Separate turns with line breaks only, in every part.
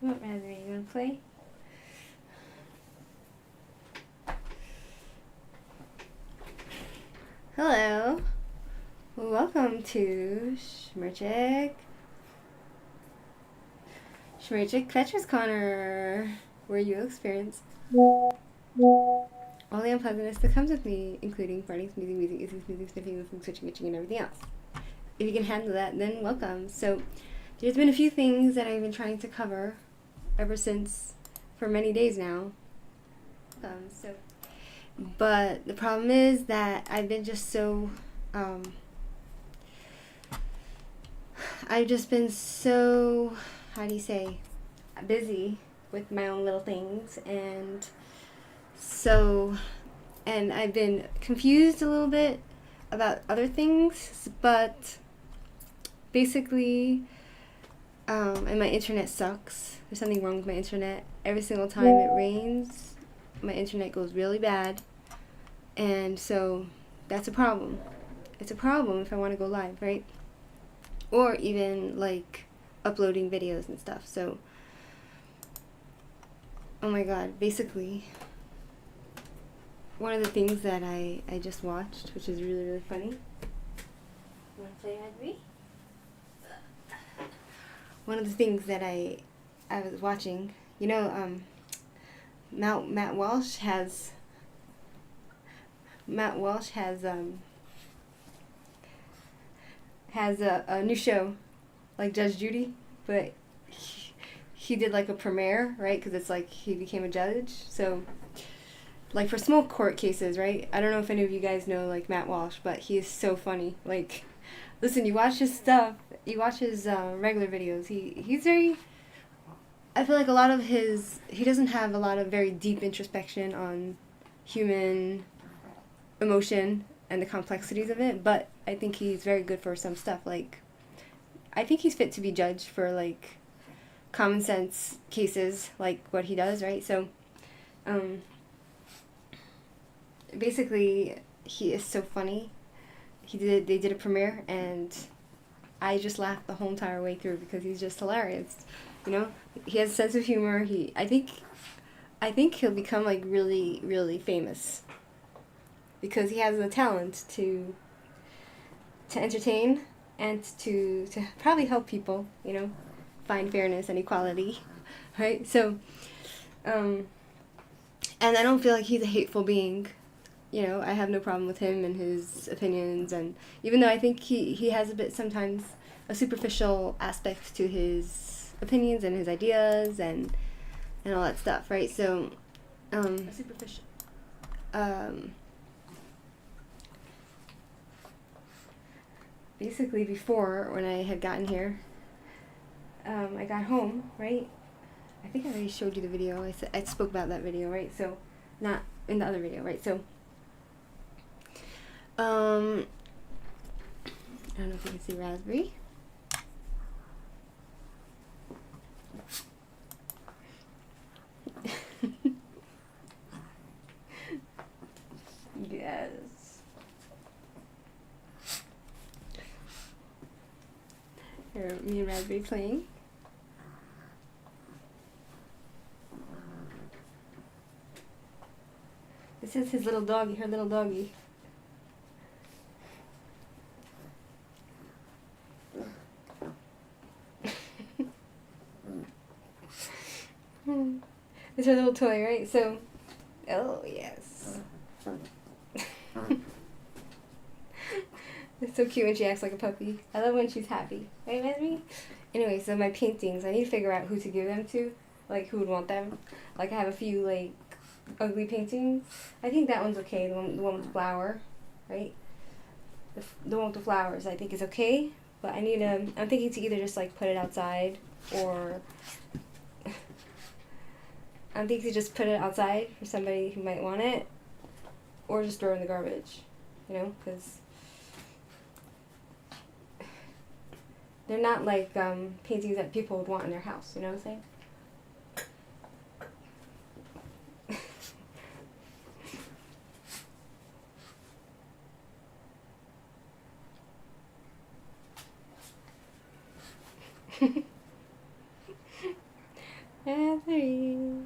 What, Rasberry? You wanna play? Hello. Welcome to Shmirchik. Shmirchik Fetcher's Corner, where you experience all the unpleasantness that comes with me, including farting, sneezing, music, sniffing, listening, switching, itching, and everything else. If you can handle that, then welcome. So, there's been a few things that I've been trying to cover ever since, for many days now. But the problem is that I've been just so, I've just been so, how do you say, busy with my own little things, and I've been confused a little bit about other things, but basically, and my internet sucks. There's something wrong with my internet. Every single time it rains, my internet goes really bad, and so that's a problem. It's a problem if I want to go live, right? Or even like uploading videos and stuff. So, oh my god, basically, one of the things that I just watched, which is really, really funny. You want to play Rasberry? One of the things that I was watching, you know, Matt Walsh has a new show, like Judge Judy, but he did like a premiere, right? Because it's like he became a judge. So, like for small court cases, right? I don't know if any of you guys know like Matt Walsh, but he is so funny. Like, listen, you watch his stuff, you watch his regular videos. He's very. I feel like a lot of he doesn't have a lot of very deep introspection on human emotion and the complexities of it, but I think he's very good for some stuff. Like, I think he's fit to be judged for like common sense cases, like what he does, right? So, basically, he is so funny. They did a premiere, and I just laughed the whole entire way through because he's just hilarious. You know, he has a sense of humor. I think he'll become like really, really famous because he has the talent to entertain and to probably help people, you know, find fairness and equality, right? So, and I don't feel like he's a hateful being. You know, I have no problem with him and his opinions, and even though I think he has a bit sometimes a superficial aspect to his opinions and his ideas and all that stuff, right? So, superficial. Basically, before when I had gotten here, I got home, right? I think I already showed you the video. I spoke about that video, right? So, not in the other video, right? So, I don't know if you can see Rasberry. Yes. Here, me and Rasberry playing. This is his little doggy, her little doggy. It's her little toy, right? So, oh yes. It's so cute when she acts like a puppy. I love when she's happy. Right, Rasberry? Anyway, so my paintings, I need to figure out who to give them to. Like, who would want them. Like, I have a few, like, ugly paintings. I think that one's okay, the one with the flower, right? The one with the flowers I think is okay, but I'm thinking to either just, like, put it outside, or I'm thinking to just put it outside for somebody who might want it, or just throw it in the garbage, you know, because they're not like paintings that people would want in their house, you know what I'm saying? Rasberry.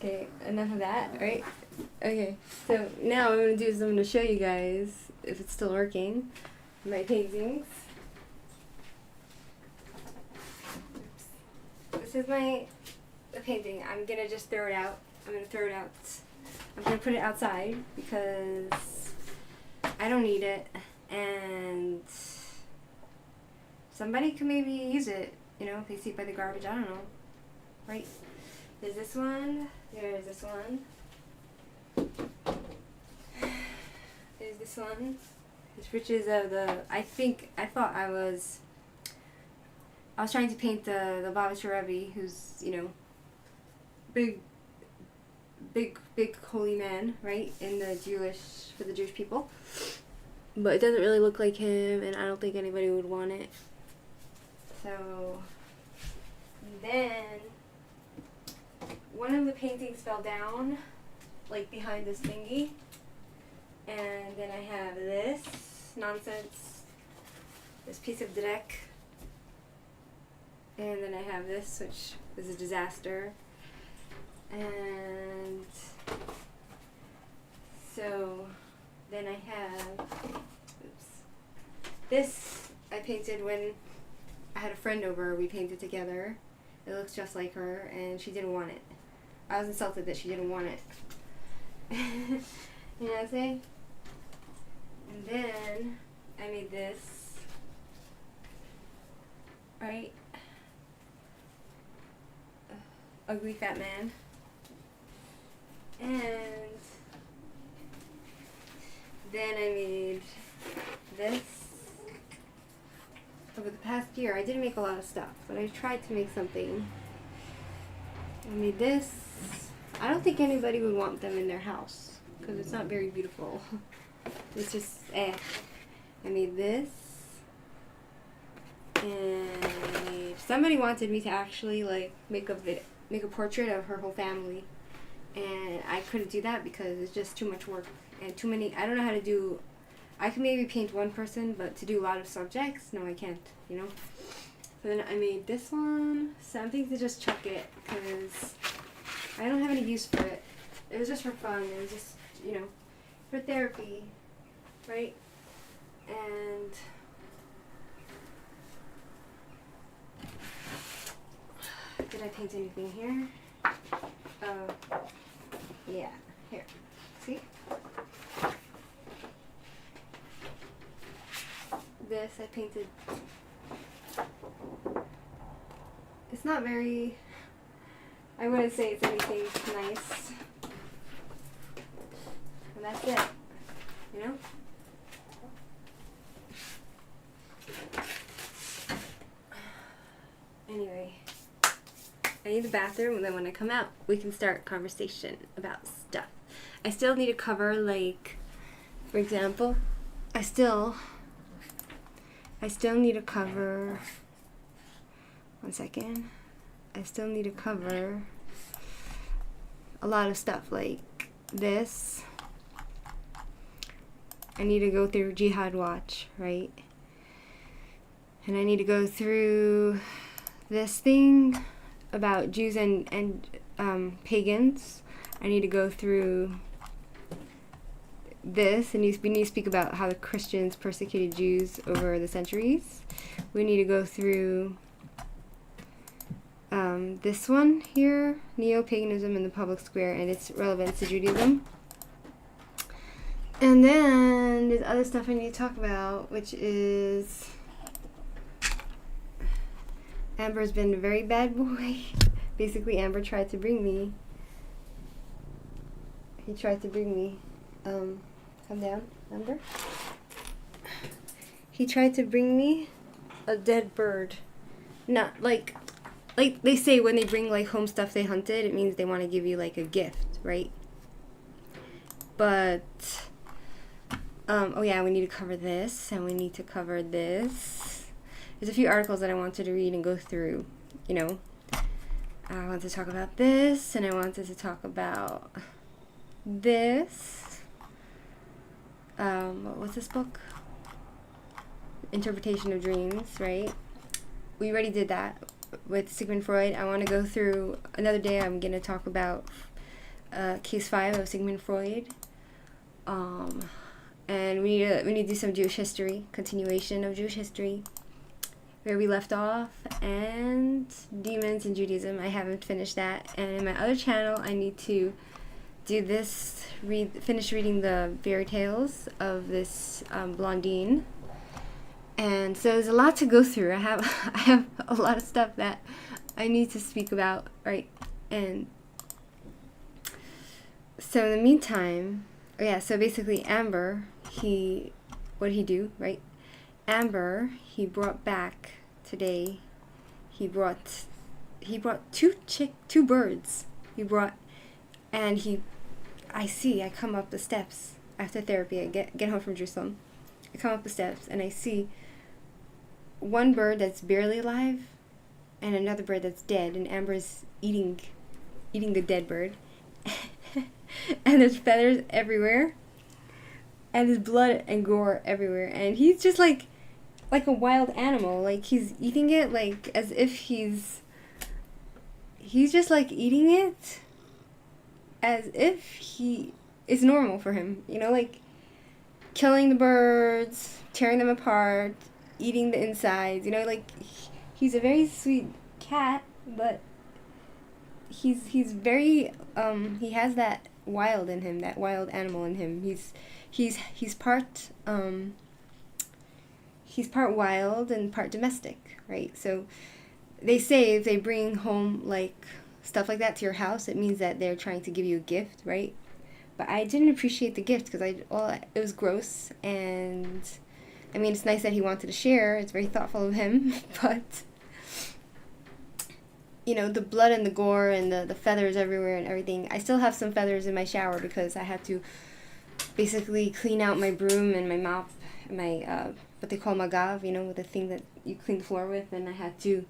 Okay, enough of that, right? Okay, so now what I'm going to do is I'm going to show you guys, if it's still working, my paintings. Oops. This is the painting. I'm going to just throw it out. I'm going to put it outside because I don't need it, and somebody could maybe use it, if they see it by the garbage, I don't know, right? There's this one, there's this one, there's this one. There's pictures of I thought I was trying to paint the Rebbe, who's, big holy man, right, for the Jewish people. But it doesn't really look like him, and I don't think anybody would want it. So, then one of the paintings fell down, like behind this thingy. And then I have this nonsense, this piece of dreck. And then I have this, which is a disaster. And so then I have, this I painted when I had a friend over. We painted together. It looks just like her, and she didn't want it. I was insulted that she didn't want it. You know what I'm saying? And then I made this, right? Ugly fat man. And then I made this. Over the past year, I didn't make a lot of stuff, but I tried to make something. I made this. I don't think anybody would want them in their house because it's not very beautiful. It's just I made this, and somebody wanted me to actually make a portrait of her whole family, and I couldn't do that because it's just too much work and too many. I don't know how to do. I can maybe paint one person, but to do a lot of subjects, no, I can't. So then I made this one. So I'm thinking to just chuck it because I don't have any use for it. It was just for fun. It was just for therapy. Right? And did I paint anything here? Oh, yeah. Here. See? This I painted. It's not very, I wouldn't say it's anything nice. And that's it. Anyway, I need the bathroom, and then when I come out, we can start conversation about stuff. I still need to cover, for example, I still need to cover, one second, I still need to cover a lot of stuff, like this. I need to go through Jihad Watch, right? And I need to go through this thing about Jews and pagans. I need to go through this, and we need to speak about how the Christians persecuted Jews over the centuries. We need to go through this one here, Neopaganism in the Public Square and its relevance to Judaism. And then there's other stuff I need to talk about, which is Amber's been a very bad boy. Basically, Amber tried to bring me. He tried to bring me. Come down, Amber. He tried to bring me a dead bird. Not like they say when they bring home stuff they hunted, it means they want to give you a gift, right? But Oh yeah, we need to cover this, and we need to cover this. There's a few articles that I wanted to read and go through, you know. I wanted to talk about this, and I wanted to talk about this. What was this book? Interpretation of Dreams, right? We already did that with Sigmund Freud. I want to go through another day. I'm going to talk about case 5 of Sigmund Freud. And we need to do some Jewish history, continuation of Jewish history, where we left off, and demons and Judaism. I haven't finished that. And in my other channel, I need to do this, finish reading the fairy tales of this blondine. And so there's a lot to go through. I have a lot of stuff that I need to speak about, right? And so in the meantime, so basically Amber, what did he do, right? Amber, he brought back today, he brought two birds. I come up the steps after therapy. I get home from Jerusalem. I come up the steps and I see one bird that's barely alive and another bird that's dead, and Amber's eating the dead bird. And there's feathers everywhere, and there's blood and gore everywhere, and he's just like a wild animal. Like, he's eating it like as if he's just like eating it as if it's normal for him, you know, like killing the birds, tearing them apart, eating the insides, you know, like he's a very sweet cat, but he's very he has that wild in him, that wild animal in him. He's part wild and part domestic, right? So they say if they bring home like stuff like that to your house, it means that they're trying to give you a gift, right? But I didn't appreciate the gift because it was gross, and I mean, it's nice that he wanted to share. It's very thoughtful of him, but you know, the blood and the gore and the feathers everywhere and everything. I still have some feathers in my shower because I had to basically clean out my broom and my mop, my what they call magav, you know, with the thing that you clean the floor with, and I had to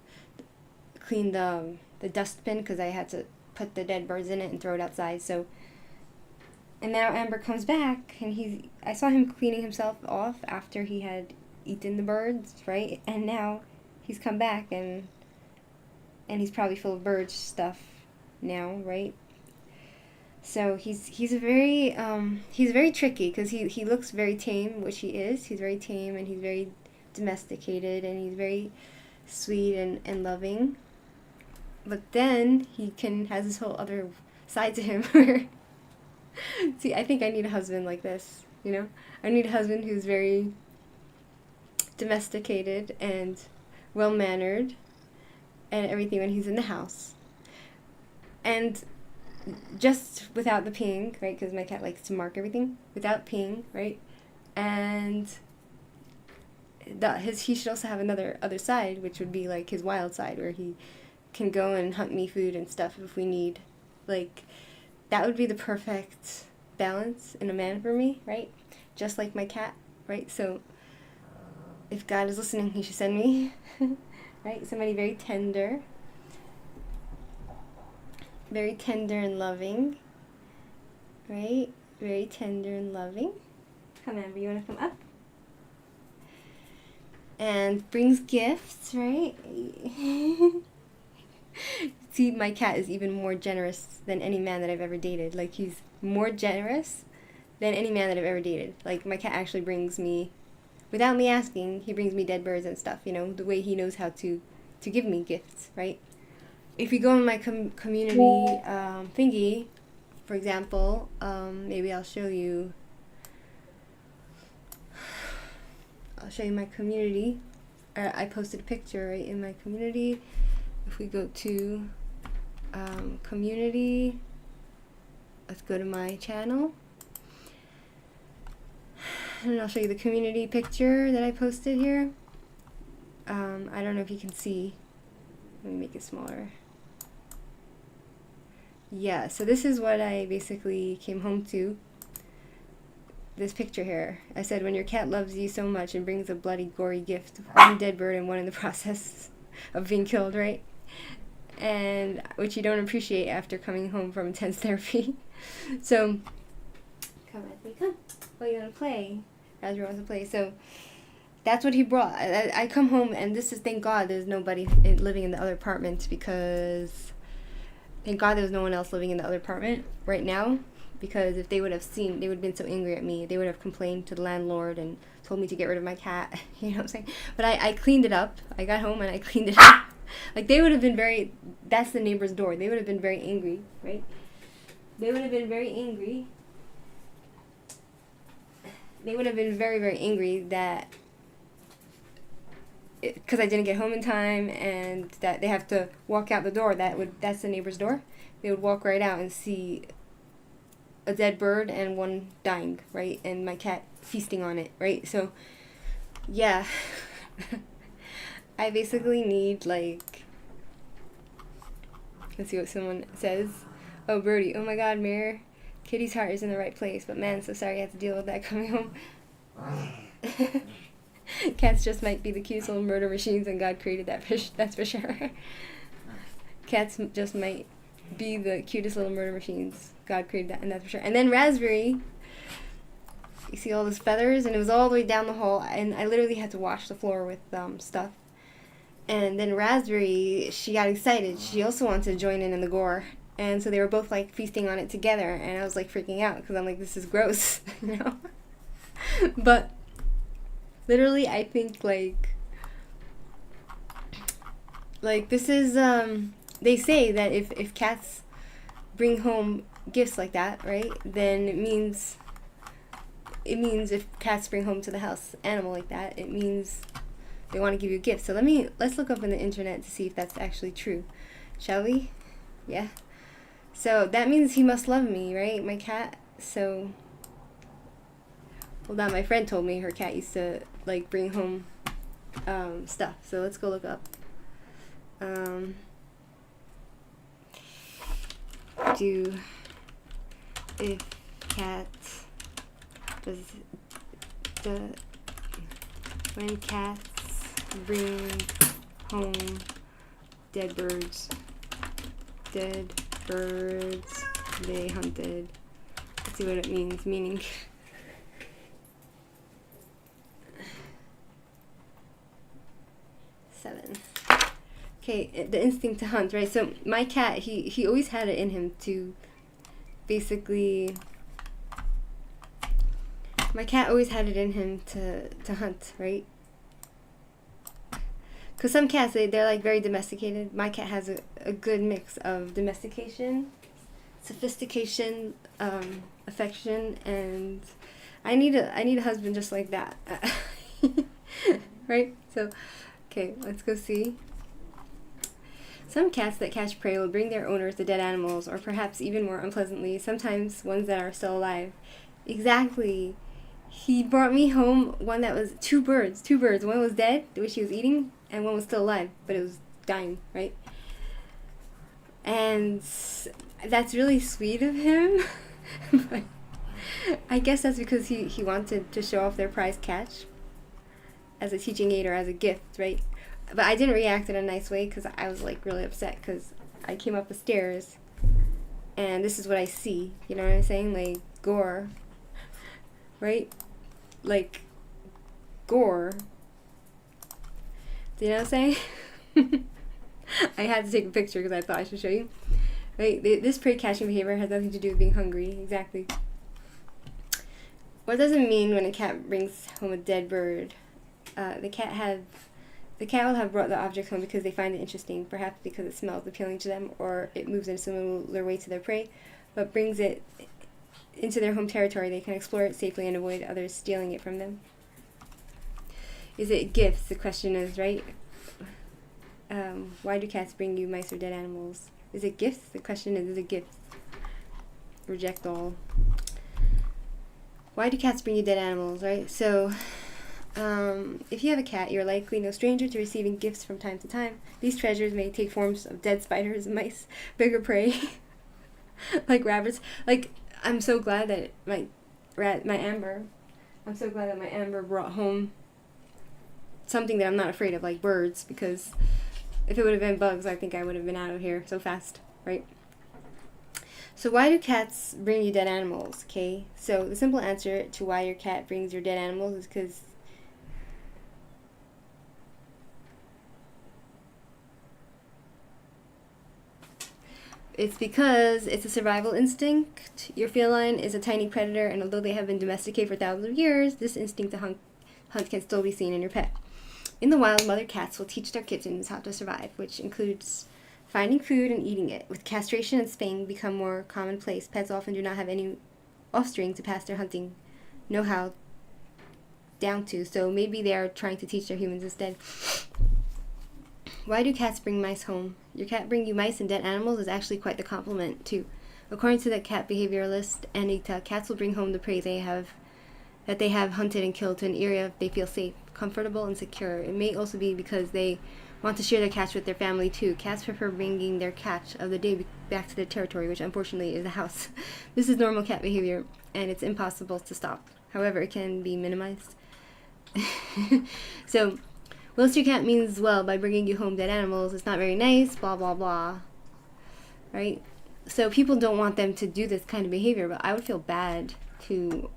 clean the dustbin because I had to put the dead birds in it and throw it outside. So, and now Amber comes back, and I saw him cleaning himself off after he had eaten the birds, right? And now he's come back, and he's probably full of bird stuff now, right? So he's very tricky because he looks very tame, which he is. He's very tame, and he's very domesticated, and he's very sweet and loving. But then he has this whole other side to him where, see, I think I need a husband like this, you know? I need a husband who's very domesticated and well-mannered and everything when he's in the house. And just without the peeing, right? Because my cat likes to mark everything. Without peeing, right? And he should also have other side, which would be like his wild side, where he can go and hunt me food and stuff if we need. Like, that would be the perfect balance in a man for me, right? Just like my cat, right? So if God is listening, he should send me, right? Somebody very tender and loving, right? Very tender and loving. Come, Amber, you want to come up? And brings gifts, right? See, my cat is even more generous than any man that I've ever dated. Like, he's more generous than any man that I've ever dated. Like, my cat actually brings me, without me asking, he brings me dead birds and stuff, you know, the way he knows how to give me gifts, right? If you go in my community thingy, for example, maybe I'll show you my community. I posted a picture right in my community. If we go to community, let's go to my channel, and I'll show you the community picture that I posted here. I don't know if you can see. Let me make it smaller. Yeah, so this is what I basically came home to. this picture here. I said, when your cat loves you so much and brings a bloody, gory gift, one dead bird and one in the process of being killed, right? And which you don't appreciate after coming home from intense therapy. So, come at me, come. Oh, you want to play? Rasberry wants to play. So, that's what he brought. I come home, and this is, thank God, there's nobody living in the other apartment, because thank God there was no one else living in the other apartment right now, because if they would have seen, they would have been so angry at me. They would have complained to the landlord and told me to get rid of my cat. You know what I'm saying? But I cleaned it up. I got home, and I cleaned it up. Like, they would have been very, that's the neighbor's door. They would have been very angry, right? They would have been very angry. They would have been very, very angry that, because I didn't get home in time, and that they have to walk out the door. That's the neighbor's door. They would walk right out and see a dead bird and one dying, right? And my cat feasting on it, right? So, yeah. I basically need, like, let's see what someone says. Oh, Birdie. Oh my God, Mirror. Kitty's heart is in the right place, but man, so sorry I have to deal with that coming home. Cats just might be the cutest little murder machines, and God created that fish. That's for sure. Cats just might be the cutest little murder machines. God created that, and that's for sure. And then Rasberry, you see all those feathers, and it was all the way down the hall, and I literally had to wash the floor with stuff. And then Rasberry, she got excited. She also wanted to join in the gore. And so they were both, like, feasting on it together, and I was, like, freaking out, because I'm like, this is gross, you know? But literally, I think, like, this is, they say that if cats bring home gifts like that, right, then it means if cats bring home to the house animal like that, it means they want to give you a gift. So let's look up on the internet to see if that's actually true. Shall we? Yeah. So that means he must love me, right, my cat? So, hold on, my friend told me her cat used to, like, bring home stuff. So let's go look up. If cats when cats bring home dead birds they hunted. Let's see what it means. Meaning. Seven. Okay, the instinct to hunt, right? So my cat, he always had it in him to basically. My cat always had it in him to hunt, right? Because some cats, they're like very domesticated. My cat has a good mix of domestication, sophistication, affection, and I need a husband just like that. Right? So, okay, let's go see. Some cats that catch prey will bring their owners the dead animals, or perhaps even more unpleasantly, sometimes ones that are still alive. Exactly. He brought me home one that was two birds. One was dead, which he was eating, and one was still alive, but it was dying, right? And that's really sweet of him. But I guess that's because he wanted to show off their prized catch as a teaching aid or as a gift, right? But I didn't react in a nice way because I was, like, really upset because I came up the stairs and this is what I see. You know what I'm saying? Like, gore. Right? Like, gore. Do you know what I'm saying? I had to take a picture because I thought I should show you. Right? This prey catching behavior has nothing to do with being hungry. Exactly. What does it mean when a cat brings home a dead bird? The cat will have brought the object home because they find it interesting, perhaps because it smells appealing to them, or it moves in a similar way to their prey, but brings it into their home territory. They can explore it safely and avoid others stealing it from them. Is it gifts? The question is, right? Why do cats bring you mice or dead animals? Is it gifts? The question is it gifts? Reject all. Why do cats bring you dead animals, right? So, if you have a cat, you're likely no stranger to receiving gifts from time to time. These treasures may take forms of dead spiders, mice, bigger prey, like rabbits. Like, I'm so glad that my my Amber. I'm so glad that my Amber brought home something that I'm not afraid of, like birds, because if it would have been bugs, I think I would have been out of here so fast, right? So why do cats bring you dead animals, okay? So the simple answer to why your cat brings your dead animals is because it's a survival instinct. Your feline is a tiny predator, and although they have been domesticated for thousands of years, this instinct to hunt can still be seen in your pet. In the wild, mother cats will teach their kittens how to survive, which includes finding food and eating it. With castration and spaying become more commonplace, pets often do not have any offspring to pass their hunting know-how down to, so maybe they are trying to teach their humans instead. Why do cats bring mice home? Your cat bring you mice and dead animals is actually quite the compliment, too. According to the cat behavioralist Anita, cats will bring home the prey they have hunted and killed to an area they feel safe, comfortable, and secure. It may also be because they want to share their catch with their family, too. Cats prefer bringing their catch of the day back to their territory, which unfortunately is the house. This is normal cat behavior, and it's impossible to stop. However, it can be minimized. So, whilst your cat means well by bringing you home dead animals, it's not very nice, blah, blah, blah. Right? So people don't want them to do this kind of behavior, but I would feel bad feel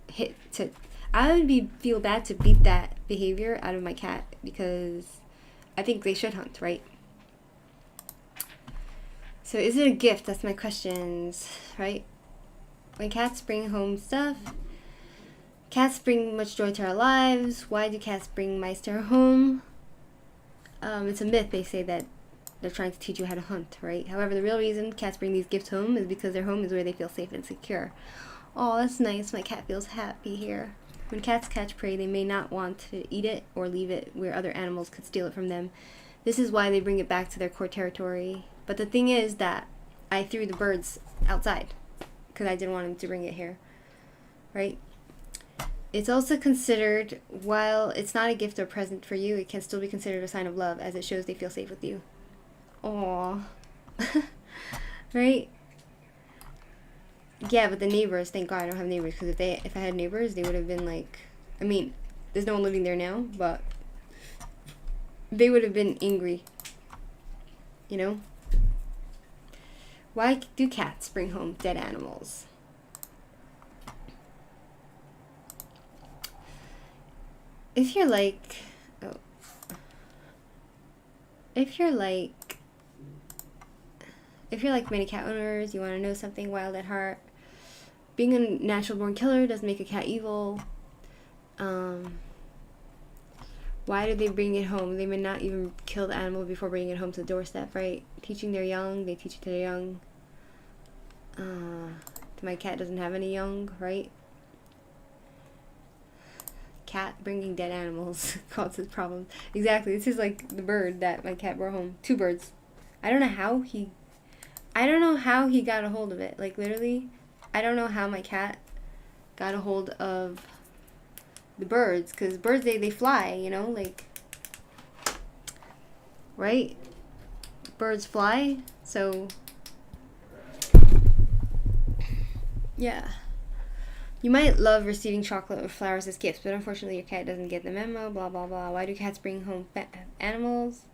bad to beat that behavior out of my cat, because I think they should hunt, right? So is it a gift? That's my questions, right? When cats bring home stuff, cats bring much joy to our lives. Why do cats bring mice to our home? It's a myth. They say that they're trying to teach you how to hunt, right? However, the real reason cats bring these gifts home is because their home is where they feel safe and secure. Oh, that's nice. My cat feels happy here. When cats catch prey, they may not want to eat it or leave it where other animals could steal it from them. This is why they bring it back to their core territory. But the thing is that I threw the birds outside because I didn't want them to bring it here, right? It's also considered, while it's not a gift or present for you, it can still be considered a sign of love, as it shows they feel safe with you. Aww. Right? Yeah, but the neighbors, thank God I don't have neighbors, because if I had neighbors, they would have been like, I mean, there's no one living there now, but they would have been angry. You know? Why do cats bring home dead animals? If you're like many cat owners, you want to know something wild at heart. Being a natural born killer doesn't make a cat evil. Why do they bring it home? They may not even kill the animal before bringing it home to the doorstep, right? Teaching their young, they teach it to their young. My cat doesn't have any young, right? Cat bringing dead animals causes problems. Exactly. This is like the bird that my cat brought home. 2 birds. I don't know how he got a hold of it. Like, literally, I don't know how my cat got a hold of the birds, because birds, they fly, you know, like, right? Birds fly, so yeah. You might love receiving chocolate or flowers as gifts, but unfortunately your cat doesn't get the memo, blah, blah, blah. Why do cats bring home animals?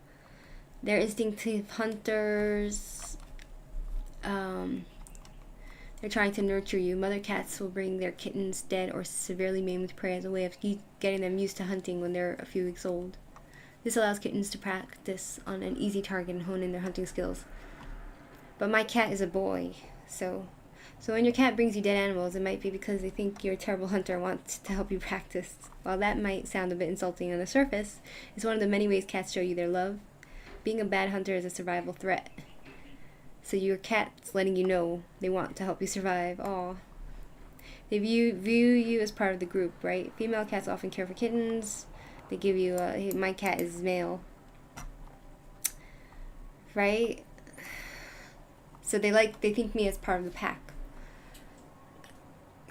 They're instinctive hunters. They're trying to nurture you. Mother cats will bring their kittens dead or severely maimed prey as a way of getting them used to hunting when they're a few weeks old. This allows kittens to practice on an easy target and hone in their hunting skills. But my cat is a boy, so when your cat brings you dead animals, it might be because they think you're a terrible hunter and want to help you practice. While that might sound a bit insulting on the surface, it's one of the many ways cats show you their love. Being a bad hunter is a survival threat. So your cat's letting you know they want to help you survive. Aw. They view you as part of the group, right? Female cats often care for kittens. They give you hey, my cat is male. Right? So they think me as part of the pack.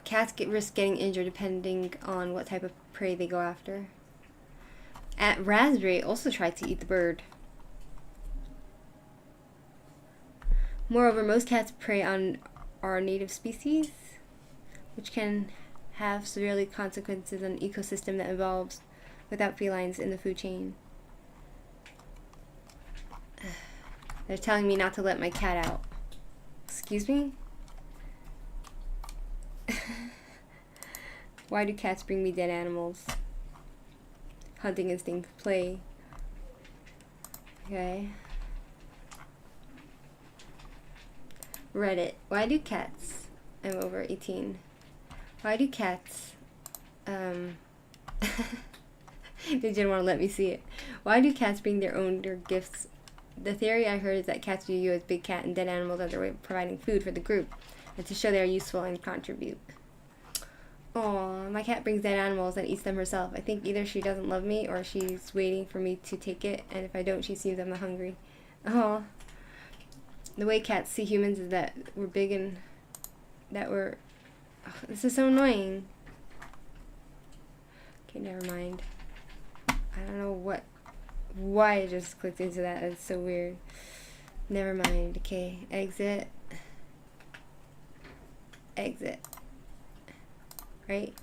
Cats risk getting injured depending on what type of prey they go after. Rasberry also tried to eat the bird. Moreover, most cats prey on our native species, which can have severely consequences on an ecosystem that evolves without felines in the food chain. They're telling me not to let my cat out. Excuse me? Why do cats bring me dead animals? Hunting instinct, play. Okay. Reddit. Why do cats... I'm over 18. Why do cats... They didn't want to let me see it. Why do cats bring their own gifts? The theory I heard is that cats view you as big cat and dead animals as their way of providing food for the group, and to show they are useful and contribute. Oh, my cat brings dead animals and eats them herself. I think either she doesn't love me or she's waiting for me to take it, and if I don't, she seems I'm not hungry. Oh, the way cats see humans is that we're big and that we're... Oh, this is so annoying. Okay, never mind. I don't know why I just clicked into that. That's so weird. Never mind. Okay, exit. Exit. Right?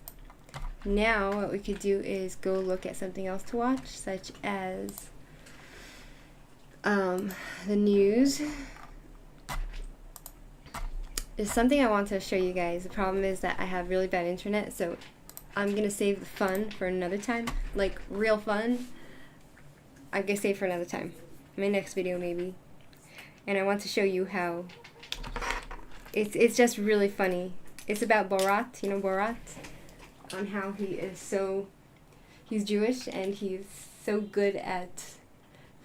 Now what we could do is go look at something else to watch, such as the news. There's something I want to show you guys. The problem is that I have really bad internet, so I'm gonna save the fun for another time. Like real fun. I'm gonna save for another time. My next video maybe. And I want to show you how it's just really funny. It's about Borat, you know Borat? On how he's Jewish and he's so good at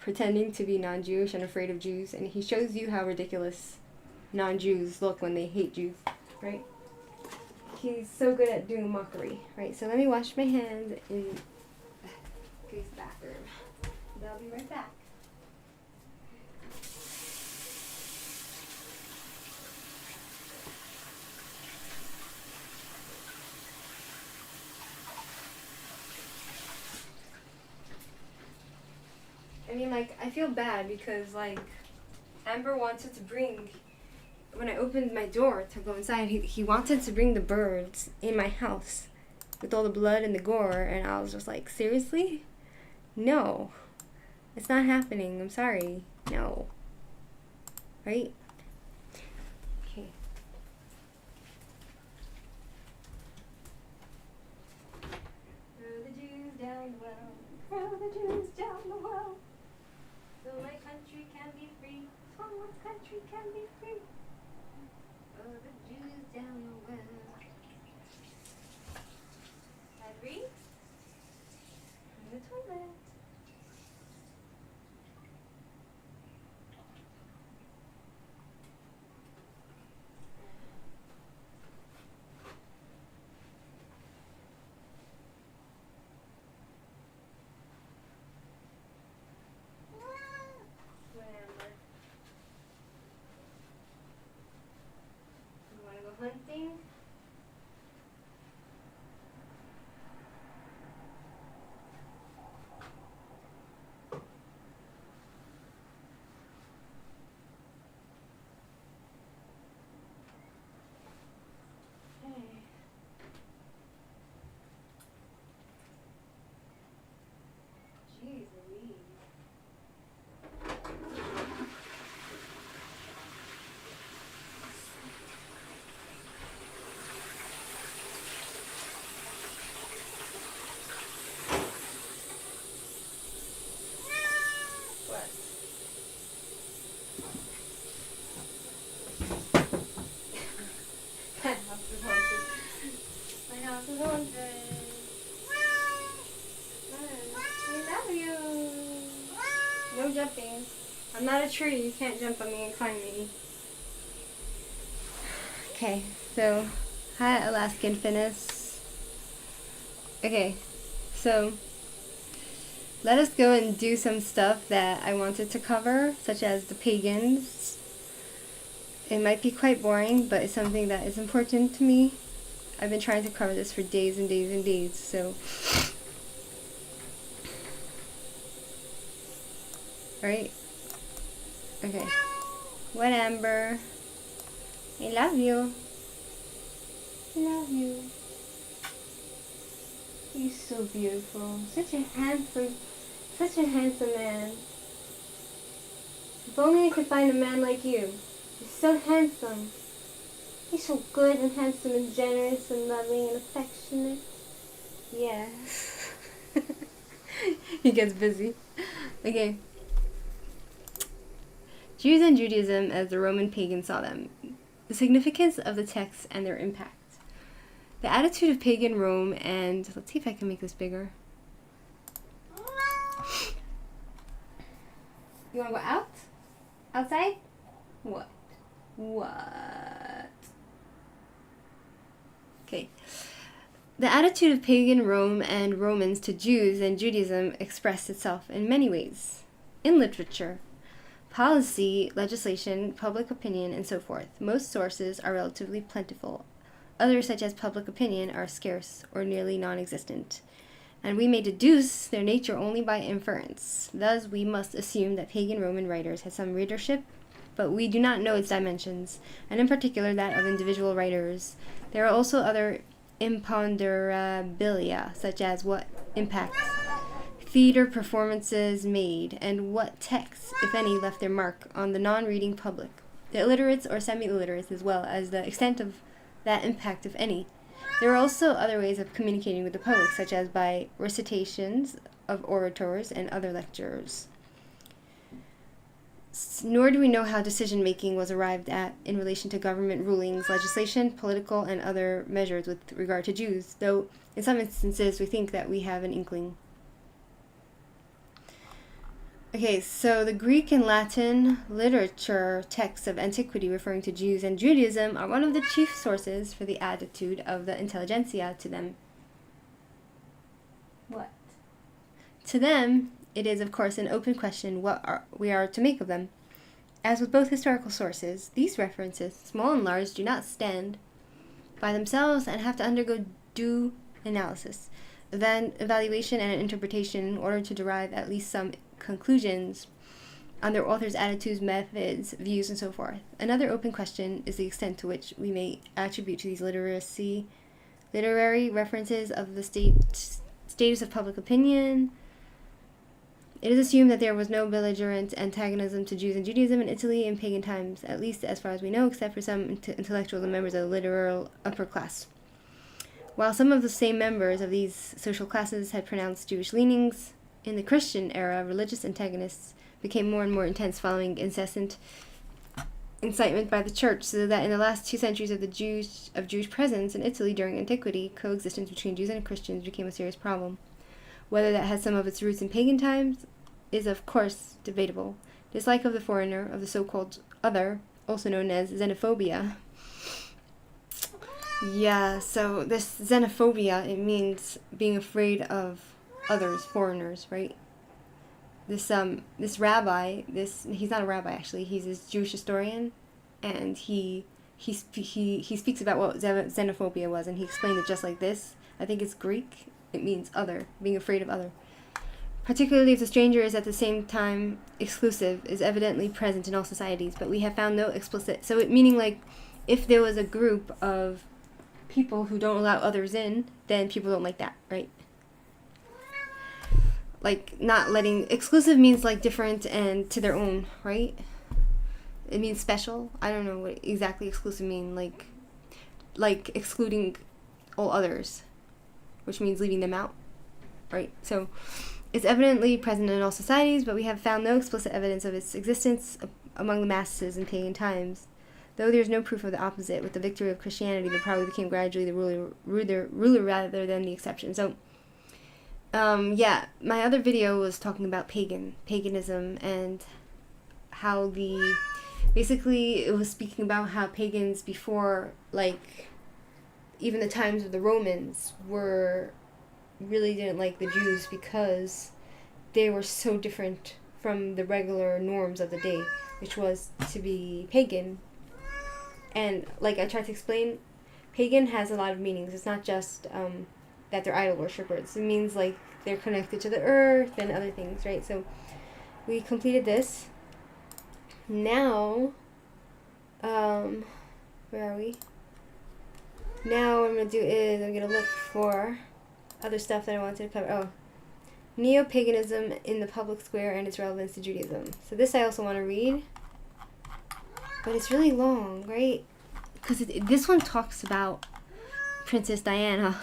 pretending to be non-Jewish and afraid of Jews, and he shows you how ridiculous non-Jews look when they hate Jews, right? He's so good at doing mockery, right? So let me wash my hands in the bathroom. I'll be right back. I mean, like, I feel bad because, like, Amber wanted to bring, when I opened my door to go inside, he wanted to bring the birds in my house with all the blood and the gore, and I was just like, seriously? No. It's not happening. I'm sorry. No. Right? Okay. Throw the Jews down the well. Throw the Jews down the well. So my country can be free. So my country can be free. Throw the Jews down the well. Henry? In the toilet. Hunting. Jeez Louise. My house is haunted. I love you. No jumping. I'm not a tree. You can't jump on me and climb me. Okay, so hi Alaskan Finnis. Okay, so let us go and do some stuff that I wanted to cover, such as the Pagans. It might be quite boring, but it's something that is important to me. I've been trying to cover this for days and days and days, so... Right? Okay. What, Amber? I love you. I love you. He's so beautiful. Such a handsome man. If only I could find a man like you. He's so handsome. He's so good and handsome and generous and loving and affectionate. Yeah. He gets busy. Okay. Jews and Judaism as the Roman pagans saw them. The significance of the texts and their impact. The attitude of pagan Rome and... Let's see if I can make this bigger. You want to go out? Outside? What? Okay. The attitude of pagan Rome and Romans to Jews and Judaism expressed itself in many ways. In literature, policy, legislation, public opinion, and so forth. Most sources are relatively plentiful. Others, such as public opinion, are scarce or nearly non-existent, and we may deduce their nature only by inference. Thus, we must assume that pagan Roman writers had some readership, but we do not know its dimensions, and in particular that of individual writers. There are also other imponderabilia, such as what impact theater performances made, and what texts, if any, left their mark on the non-reading public, the illiterates or semi-illiterates, as well as the extent of that impact, if any. There are also other ways of communicating with the public, such as by recitations of orators and other lecturers. Nor do we know how decision-making was arrived at in relation to government rulings, legislation, political, and other measures with regard to Jews, though in some instances we think that we have an inkling. Okay, so the Greek and Latin literature texts of antiquity referring to Jews and Judaism are one of the chief sources for the attitude of the intelligentsia to them. What? To them, it is, of course, an open question what we are to make of them. As with both historical sources, these references, small and large, do not stand by themselves and have to undergo due analysis, then evaluation and interpretation in order to derive at least some conclusions on their author's attitudes, methods, views, and so forth. Another open question is the extent to which we may attribute to these literary references of the status of public opinion. It is assumed that there was no belligerent antagonism to Jews and Judaism in Italy in pagan times, at least as far as we know, except for some intellectuals and members of the literal upper class. While some of the same members of these social classes had pronounced Jewish leanings, in the Christian era, religious antagonists became more and more intense following incessant incitement by the church, so that in the last 2 centuries of Jewish presence in Italy during antiquity, coexistence between Jews and Christians became a serious problem. Whether that has some of its roots in pagan times is, of course, debatable. Dislike of the foreigner, of the so-called other, also known as xenophobia. Yeah, so this xenophobia, it means being afraid of others, foreigners, right? This rabbi, he's not a rabbi actually, he's this Jewish historian, and he speaks about what xenophobia was, and he explained it just like this. I think it's Greek. It means other, being afraid of other. Particularly if the stranger is at the same time exclusive, is evidently present in all societies, but we have found no explicit, so it meaning like, if there was a group of people who don't allow others in, then people don't like that, right? Like, not letting... Exclusive means, like, different and to their own, right? It means special. I don't know what exactly exclusive mean. Like excluding all others, which means leaving them out, right? So, it's evidently present in all societies, but we have found no explicit evidence of its existence among the masses in pagan times. Though there is no proof of the opposite, with the victory of Christianity, that probably became gradually the ruler rather than the exception. So, yeah, my other video was talking about paganism, and how basically it was speaking about how pagans before, like, even the times of the Romans really didn't like the Jews because they were so different from the regular norms of the day, which was to be pagan. And, like I tried to explain, pagan has a lot of meanings. It's not just, that they're idol worshippers. It means like they're connected to the earth and other things, right? So we completed this. Now, where are we? Now what I'm going to do is I'm going to look for other stuff that I wanted to cover. Oh, Neopaganism in the public square and its relevance to Judaism. So this I also want to read, but it's really long, right? Because this one talks about Princess Diana,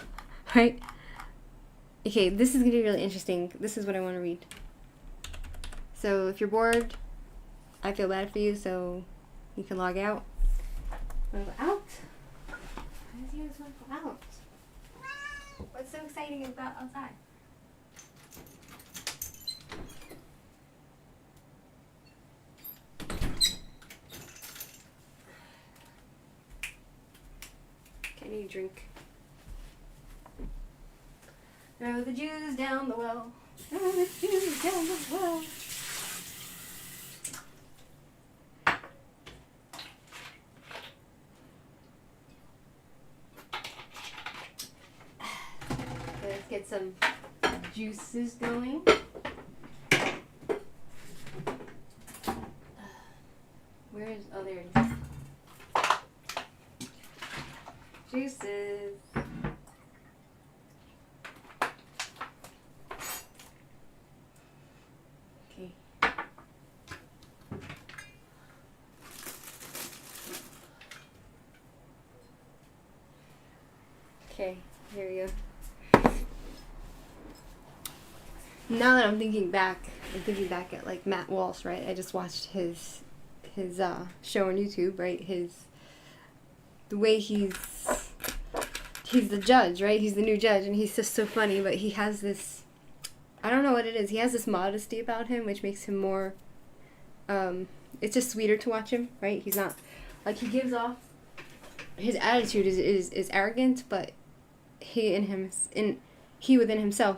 right? Okay, this is going to be really interesting. This is what I want to read. So if you're bored, I feel bad for you, so you can log out. Want to go out? Why does he always want to go out? What's so exciting about outside? I need a drink. Throw the Jews down the well. Throw the Jews down the well. Let's get some juices going. Where is, oh, there it is. Juices. Okay. Okay, here we go. Now that I'm thinking back at like Matt Walsh, right? I just watched his show on YouTube, right? The way he's the judge, right? He's the new judge, and he's just so funny, but he has this, I don't know what it is, he has this modesty about him, which makes him more, it's just sweeter to watch him, right? He's not, like, he gives off, his attitude is arrogant, but he within himself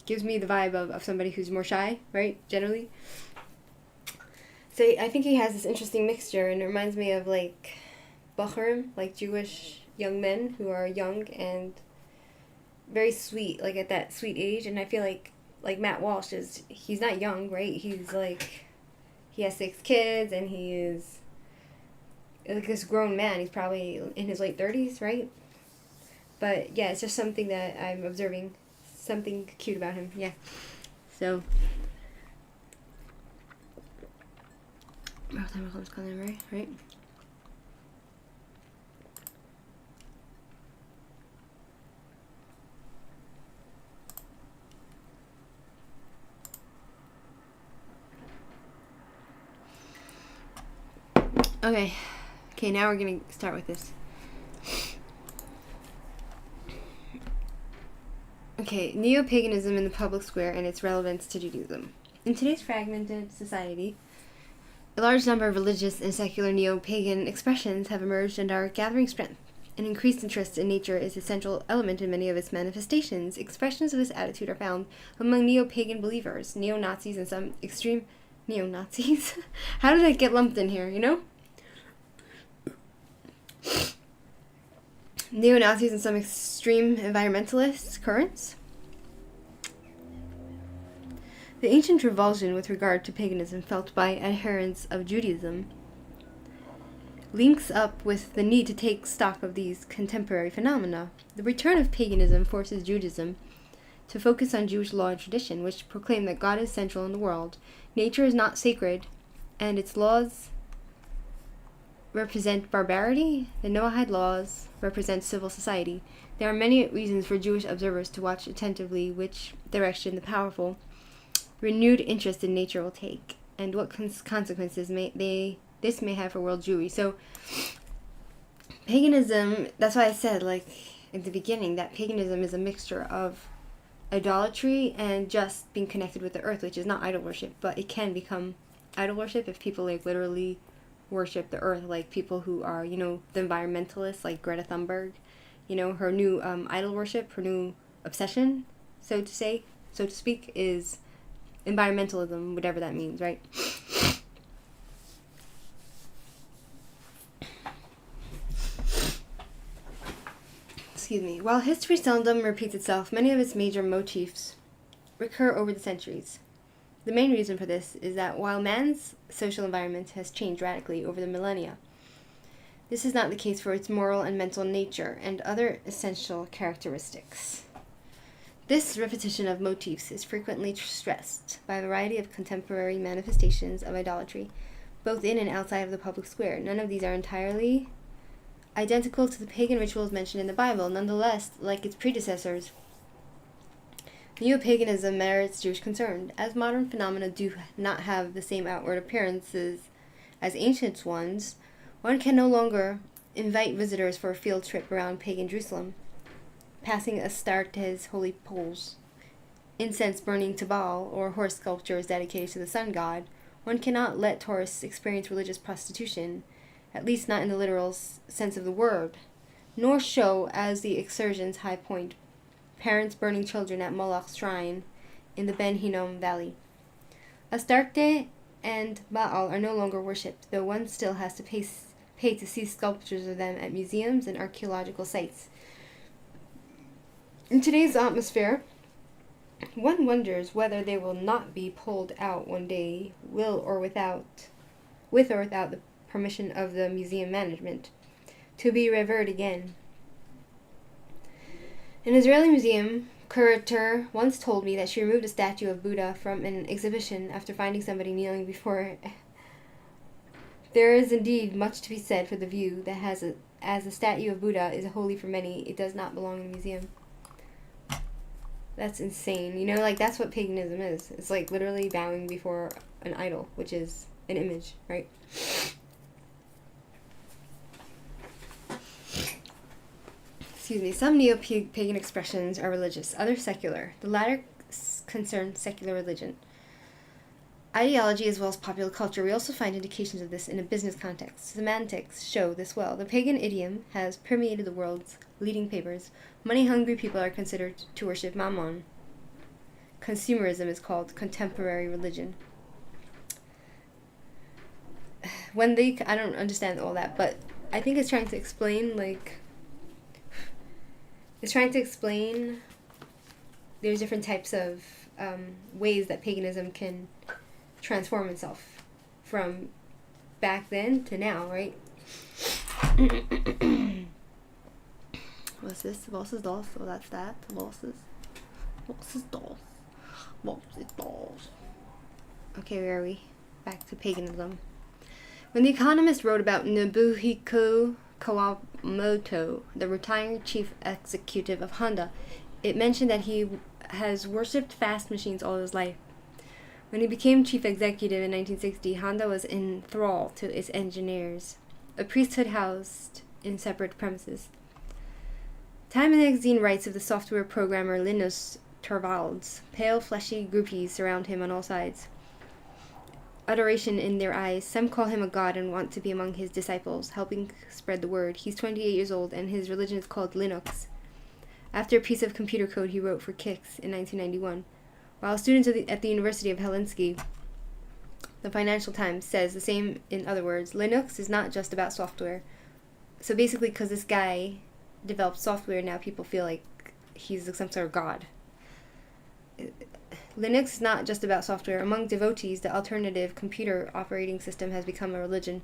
gives me the vibe of somebody who's more shy, right, generally. So I think he has this interesting mixture, and it reminds me of, like, Bachurim, like Jewish young men who are young and very sweet, like at that sweet age. And I feel like Matt Walsh he's not young, right? He's like, he has 6 kids, and he is like this grown man. He's probably in his late 30s, right? But yeah, it's just something that I'm observing, something cute about him. Yeah. So right? Okay, now we're going to start with this. Okay, Neopaganism in the public square and its relevance to Judaism. In today's fragmented society, a large number of religious and secular neo-pagan expressions have emerged and are gathering strength. An increased interest in nature is a central element in many of its manifestations. Expressions of this attitude are found among neo-pagan believers, neo-Nazis, and some extreme neo-Nazis. How did I get lumped in here, you know? Neo-Nazis and some extreme environmentalist currents. The ancient revulsion with regard to paganism felt by adherents of Judaism links up with the need to take stock of these contemporary phenomena. The return of paganism forces Judaism to focus on Jewish law and tradition, which proclaim that God is central in the world. Nature is not sacred, and its laws represent barbarity. The Noahide laws represent civil society. There are many reasons for Jewish observers to watch attentively which direction the powerful, renewed interest in nature will take, and what consequences this may have for world Jewry. So, paganism, that's why I said, like, at the beginning, that paganism is a mixture of idolatry and just being connected with the earth, which is not idol worship, but it can become idol worship if people, like, literally worship the earth, like people who are, you know, the environmentalists, like Greta Thunberg, you know, her new idol worship, her new obsession, so to speak, is environmentalism, whatever that means, right? Excuse me. While history seldom repeats itself, many of its major motifs recur over the centuries. The main reason for this is that while man's social environment has changed radically over the millennia, this is not the case for its moral and mental nature and other essential characteristics. This repetition of motifs is frequently stressed by a variety of contemporary manifestations of idolatry, both in and outside of the public square. None of these are entirely identical to the pagan rituals mentioned in the Bible. Nonetheless, like its predecessors, Neopaganism merits Jewish concern. As modern phenomena do not have the same outward appearances as ancient ones, one can no longer invite visitors for a field trip around pagan Jerusalem, passing Astarte's holy poles, incense burning to Baal, or horse sculptures dedicated to the sun god. One cannot let tourists experience religious prostitution, at least not in the literal sense of the word, nor show as the excursion's high point parents burning children at Moloch's shrine in the Ben Hinnom Valley. Astarte and Baal are no longer worshipped, though one still has to pay to see sculptures of them at museums and archaeological sites. In today's atmosphere, one wonders whether they will not be pulled out one day, with or without the permission of the museum management, to be revered again. An Israeli museum curator once told me that she removed a statue of Buddha from an exhibition after finding somebody kneeling before it. There is indeed much to be said for the view that as a statue of Buddha is holy for many, it does not belong in a museum. That's insane. You know, like, that's what paganism is. It's like literally bowing before an idol, which is an image, right? Excuse me. Some neo-pagan expressions are religious, others secular. The latter concern secular religion. Ideology as well as popular culture. We also find indications of this in a business context. Semantics show this well. The pagan idiom has permeated the world's leading papers. Money-hungry people are considered to worship Mammon. Consumerism is called contemporary religion. I don't understand all that, but I think it's trying to explain, there's different types of ways that paganism can transform itself from back then to now, right? What's this? Bosses dolls. Oh, that's that. Bosses dolls. Bosses dolls. Okay, where are we? Back to paganism. When The Economist wrote about Nobuhiko Kawamoto, the retiring chief executive of Honda, it mentioned that he has worshipped fast machines all his life. When he became chief executive in 1960, Honda was in thrall to its engineers, a priesthood housed in separate premises. Time magazine writes of the software programmer Linus Torvalds. Pale, fleshy groupies surround him on all sides, adoration in their eyes. Some call him a god and want to be among his disciples, helping spread the word. He's 28 years old, and his religion is called Linux, after a piece of computer code he wrote for Kix in 1991. While students at the University of Helsinki, the Financial Times says the same in other words. Linux is not just about software. So basically, because this guy developed software, now people feel like he's some sort of god. Linux is not just about software. Among devotees, the alternative computer operating system has become a religion.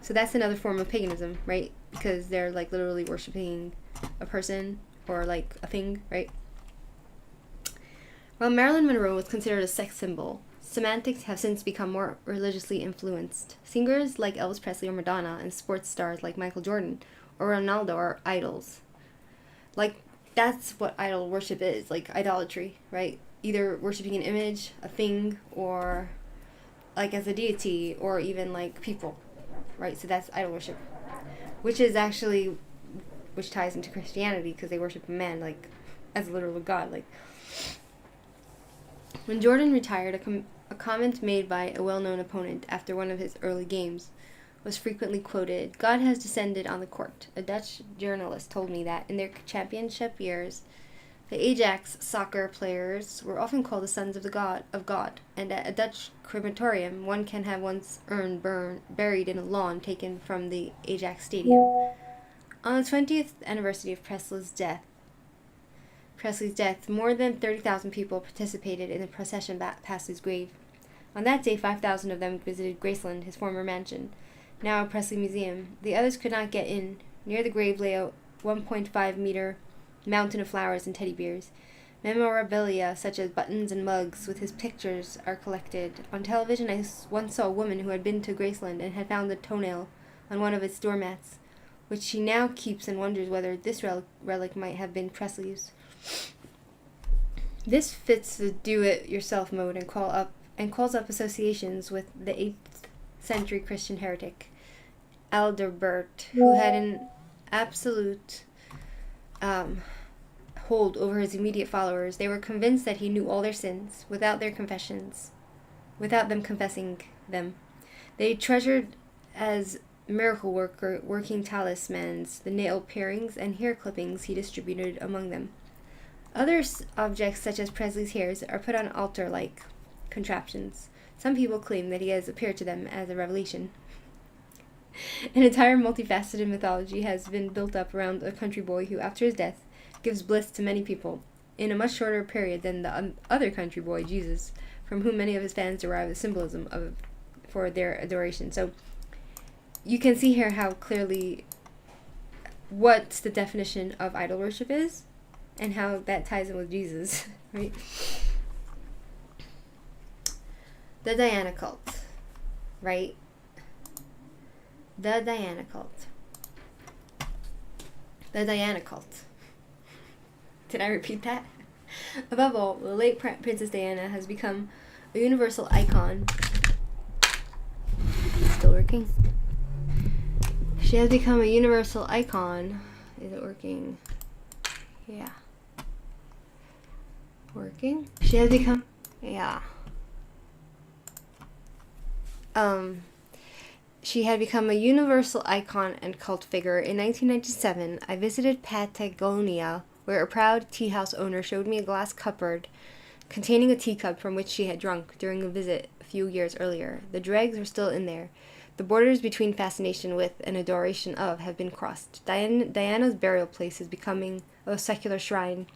So that's another form of paganism, right? Because they're like literally worshiping a person or like a thing, right? While Marilyn Monroe was considered a sex symbol, semantics have since become more religiously influenced. Singers like Elvis Presley or Madonna and sports stars like Michael Jordan or Ronaldo are idols. Like, that's what idol worship is, like idolatry, right? Either worshiping an image, a thing, or like as a deity, or even like people, right? So that's idol worship, which ties into Christianity because they worship a man, like, as a literal god, like. When Jordan retired, a comment made by a well-known opponent after one of his early games was frequently quoted. God has descended on the court. A Dutch journalist told me that in their championship years, the Ajax soccer players were often called the sons of God, and at a Dutch crematorium, one can have one's urn buried in a lawn taken from the Ajax stadium. On the 20th anniversary of Presley's death, more than 30,000 people participated in the procession past his grave. On that day, 5,000 of them visited Graceland, his former mansion, now a Presley museum. The others could not get in. Near the grave lay a 1.5-meter mountain of flowers and teddy bears. Memorabilia such as buttons and mugs with his pictures are collected. On television, I once saw a woman who had been to Graceland and had found a toenail on one of its doormats, which she now keeps and wonders whether this relic might have been Presley's. This fits the do-it-yourself mode and calls up associations with the 8th century Christian heretic Adalbert, who had an absolute hold over his immediate followers. They were convinced that he knew all their sins without them confessing them. They treasured as miracle working talismans the nail parings and hair clippings he distributed among them. Other objects, such as Presley's hairs, are put on altar-like contraptions. Some people claim that he has appeared to them as a revelation. An entire multifaceted mythology has been built up around a country boy who, after his death, gives bliss to many people in a much shorter period than the other country boy, Jesus, from whom many of his fans derive the symbolism for their adoration. So you can see here how clearly what the definition of idol worship is and how that ties in with Jesus, right? The Diana cult, right? The Diana cult. The Diana cult. Did I repeat that? Above all, the late Princess Diana has become a universal icon. Still working? She has become a universal icon. Is it working? Yeah. Working? She has become... Yeah. She had become a universal icon and cult figure. In 1997, I visited Patagonia, where a proud tea house owner showed me a glass cupboard containing a teacup from which she had drunk during a visit a few years earlier. The dregs are still in there. The borders between fascination with and adoration of have been crossed. Diana's burial place is becoming a secular shrine.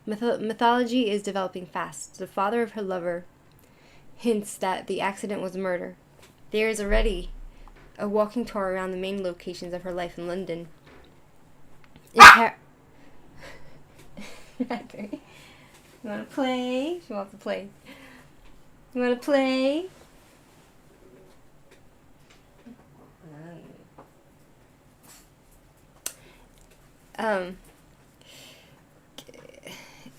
Mythology is developing fast. The father of her lover hints that the accident was murder. There is already a walking tour around the main locations of her life in London. You want to play? She wants to play. You want to play?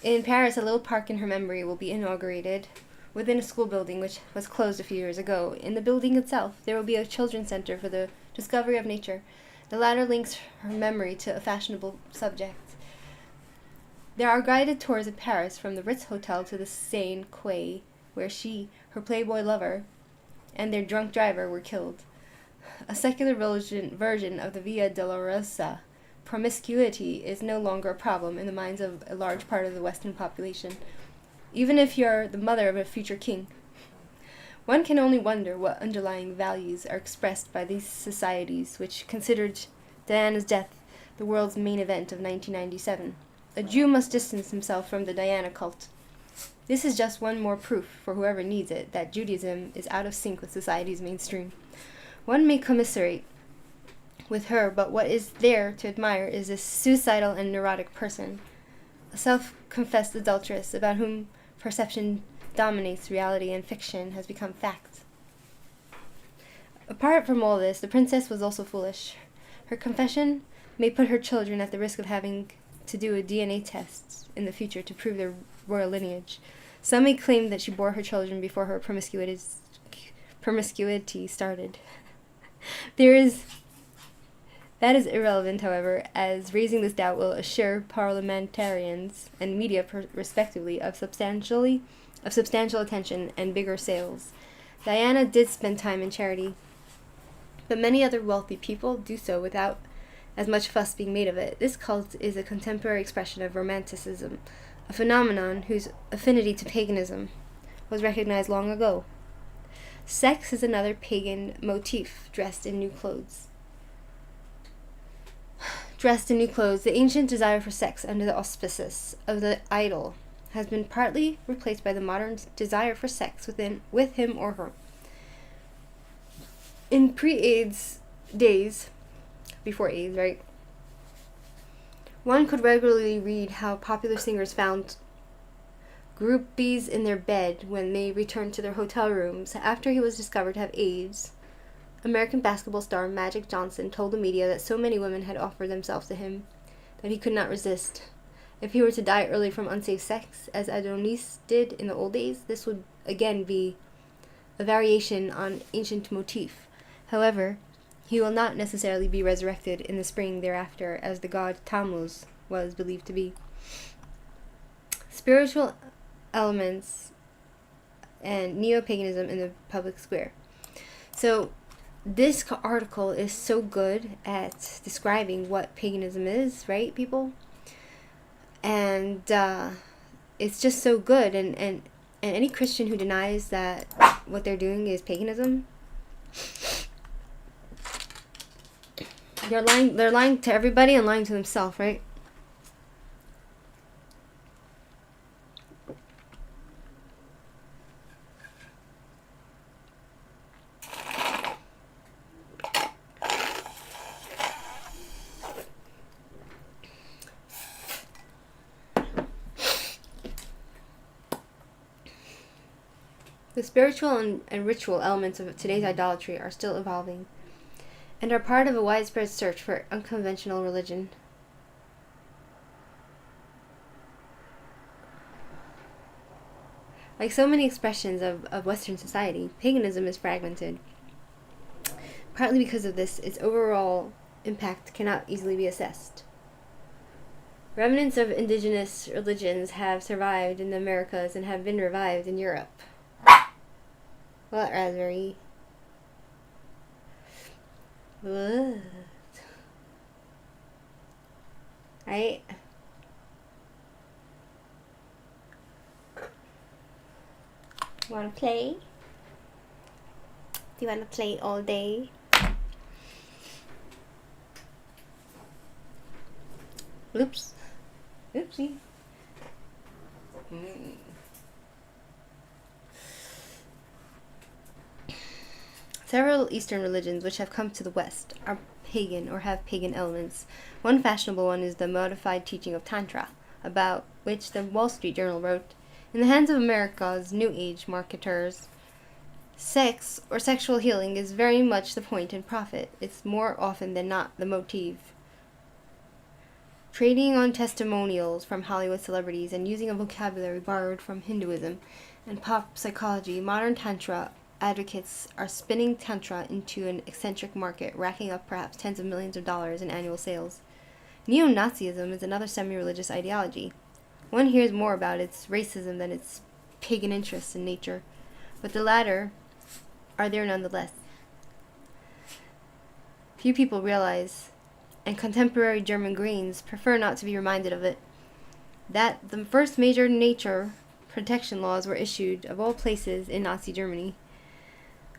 In Paris, a little park in her memory will be inaugurated within a school building which was closed a few years ago. In the building itself, there will be a children's center for the discovery of nature. The latter links her memory to a fashionable subject. There are guided tours of Paris from the Ritz Hotel to the Seine Quay, where she, her playboy lover, and their drunk driver were killed. A secular version of the Via Dolorosa. Promiscuity is no longer a problem in the minds of a large part of the Western population, even if you're the mother of a future king. One can only wonder what underlying values are expressed by these societies which considered Diana's death the world's main event of 1997. A Jew must distance himself from the Diana cult. This is just one more proof, for whoever needs it, that Judaism is out of sync with society's mainstream. One may commiserate with her, but what is there to admire is this suicidal and neurotic person, a self-confessed adulteress about whom perception dominates reality and fiction has become fact. Apart from all this, the princess was also foolish. Her confession may put her children at the risk of having to do a DNA test in the future to prove their royal lineage. Some may claim that she bore her children before her promiscuity started. That is irrelevant, however, as raising this doubt will assure parliamentarians and media respectively of substantial attention and bigger sales. Diana did spend time in charity, but many other wealthy people do so without as much fuss being made of it. This cult is a contemporary expression of romanticism, a phenomenon whose affinity to paganism was recognized long ago. Sex is another pagan motif, dressed in new clothes. The ancient desire for sex under the auspices of the idol has been partly replaced by the modern desire for sex with him or her. In pre-AIDS days, before AIDS, right, one could regularly read how popular singers found groupies in their bed when they returned to their hotel rooms after he was discovered to have AIDS. American basketball star Magic Johnson told the media that so many women had offered themselves to him that he could not resist. If he were to die early from unsafe sex, as Adonis did in the old days, this would again be a variation on ancient motif. However, he will not necessarily be resurrected in the spring thereafter, as the god Tammuz was believed to be. Spiritual elements and Neopaganism in the public square. So, this article is so good at describing what paganism is, right, people? And it's just so good. And any Christian who denies that what they're doing is paganism, they're lying to everybody and lying to themselves, right? The spiritual and ritual elements of today's idolatry are still evolving and are part of a widespread search for unconventional religion. Like so many expressions of Western society, paganism is fragmented. Partly because of this, its overall impact cannot easily be assessed. Remnants of indigenous religions have survived in the Americas and have been revived in Europe. What, Rasberry? What? Right? Wanna play? Do you wanna play all day? Oops. Oopsie. Several Eastern religions which have come to the West are pagan or have pagan elements. One fashionable one is the modified teaching of Tantra, about which the Wall Street Journal wrote, "In the hands of America's New Age marketers, sex or sexual healing is very much the point and profit. It's more often than not the motive. Trading on testimonials from Hollywood celebrities and using a vocabulary borrowed from Hinduism and pop psychology, modern Tantra advocates are spinning Tantra into an eccentric market, racking up perhaps tens of millions of dollars in annual sales. Neo-Nazism is another semi-religious ideology. One hears more about its racism than its pagan interests in nature, but the latter are there nonetheless. Few people realize, and contemporary German Greens prefer not to be reminded of it, that the first major nature protection laws were issued, of all places, in Nazi Germany,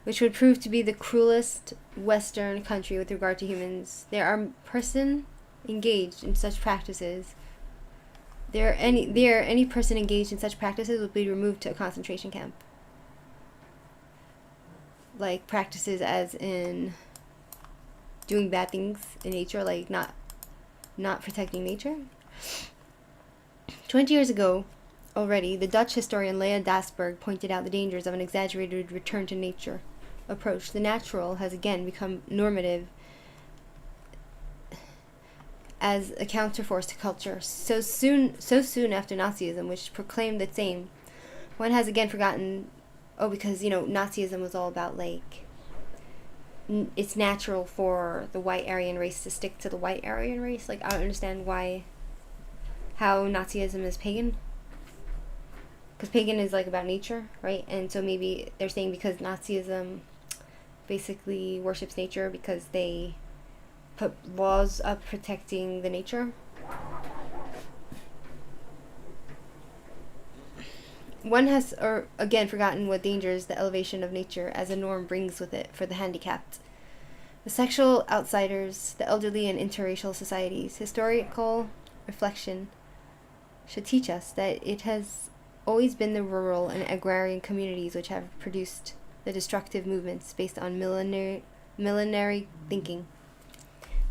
which would prove to be the cruelest Western country with regard to humans. There are person engaged in such practices. Any person engaged in such practices would be removed to a concentration camp. Like practices as in doing bad things in nature, like not protecting nature. 20 years ago, already, the Dutch historian Lea Dasberg pointed out the dangers of an exaggerated return to nature approach. The natural has again become normative as a counterforce to culture. So soon after Nazism, which proclaimed the same, one has again forgotten, because, Nazism was all about, it's natural for the white Aryan race to stick to the white Aryan race. I don't understand how Nazism is pagan. Because pagan is, about nature, right? And so maybe they're saying because Nazism basically worships nature because they put laws up protecting the nature. One has, again, forgotten what dangers the elevation of nature as a norm brings with it for the handicapped, the sexual outsiders, the elderly, and interracial societies. Historical reflection should teach us that it has always been the rural and agrarian communities which have produced the destructive movements based on millenary thinking.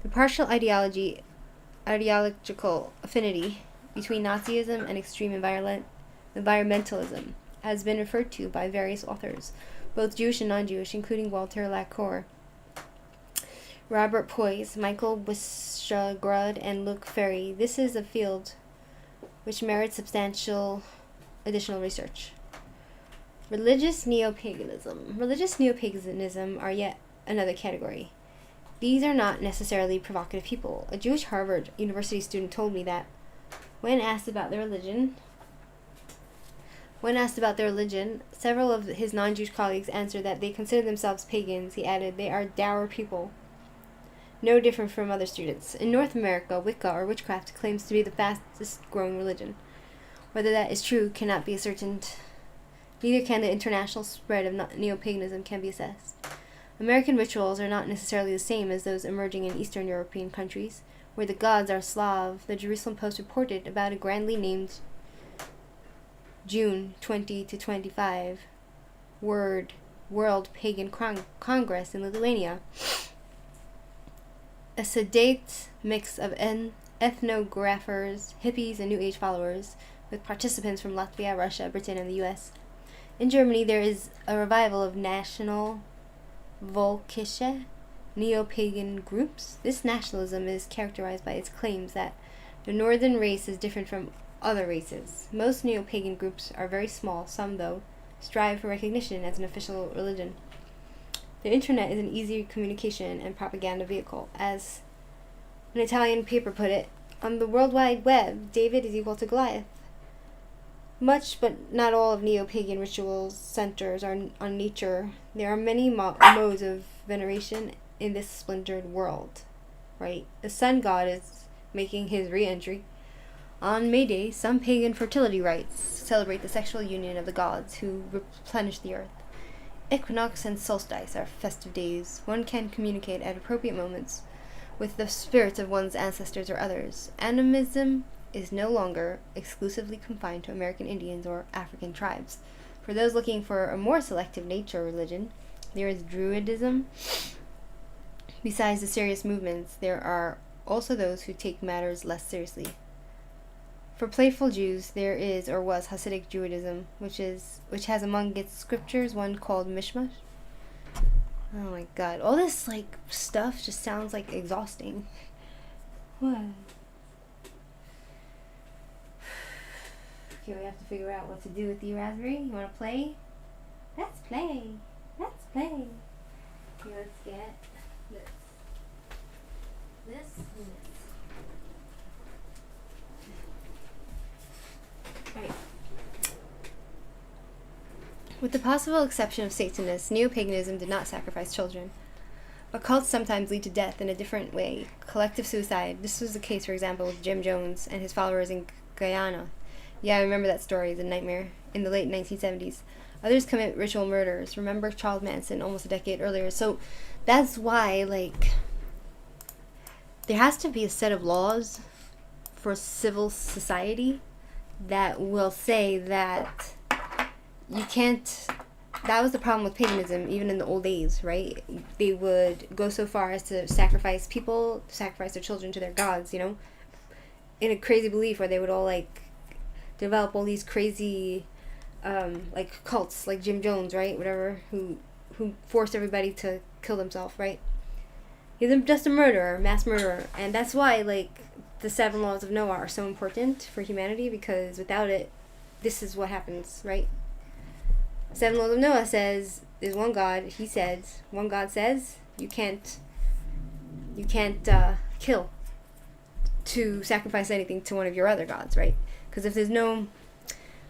The partial ideological affinity between Nazism and extreme environmentalism, has been referred to by various authors, both Jewish and non-Jewish, including Walter Lacour, Robert Poyes, Michael Wishagrud, and Luc Ferry. This is a field which merits substantial additional research. Religious Neopaganism. Religious Neopaganism are yet another category. These are not necessarily provocative people. A Jewish Harvard University student told me that when asked about their religion, several of his non-Jewish colleagues answered that they consider themselves pagans. He added, they are dour people, no different from other students. In North America, Wicca or witchcraft claims to be the fastest growing religion. Whether that is true cannot be ascertained. Neither can the international spread of neo-paganism can be assessed. American rituals are not necessarily the same as those emerging in Eastern European countries, where the gods are Slav. The Jerusalem Post reported about a grandly named June 20 to 25 World Pagan Congress in Lithuania. A sedate mix of ethnographers, hippies, and New Age followers, with participants from Latvia, Russia, Britain, and the U.S. In Germany, there is a revival of national Volkische neo-pagan groups. This nationalism is characterized by its claims that the northern race is different from other races. Most neo-pagan groups are very small. Some, though, strive for recognition as an official religion. The internet is an easy communication and propaganda vehicle. As an Italian paper put it, on the World Wide Web, David is equal to Goliath. Much, but not all, of neo-pagan rituals centers on nature. There are many modes of veneration in this splintered world, right? The sun god is making his re-entry. On May Day, some pagan fertility rites celebrate the sexual union of the gods who replenish the earth. Equinox and solstice are festive days. One can communicate at appropriate moments with the spirits of one's ancestors or others. Animism is no longer exclusively confined to American Indians or African tribes. For those looking for a more selective nature religion, there is Druidism. Besides the serious movements, there are also those who take matters less seriously. For playful Jews, there is or was Hasidic Judaism, which has among its scriptures one called Mishmash. Oh my god, all this stuff just sounds exhausting. What? Okay, we have to figure out what to do with you, Raspberry. You want to play? Let's play. Let's play. Okay, let's get this and this. Right. With the possible exception of Satanists, neo-paganism did not sacrifice children. But cults sometimes lead to death in a different way. Collective suicide. This was the case, for example, with Jim Jones and his followers in Guyana. Yeah, I remember that story, the nightmare, in the late 1970s. Others commit ritual murders. Remember Charles Manson almost a decade earlier. So that's why, there has to be a set of laws for civil society that will say that you can't. That was the problem with paganism, even in the old days, right? They would go so far as to sacrifice people, sacrifice their children to their gods, in a crazy belief where they would all, develop all these crazy, cults, like Jim Jones, right? Whatever, who forced everybody to kill themselves, right? He's just a murderer, mass murderer. And that's why, the 7 laws of Noah are so important for humanity, because without it, this is what happens, right? 7 laws of Noah says there's one God. One God says you can't kill to sacrifice anything to one of your other gods, right? Because if there's no,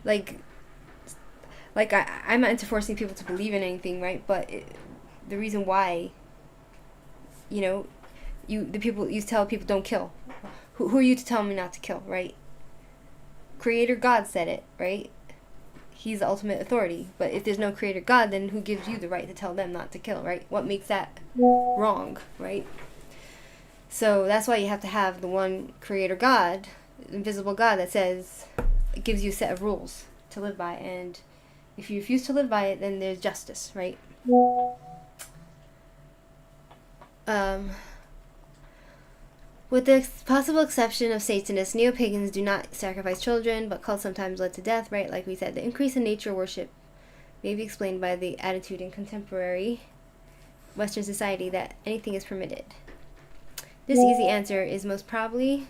I'm not into forcing people to believe in anything, right? But the reason why, you tell people don't kill. Who are you to tell me not to kill, right? Creator God said it, right? He's the ultimate authority. But if there's no creator God, then who gives you the right to tell them not to kill, right? What makes that wrong, right? So that's why you have to have the one creator God, invisible God, that says, it gives you a set of rules to live by. And if you refuse to live by it, then there's justice, right? With the possible exception of Satanists, Neopagans do not sacrifice children, but cults sometimes led to death, right? Like we said, the increase in nature worship may be explained by the attitude in contemporary Western society that anything is permitted. This easy answer is most probably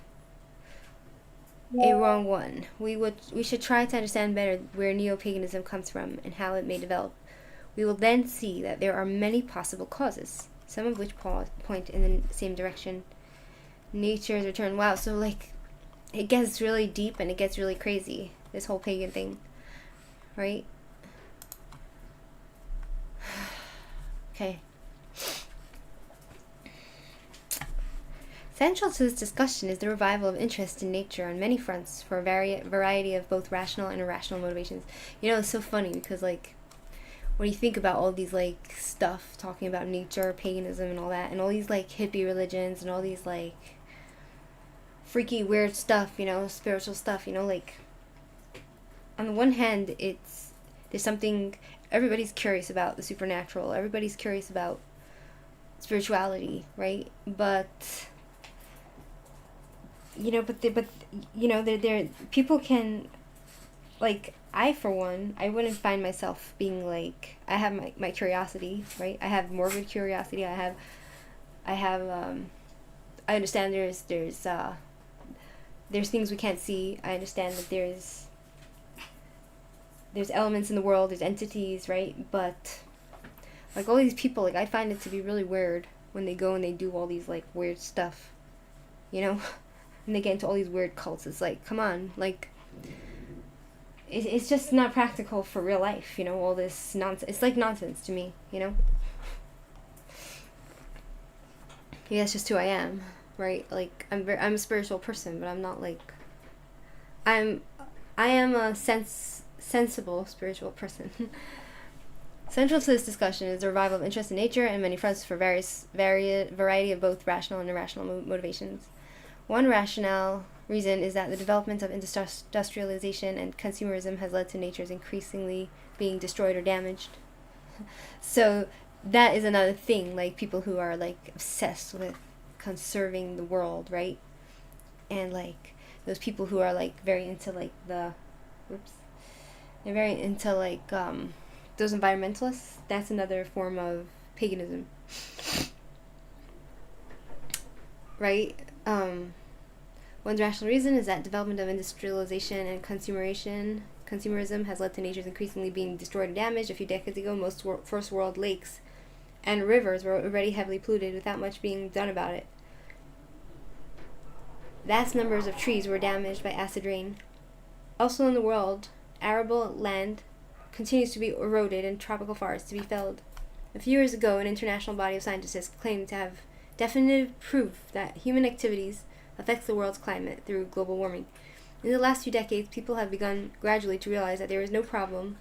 a wrong one. We should try to understand better where Neopaganism comes from and how it may develop. We will then see that there are many possible causes, some of which point in the same direction. Nature's return. Wow, so like it gets really deep and it gets really crazy, this whole pagan thing, right? Okay. Central to this discussion is the revival of interest in nature on many fronts for a variety of both rational and irrational motivations. You know, it's so funny because, like, when you think about all these, like, stuff talking about nature, paganism, and all that, and all these, like, hippie religions, and all these, like, freaky, weird stuff, you know, spiritual stuff, you know, like, on the one hand, there's something, everybody's curious about the supernatural, everybody's curious about spirituality, right? But you know, but you know, there people can, like, I for one, I wouldn't find myself being like, I have my curiosity, right? I have morbid curiosity. I understand there's things we can't see. I understand that there's elements in the world, there's entities, right? But like all these people, like I find it to be really weird when they go and they do all these like weird stuff, you know, and they get into all these weird cults. It's like, come on, like it's just not practical for real life, you know. All this nonsense, it's like nonsense to me, you know. Yeah, that's just who I am, right? Like I'm a spiritual person, but I'm not like I am a sensible spiritual person. Central to this discussion is the revival of interest in nature and many fronts for variety of both rational and irrational motivations. One rational reason is that the development of industrialization and consumerism has led to nature's increasingly being destroyed or damaged. So that is another thing, like people who are like obsessed with conserving the world, right? And like those people who are like very into like they're very into like those environmentalists. That's another form of paganism, right? One rational reason is that development of industrialization and consumerism has led to nature's increasingly being destroyed and damaged. A few decades ago, most first world lakes and rivers were already heavily polluted without much being done about it. Vast numbers of trees were damaged by acid rain. Also in the world, arable land continues to be eroded and tropical forests to be felled. A few years ago, an international body of scientists claimed to have definitive proof that human activities affects the world's climate through global warming. In the last few decades, people have begun gradually to realize that there is a problem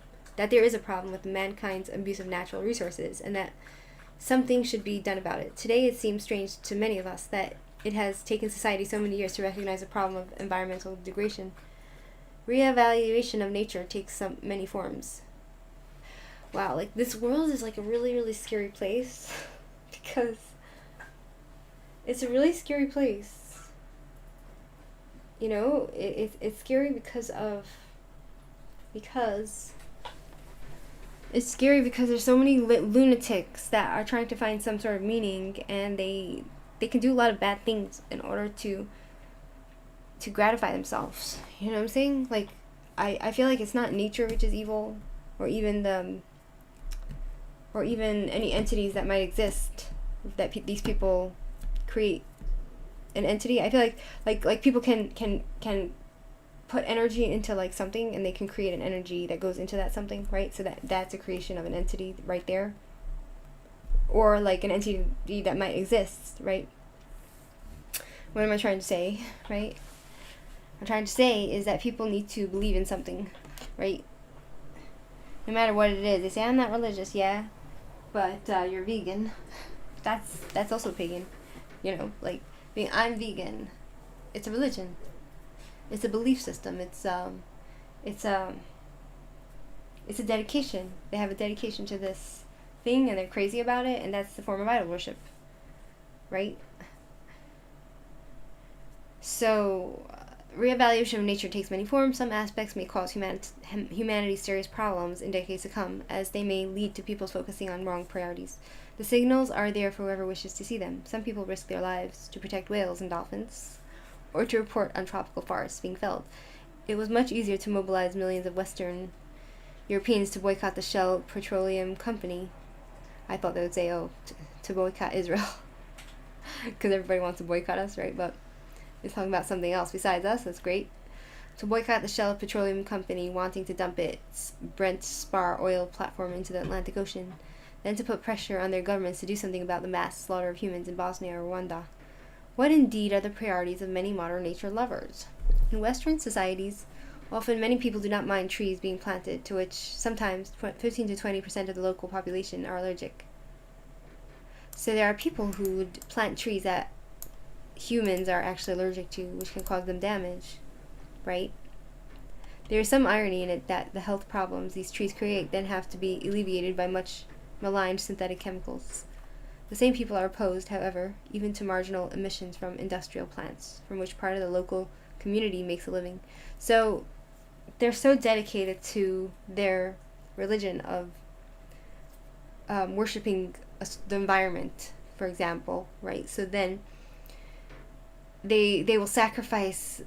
with mankind's abuse of natural resources, and that something should be done about it. Today, it seems strange to many of us that it has taken society so many years to recognize the problem of environmental degradation. Reevaluation of nature takes many forms. Wow, like this world is like a really, really scary place because it's a really scary place. You know, it's scary because it's scary because there's so many lunatics that are trying to find some sort of meaning, and they can do a lot of bad things in order to gratify themselves. You know what I'm saying? Like, I feel like it's not nature which is evil, or even any entities that might exist that these people create an entity. I feel like people can put energy into like something, and they can create an energy that goes into that something, right? So that's a creation of an entity right there, or like an entity that might exist, right? What am I trying to say, right? What I'm trying to say is that people need to believe in something, right? No matter what it is. They say, I'm not religious, yeah, but you're vegan. That's also pagan, you know, like being I'm vegan. It's a religion. It's a belief system. It's a dedication. They have a dedication to this thing, and they're crazy about it, and that's the form of idol worship, right? So, reevaluation of nature takes many forms. Some aspects may cause humanity serious problems in decades to come, as they may lead to people's focusing on wrong priorities. The signals are there for whoever wishes to see them. Some people risk their lives to protect whales and dolphins, or to report on tropical forests being felled. It was much easier to mobilize millions of Western Europeans to boycott the Shell Petroleum Company. I thought they would say, to boycott Israel. Because everybody wants to boycott us, right? But it's talking about something else besides us. That's great. To boycott the Shell Petroleum Company wanting to dump its Brent Spar oil platform into the Atlantic Ocean. Then to put pressure on their governments to do something about the mass slaughter of humans in Bosnia or Rwanda. What indeed are the priorities of many modern nature lovers? In Western societies, often many people do not mind trees being planted, to which sometimes 15 to 20% of the local population are allergic. So there are people who would plant trees that humans are actually allergic to, which can cause them damage, right? There is some irony in it that the health problems these trees create then have to be alleviated by much maligned synthetic chemicals. The same people are opposed, however, even to marginal emissions from industrial plants, from which part of the local community makes a living. So they're so dedicated to their religion of worshipping the environment, for example, right? So then they will sacrifice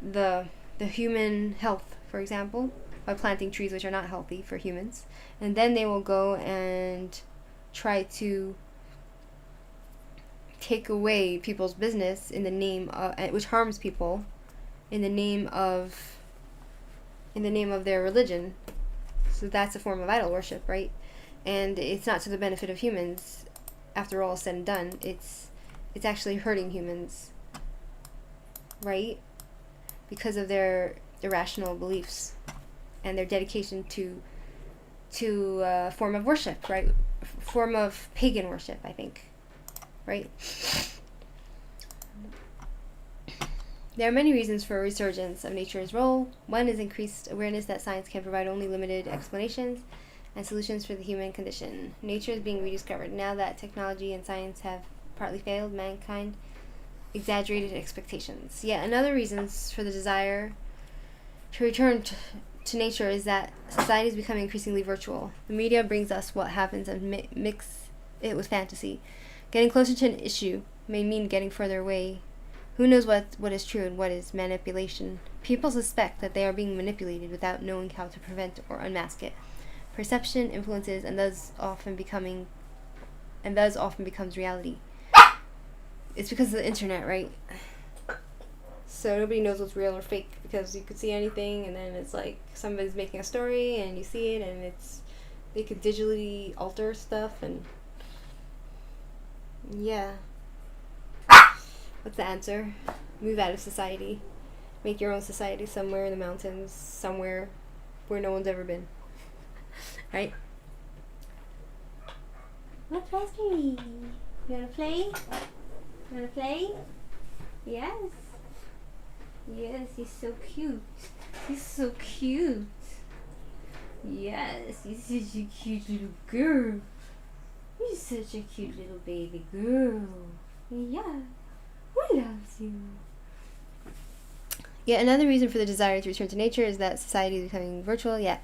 the human health, for example, by planting trees which are not healthy for humans, and then they will go and try to take away people's business in the name of, which harms people, in the name of their religion. So that's a form of idol worship, right? And it's not to the benefit of humans. After all is said and done, it's actually hurting humans, right? Because of their irrational beliefs and their dedication to a form of worship, right? Form of pagan worship, I think, right? There are many reasons for a resurgence of nature's role. One is increased awareness that science can provide only limited explanations and solutions for the human condition. Nature is being rediscovered. Now that technology and science have partly failed, mankind exaggerated expectations. Yet another reason for the desire to return to nature is that society is becoming increasingly virtual. The media brings us what happens and mix it with fantasy. Getting closer to an issue may mean getting further away. Who knows what is true and what is manipulation? People suspect that they are being manipulated without knowing how to prevent or unmask it. Perception influences and thus often becomes reality. It's because of the internet, right? So nobody knows what's real or fake, because you could see anything, and then it's like somebody's making a story and you see it, and they could digitally alter stuff, and yeah. What's the answer? Move out of society. Make your own society somewhere in the mountains, somewhere where no one's ever been. Right? What's Rasberry? You wanna play? You wanna play? Yes. Yes, he's so cute. He's so cute. Yes, he's such a cute little girl. You're such a cute little baby girl. Yeah. Who loves you? Yet another reason for the desire to return to nature is that society is becoming virtual. Yeah.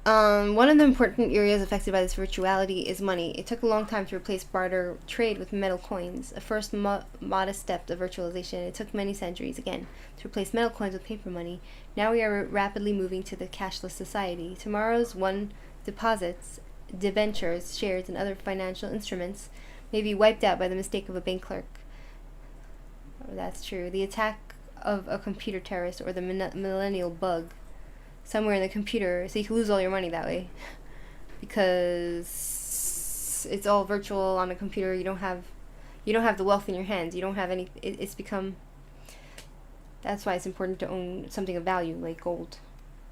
One of the important areas affected by this virtuality is money. It took a long time to replace barter trade with metal coins, a first modest step of virtualization. It took many centuries, again, to replace metal coins with paper money. Now we are rapidly moving to the cashless society. Tomorrow's deposits, debentures, shares, and other financial instruments may be wiped out by the mistake of a bank clerk. Oh, that's true. The attack of a computer terrorist, or the millennial bug somewhere in the computer, so you can lose all your money that way, because it's all virtual on a computer. You don't have the wealth in your hands. You don't have any. It's become. That's why it's important to own something of value like gold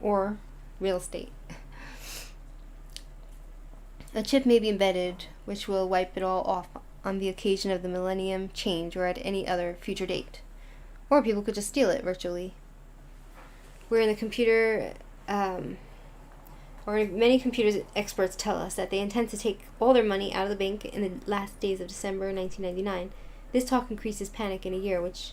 or real estate. A chip may be embedded, which will wipe it all off on the occasion of the millennium change or at any other future date. Or people could just steal it virtually. Where in the computer, or many computers experts tell us that they intend to take all their money out of the bank in the last days of December 1999. This talk increases panic in a year, which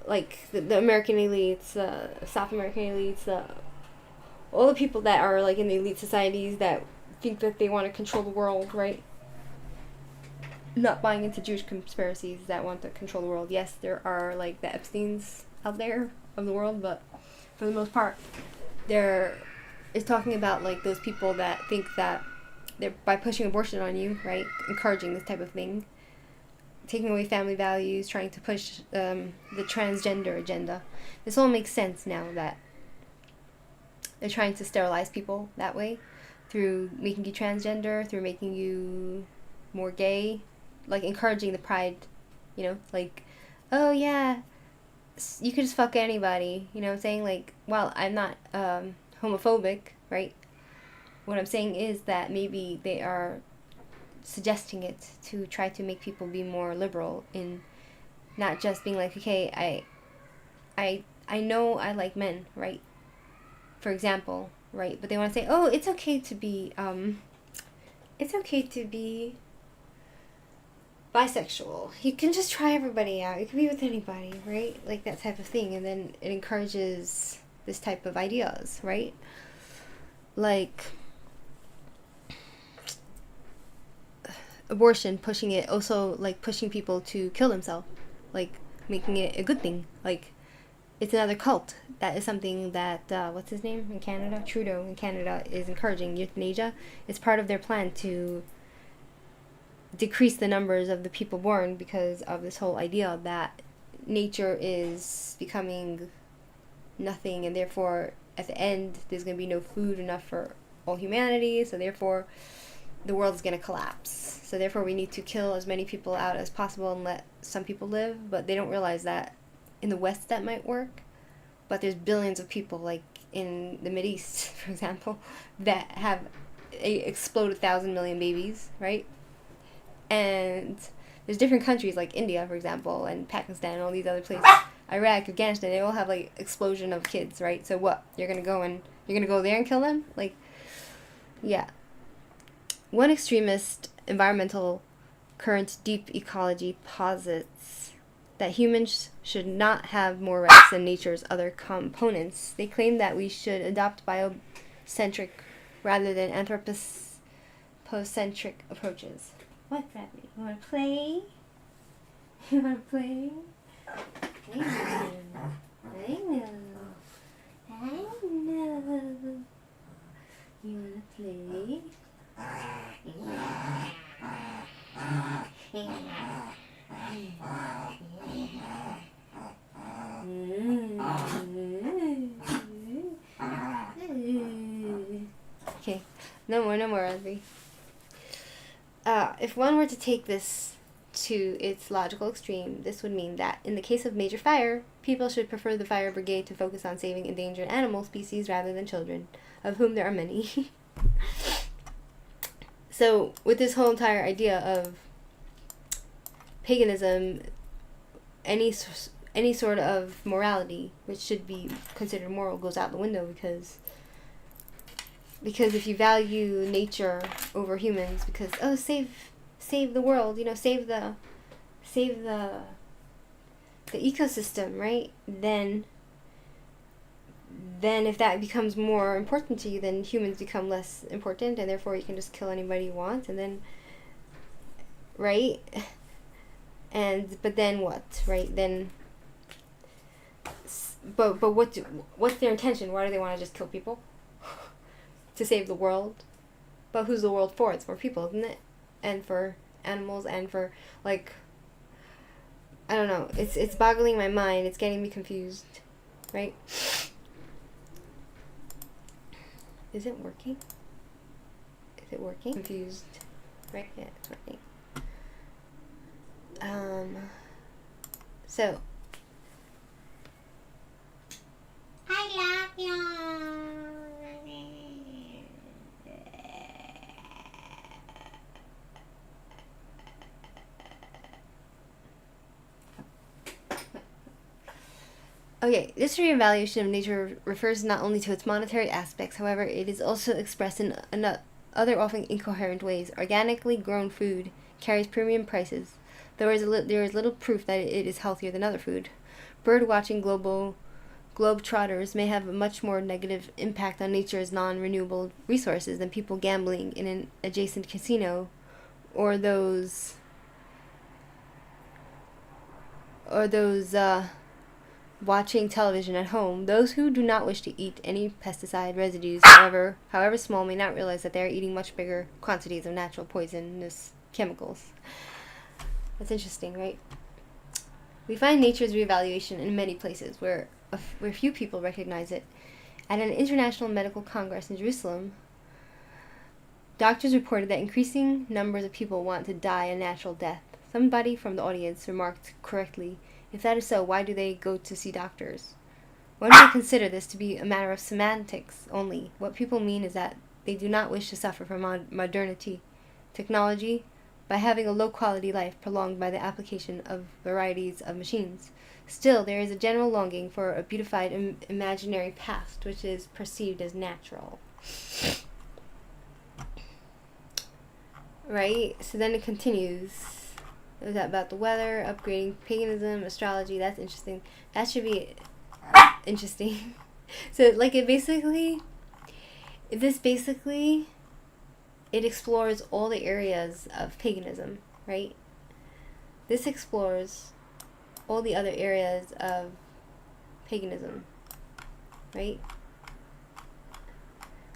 like the American elites, South American elites, all the people that are like in the elite societies that think that they want to control the world, right? Not buying into Jewish conspiracies that want to control the world. Yes, there are like the Epsteins out there of the world, but for the most part, there is talking about like those people that think that they're, by pushing abortion on you, right, encouraging this type of thing, taking away family values, trying to push the transgender agenda. This all makes sense now that they're trying to sterilize people that way, through making you transgender, through making you more gay, like encouraging the pride, you know, like, oh yeah, you could just fuck anybody, you know what I'm saying? Like, well, I'm not homophobic, right? What I'm saying is that maybe they are suggesting it to try to make people be more liberal in not just being like, okay, I know I like men, right? For example, right? But they want to say, oh, it's okay to be bisexual. You can just try everybody out. You can be with anybody, right? Like that type of thing. And then it encourages this type of ideas, right? Like abortion, pushing it, also like pushing people to kill themselves, like making it a good thing. Like it's another cult. That is something that what's his name in Canada? Trudeau in Canada is encouraging euthanasia. It's part of their plan to decrease the numbers of the people born because of this whole idea that nature is becoming nothing, and therefore at the end there's going to be no food enough for all humanity, so therefore the world is going to collapse. So therefore we need to kill as many people out as possible and let some people live. But they don't realize that in the West that might work, but there's billions of people, like in the Mideast, for example, that have exploded 1,000 million babies, right? And there's different countries like India, for example, and Pakistan and all these other places, Iraq, Afghanistan, they all have like explosion of kids, right? So what? You're gonna go there and kill them? Like, yeah. One extremist environmental current, deep ecology, posits that humans should not have more rights than nature's other components. They claim that we should adopt biocentric rather than anthropocentric approaches. What, Bradley? You want to play? You want to play? I know. You want to play? Okay, no more, Rasberry. If one were to take this to its logical extreme, this would mean that in the case of major fire, people should prefer the fire brigade to focus on saving endangered animal species rather than children, of whom there are many. So, with this whole entire idea of paganism, any sort of morality, which should be considered moral, goes out the window because if you value nature over humans, because save the world, you know, save the ecosystem, right? Then if that becomes more important to you, then humans become less important, and therefore you can just kill anybody you want, and then, right? But then what, right? Then, but what's their intention? Why do they want to just kill people? To save the world? But who's the world for? It's for people, isn't it? And for animals, and for, like, I don't know. It's boggling my mind. It's getting me confused, right? Is it working? Is it working? Confused, right? Yeah, it's working. So. I love you. Okay, this reevaluation of nature refers not only to its monetary aspects, however, it is also expressed in other often incoherent ways. Organically grown food carries premium prices, though there is little proof that it is healthier than other food. Bird-watching globetrotters may have a much more negative impact on nature's non-renewable resources than people gambling in an adjacent casino, or those watching television at home. Those who do not wish to eat any pesticide residues, however small, may not realize that they are eating much bigger quantities of natural poisonous chemicals. That's interesting, right? We find nature's reevaluation in many places where few people recognize it. At an international medical congress in Jerusalem, doctors reported that increasing numbers of people want to die a natural death. Somebody from the audience remarked correctly, "If that is so, why do they go to see doctors?" One may consider this to be a matter of semantics only. What people mean is that they do not wish to suffer from modernity, technology, by having a low-quality life prolonged by the application of varieties of machines. Still, there is a general longing for a beautified imaginary past, which is perceived as natural. Right? So then it continues. Is that about the weather, upgrading paganism, astrology? That's interesting. That should be interesting. So, like, it explores all the areas of paganism, right? This explores all the other areas of paganism, right?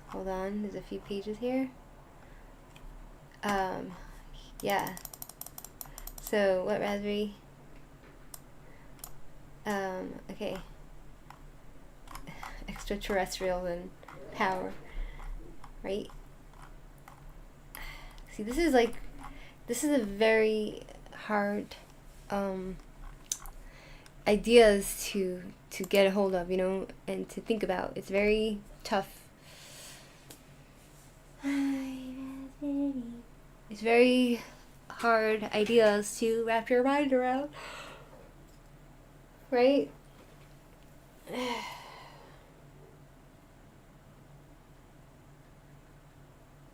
Hold on, there's a few pages here. Yeah. So, what, Raspberry? Okay. Extraterrestrial and power, right? See, this is a very hard ideas to get a hold of, and to think about. It's very tough. It's very hard ideas to wrap your mind around, right?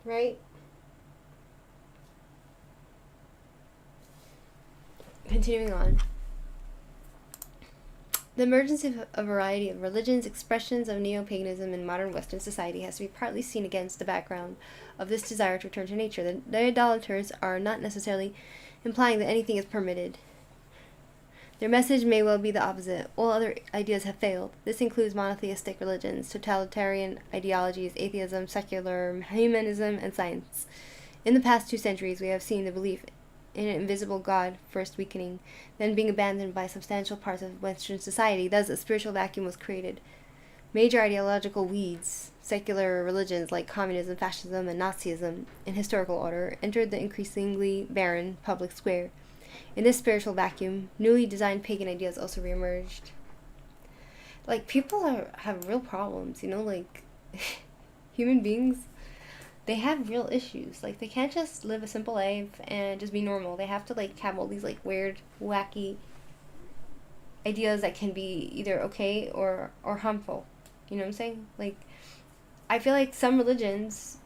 Right? Continuing on. The emergence of a variety of religions, expressions of neopaganism in modern Western society has to be partly seen against the background of this desire to return to nature. The idolaters are not necessarily implying that anything is permitted. Their message may well be the opposite. All other ideas have failed. This includes monotheistic religions, totalitarian ideologies, atheism, secular humanism, and science. In the past 2 centuries, we have seen the belief in an invisible God first weakening, then being abandoned by substantial parts of Western society. Thus, a spiritual vacuum was created. Major ideological weeds, secular religions like communism, fascism, and Nazism, in historical order, entered the increasingly barren public square. In this spiritual vacuum, newly designed pagan ideas also reemerged. Like, people have real problems, like, human beings, they have real issues. Like, they can't just live a simple life and just be normal. They have to, have all these, weird, wacky ideas that can be either okay or harmful. You know what I'm saying? Like, I feel like some religions,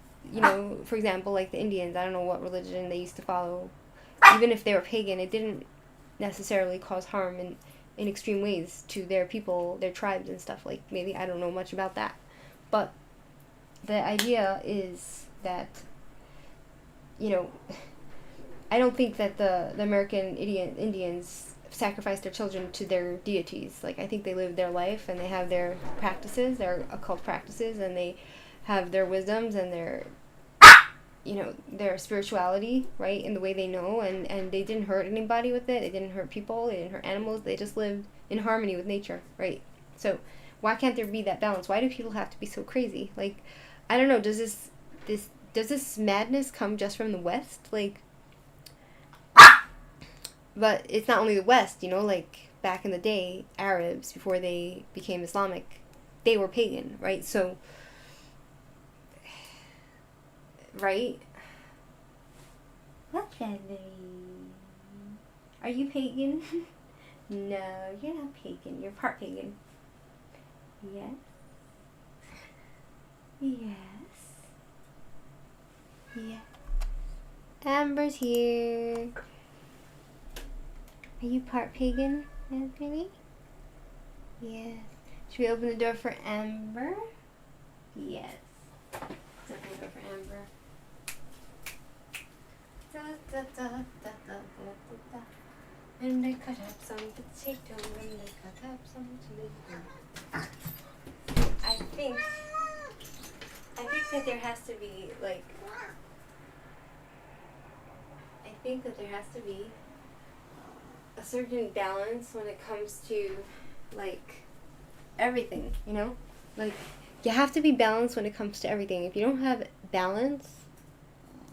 for example, like the Indians, I don't know what religion they used to follow. Even if they were pagan, it didn't necessarily cause harm in extreme ways to their people, their tribes and stuff. Like, maybe I don't know much about that. But the idea is that, I don't think that the American Indians sacrifice their children to their deities. Like, I think they live their life and they have their practices, their occult practices, and they have their wisdoms and their spirituality, right, in the way they know, and they didn't hurt anybody with it. They didn't hurt people. They didn't hurt animals. They just lived in harmony with nature, right? So why can't there be that balance? Why do people have to be so crazy? Like, I don't know. Does this madness come just from the West? Like, but it's not only the West, like back in the day, Arabs, before they became Islamic, they were pagan, right? So, right? What, Feather? Are you pagan? No, you're not pagan. You're part pagan. Yes. Yes. Yeah. Amber's here. Are you part pagan, Raspberry? Yes. Should we open the door for Amber? Yes. Let's open the door for Amber. Da, da, da, da, da, da, da, da. And I cut up some potato, and I cut up some tomato. I think that there has to be, like, a certain balance when it comes to, like, everything, you know? Like, you have to be balanced when it comes to everything. If you don't have balance,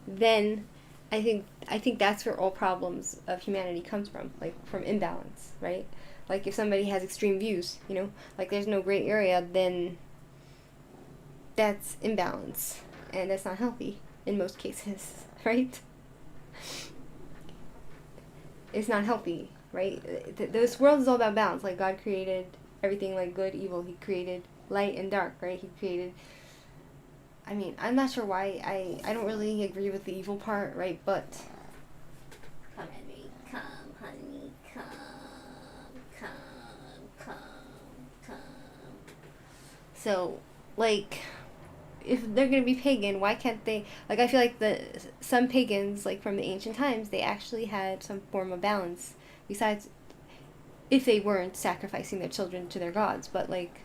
then I think that's where all problems of humanity comes from, like, from imbalance, right? Like, if somebody has extreme views, you know, like, there's no gray area, then that's imbalance, and that's not healthy in most cases, right? It's not healthy, right? This world is all about balance. Like, God created everything, like, good, evil. He created light and dark, right? He created... I mean, I'm not sure why. I don't really agree with the evil part, right? But... Come, Henry. Come, honey. Come. So, like... if they're going to be pagan, why can't they... Like, I feel like some pagans, like, from the ancient times, they actually had some form of balance. Besides, if they weren't sacrificing their children to their gods. But, like,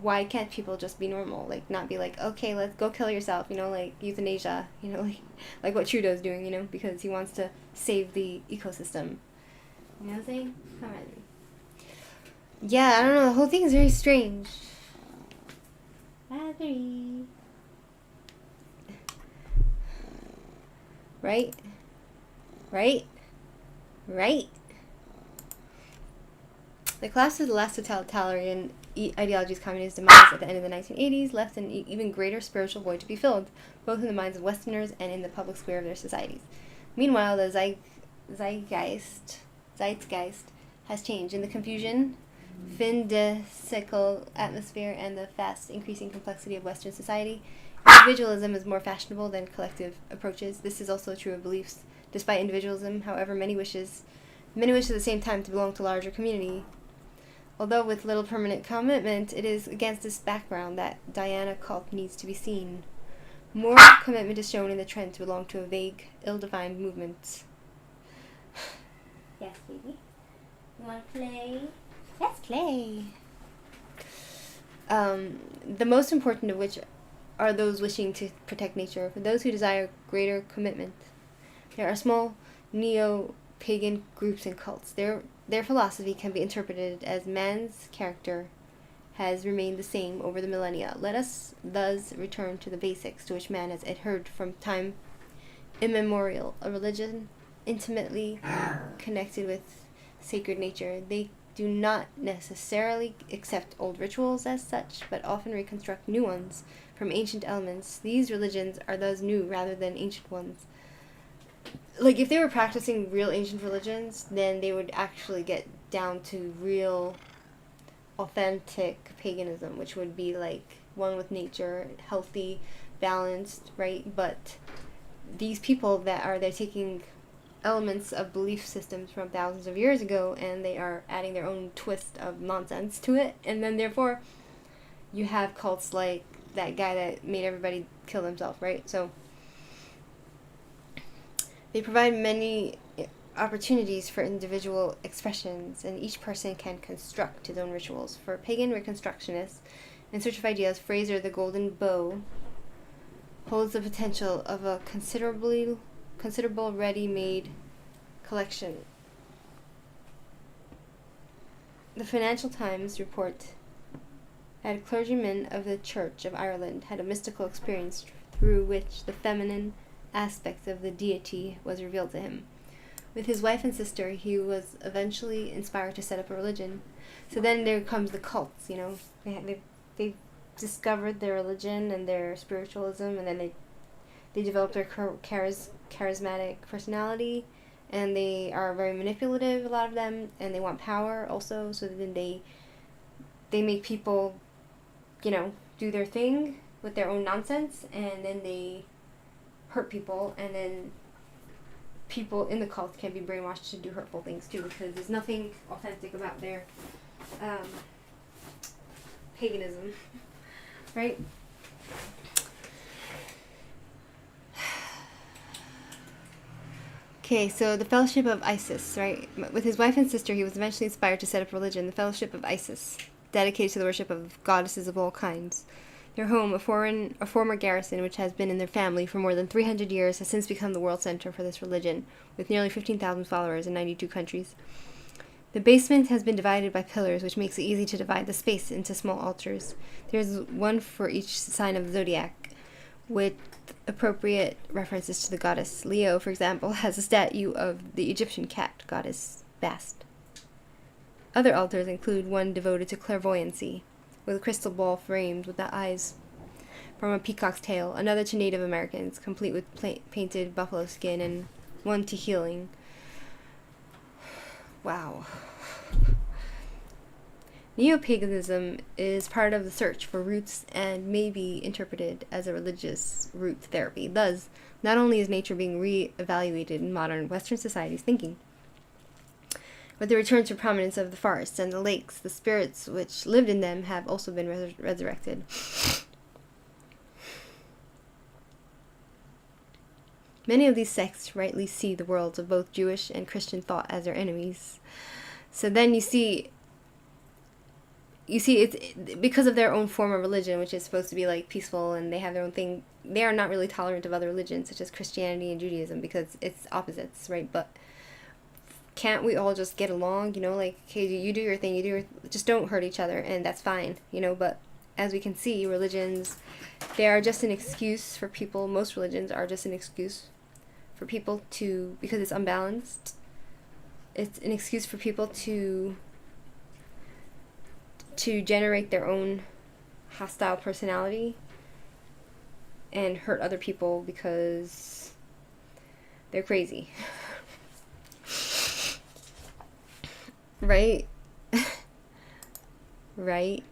why can't people just be normal? Like, not be like, okay, let's go kill yourself, you know, like, euthanasia, you know, like what Trudeau's doing, you know, because he wants to save the ecosystem. You know what I'm saying? Come on. Yeah, I don't know, the whole thing is very strange. Rasberry. Right? The collapse of the last totalitarian ideology's communist demise at the end of the 1980s left an even greater spiritual void to be filled, both in the minds of Westerners and in the public square of their societies. Meanwhile, the zeitgeist has changed. In the confusion, fin de siècle atmosphere, and the fast increasing complexity of Western society, individualism is more fashionable than collective approaches. This is also true of beliefs. Despite individualism, however, many wish at the same time to belong to a larger community. Although with little permanent commitment, it is against this background that Diana cult needs to be seen. More commitment is shown in the trend to belong to a vague, ill-defined movement. Yes, baby. You want to play? Let's play. The most important of which are those wishing to protect nature. For those who desire greater commitment, there are small neo-pagan groups and cults. Their philosophy can be interpreted as man's character has remained the same over the millennia. Let us thus return to the basics to which man has adhered from time immemorial, a religion intimately connected with sacred nature. They do not necessarily accept old rituals as such, but often reconstruct new ones from ancient elements. These religions are thus new rather than ancient ones. Like, if they were practicing real ancient religions, then they would actually get down to real, authentic paganism, which would be, like, one with nature, healthy, balanced, right? But these people they're taking elements of belief systems from thousands of years ago, and they are adding their own twist of nonsense to it, and then, therefore, you have cults like that guy that made everybody kill themselves, right? So they provide many opportunities for individual expressions, and each person can construct his own rituals. For pagan reconstructionists, in search of ideas, Fraser the Golden Bow holds the potential of a considerable ready-made collection. The Financial Times report that a clergyman of the Church of Ireland had a mystical experience through which the feminine aspect of the deity was revealed to him. With his wife and sister, he was eventually inspired to set up a religion. So then there comes the cults, you know. They discovered their religion and their spiritualism, and then they developed their charismatic personality, and they are very manipulative, a lot of them, and they want power also, so then they make people, you know, do their thing with their own nonsense, and then they hurt people, and then people in the cult can be brainwashed to do hurtful things too, because there's nothing authentic about their paganism, right? Okay, so the Fellowship of Isis, right? With his wife and sister, he was eventually inspired to set up a religion, the Fellowship of Isis, dedicated to the worship of goddesses of all kinds. Their home, a former garrison which has been in their family for more than 300 years, has since become the world center for this religion, with nearly 15,000 followers in 92 countries. The basement has been divided by pillars, which makes it easy to divide the space into small altars. There is one for each sign of the zodiac, with appropriate references to the goddess. Leo, for example, has a statue of the Egyptian cat goddess Bast. Other altars include one devoted to clairvoyancy, with a crystal ball framed with the eyes from a peacock's tail, another to Native Americans, complete with painted buffalo skin, and one to healing. Wow. Neopaganism is part of the search for roots and may be interpreted as a religious root therapy. Thus, not only is nature being re-evaluated in modern Western society's thinking, but the return to prominence of the forests and the lakes, the spirits which lived in them have also been resurrected. Many of these sects rightly see the worlds of both Jewish and Christian thought as their enemies. So then you see it's because of their own form of religion, which is supposed to be like peaceful and they have their own thing. They are not really tolerant of other religions such as Christianity and Judaism because it's opposites, right? But can't we all just get along, like, hey, you do your thing, just don't hurt each other, and that's fine, but as we can see, religions, they are just an excuse for people. Most religions are just an excuse for people to, because it's unbalanced, it's an excuse for people to generate their own hostile personality and hurt other people because they're crazy. Right? Right?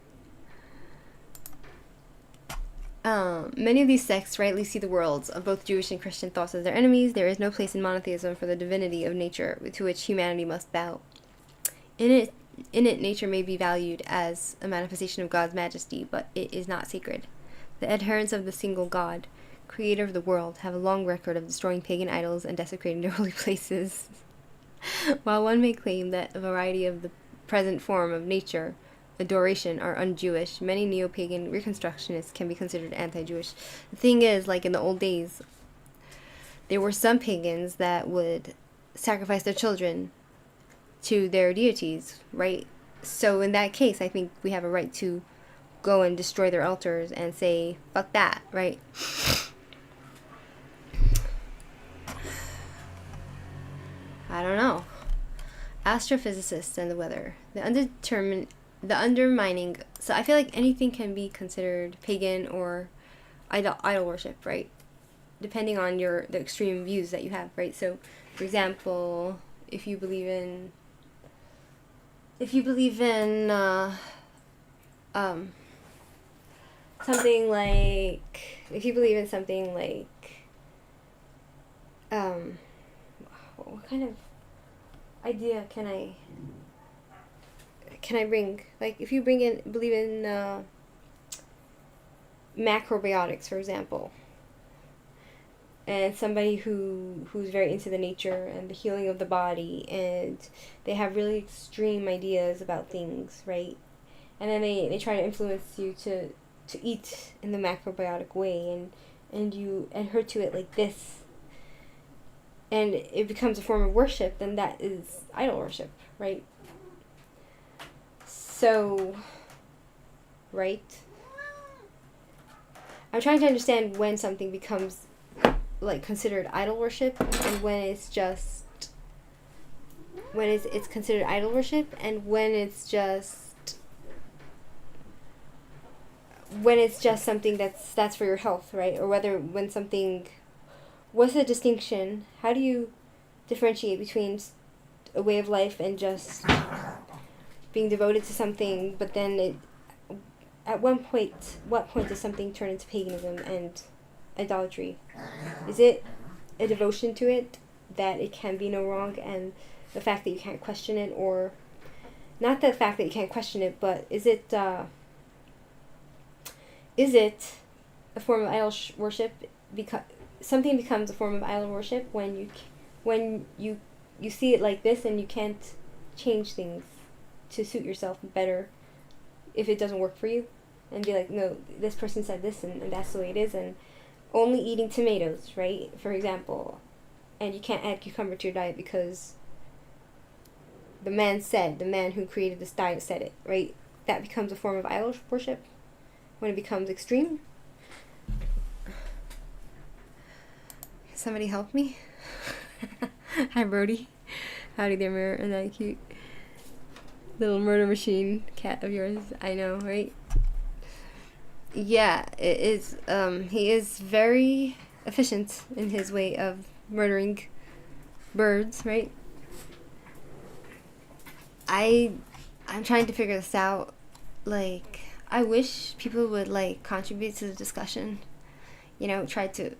Many of these sects rightly see the worlds of both Jewish and Christian thoughts as their enemies. There is no place in monotheism for the divinity of nature to which humanity must bow. In it, nature may be valued as a manifestation of God's majesty, but it is not sacred. The adherents of the single God, creator of the world, have a long record of destroying pagan idols and desecrating their holy places. While one may claim that a variety of the present form of nature adoration are un-Jewish, many neo-pagan reconstructionists can be considered anti-Jewish. The thing is, like in the old days, there were some pagans that would sacrifice their children to their deities, right? So in that case, I think we have a right to go and destroy their altars and say, fuck that, right? I don't know. Astrophysicists and the weather. The undermining. So I feel like anything can be considered pagan or idol worship, right? Depending on the extreme views that you have, right? So, for example, if you believe in something like, what kind of idea can I bring? Like, if you believe in macrobiotics, for example, and somebody who's very into the nature and the healing of the body, and they have really extreme ideas about things, right? And then they try to influence you to eat in the macrobiotic way, and you adhere to it like this, and it becomes a form of worship, then that is idol worship, right? So, right? I'm trying to understand when something becomes like considered idol worship, and when it's considered idol worship, and when it's just something that's for your health, right? Or what's the distinction? How do you differentiate between a way of life and just being devoted to something, but then what point does something turn into paganism and idolatry? Is it a devotion to it that it can be no wrong, and the fact that you can't question it, or not the fact that you can't question it, but is it a form of idol worship? Because something becomes a form of idol worship when you see it like this and you can't change things to suit yourself better if it doesn't work for you, and be like, no, this person said this and that's the way it is, and only eating tomatoes, right, for example, and you can't add cucumber to your diet because the man who created this diet said it, right? That becomes a form of idol worship when it becomes extreme. Somebody help me. Hi, Brody. Howdy there, Mirror. Isn't that cute? Little murder machine cat of yours. I know, right? Yeah, it is. He is very efficient in his way of murdering birds, right? I'm trying to figure this out. Like, I wish people would, like, contribute to the discussion. You know, try to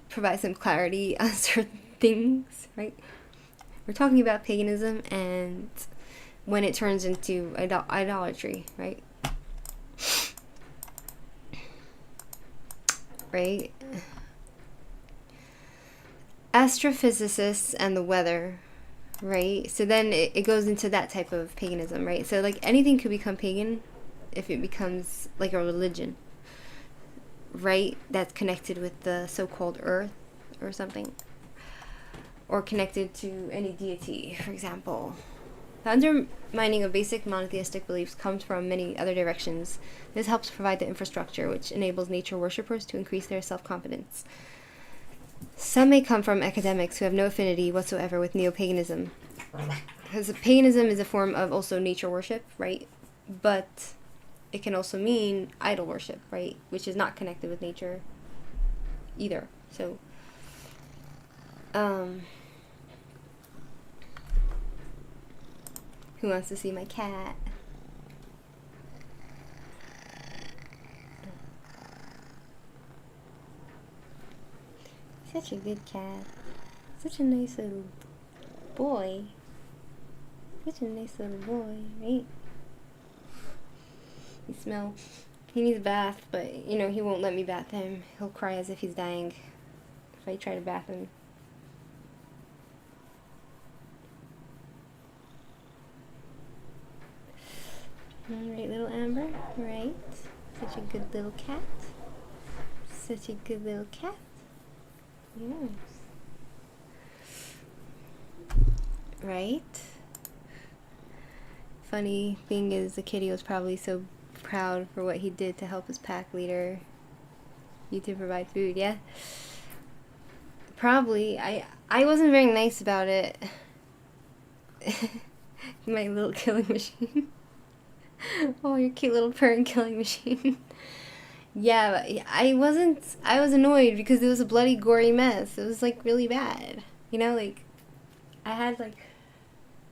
provide some clarity on certain things, right? We're talking about paganism and when it turns into idolatry, right? Right? Astrophysicists and the weather, right? So then it goes into that type of paganism, right? So, like, anything could become pagan if it becomes like a religion, right? That's connected with the so-called earth or something, or connected to any deity, for example. The undermining of basic monotheistic beliefs comes from many other directions. This helps provide the infrastructure which enables nature worshippers to increase their self-confidence. Some may come from academics who have no affinity whatsoever with neopaganism, because paganism is a form of also nature worship, right? But it can also mean idol worship, right? Which is not connected with nature either. So, who wants to see my cat? Such a good cat. Such a nice little boy. Such a nice little boy, right? He needs a bath, but, you know, he won't let me bath him. He'll cry as if he's dying if I try to bath him. Alright, little Amber, right? Such a good little cat. Such a good little cat. Yes. Right? Funny thing is, the kitty was probably so proud for what he did to help his pack leader. You to provide food, yeah? Probably. I wasn't very nice about it. My little killing machine. Oh, your cute little purring killing machine. Yeah, I was annoyed because it was a bloody, gory mess. It was, like, really bad. You know, like, I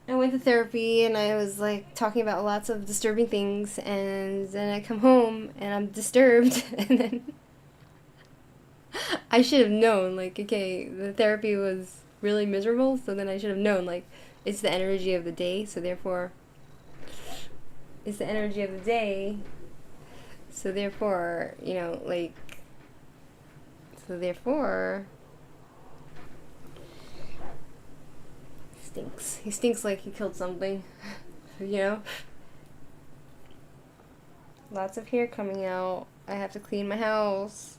went to therapy and I was, like, talking about lots of disturbing things, and then I come home and I'm disturbed, and then I should have known, like, okay, the therapy was really miserable, so then I should have known, like, it's the energy of the day, so therefore, you know, like, stinks. He stinks like he killed something, you know? Lots of hair coming out. I have to clean my house.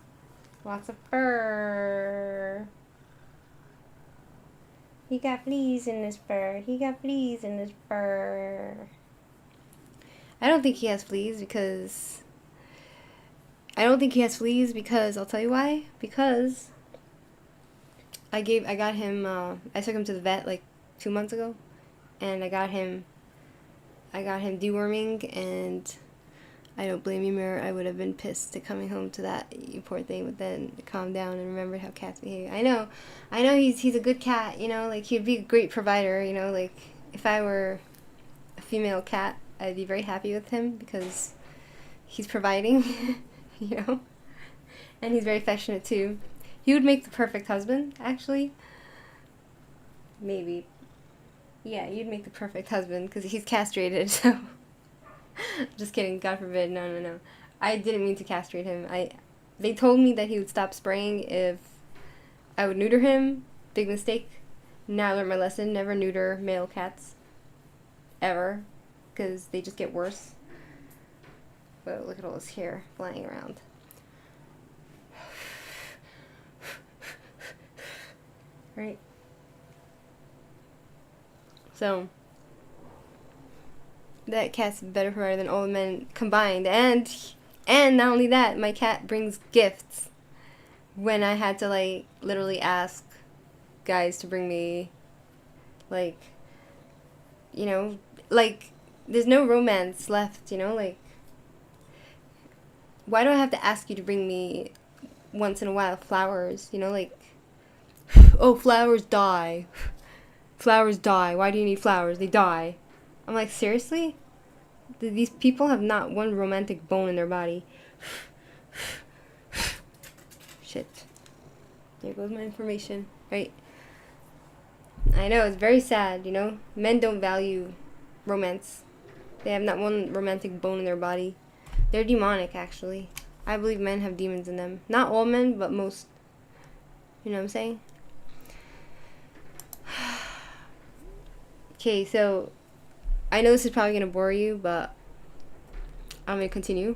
Lots of fur. He got fleas in his fur. I don't think he has fleas because I'll tell you why. Because I took him to the vet like 2 months ago, and I got him deworming, and I don't blame you, Mirror. I would have been pissed to coming home to that, you poor thing, but then calmed down and remembered how cats behave. I know he's a good cat, you know, like, he'd be a great provider, you know, like, if I were a female cat, I'd be very happy with him because he's providing, you know, and he's very affectionate too. He would make the perfect husband, actually. Maybe. Yeah, you'd make the perfect husband because he's castrated, so. Just kidding, God forbid, no. I didn't mean to castrate him. They told me that he would stop spraying if I would neuter him. Big mistake. Now I learned my lesson. Never neuter male cats. Ever. Because they just get worse. But look at all this hair flying around. Right? So, that cat's better provider than all the men combined. And not only that, my cat brings gifts. When I had to, like, literally ask guys to bring me, like, you know, like, there's no romance left, you know, like, why do I have to ask you to bring me once in a while flowers, you know, like, oh, flowers die. Flowers die. Why do you need flowers? They die. I'm like, seriously? These people have not one romantic bone in their body. Shit. There goes my information. Right. I know, it's very sad, you know? Men don't value romance. They have not one romantic bone in their body. They're demonic, actually. I believe men have demons in them. Not all men, but most. You know what I'm saying? Okay, so I know this is probably going to bore you, but I'm going to continue.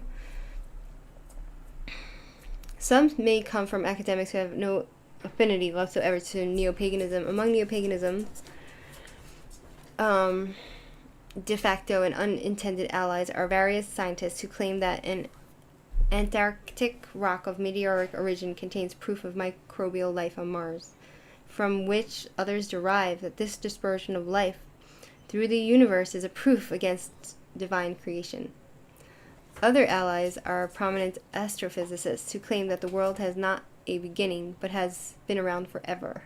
Some may come from academics who have no affinity whatsoever to Neopaganism. Among Neopaganism, de facto and unintended allies are various scientists who claim that an Antarctic rock of meteoric origin contains proof of microbial life on Mars, from which others derive that this dispersion of life through the universe is a proof against divine creation. Other allies are prominent astrophysicists who claim that the world has not a beginning, but has been around forever.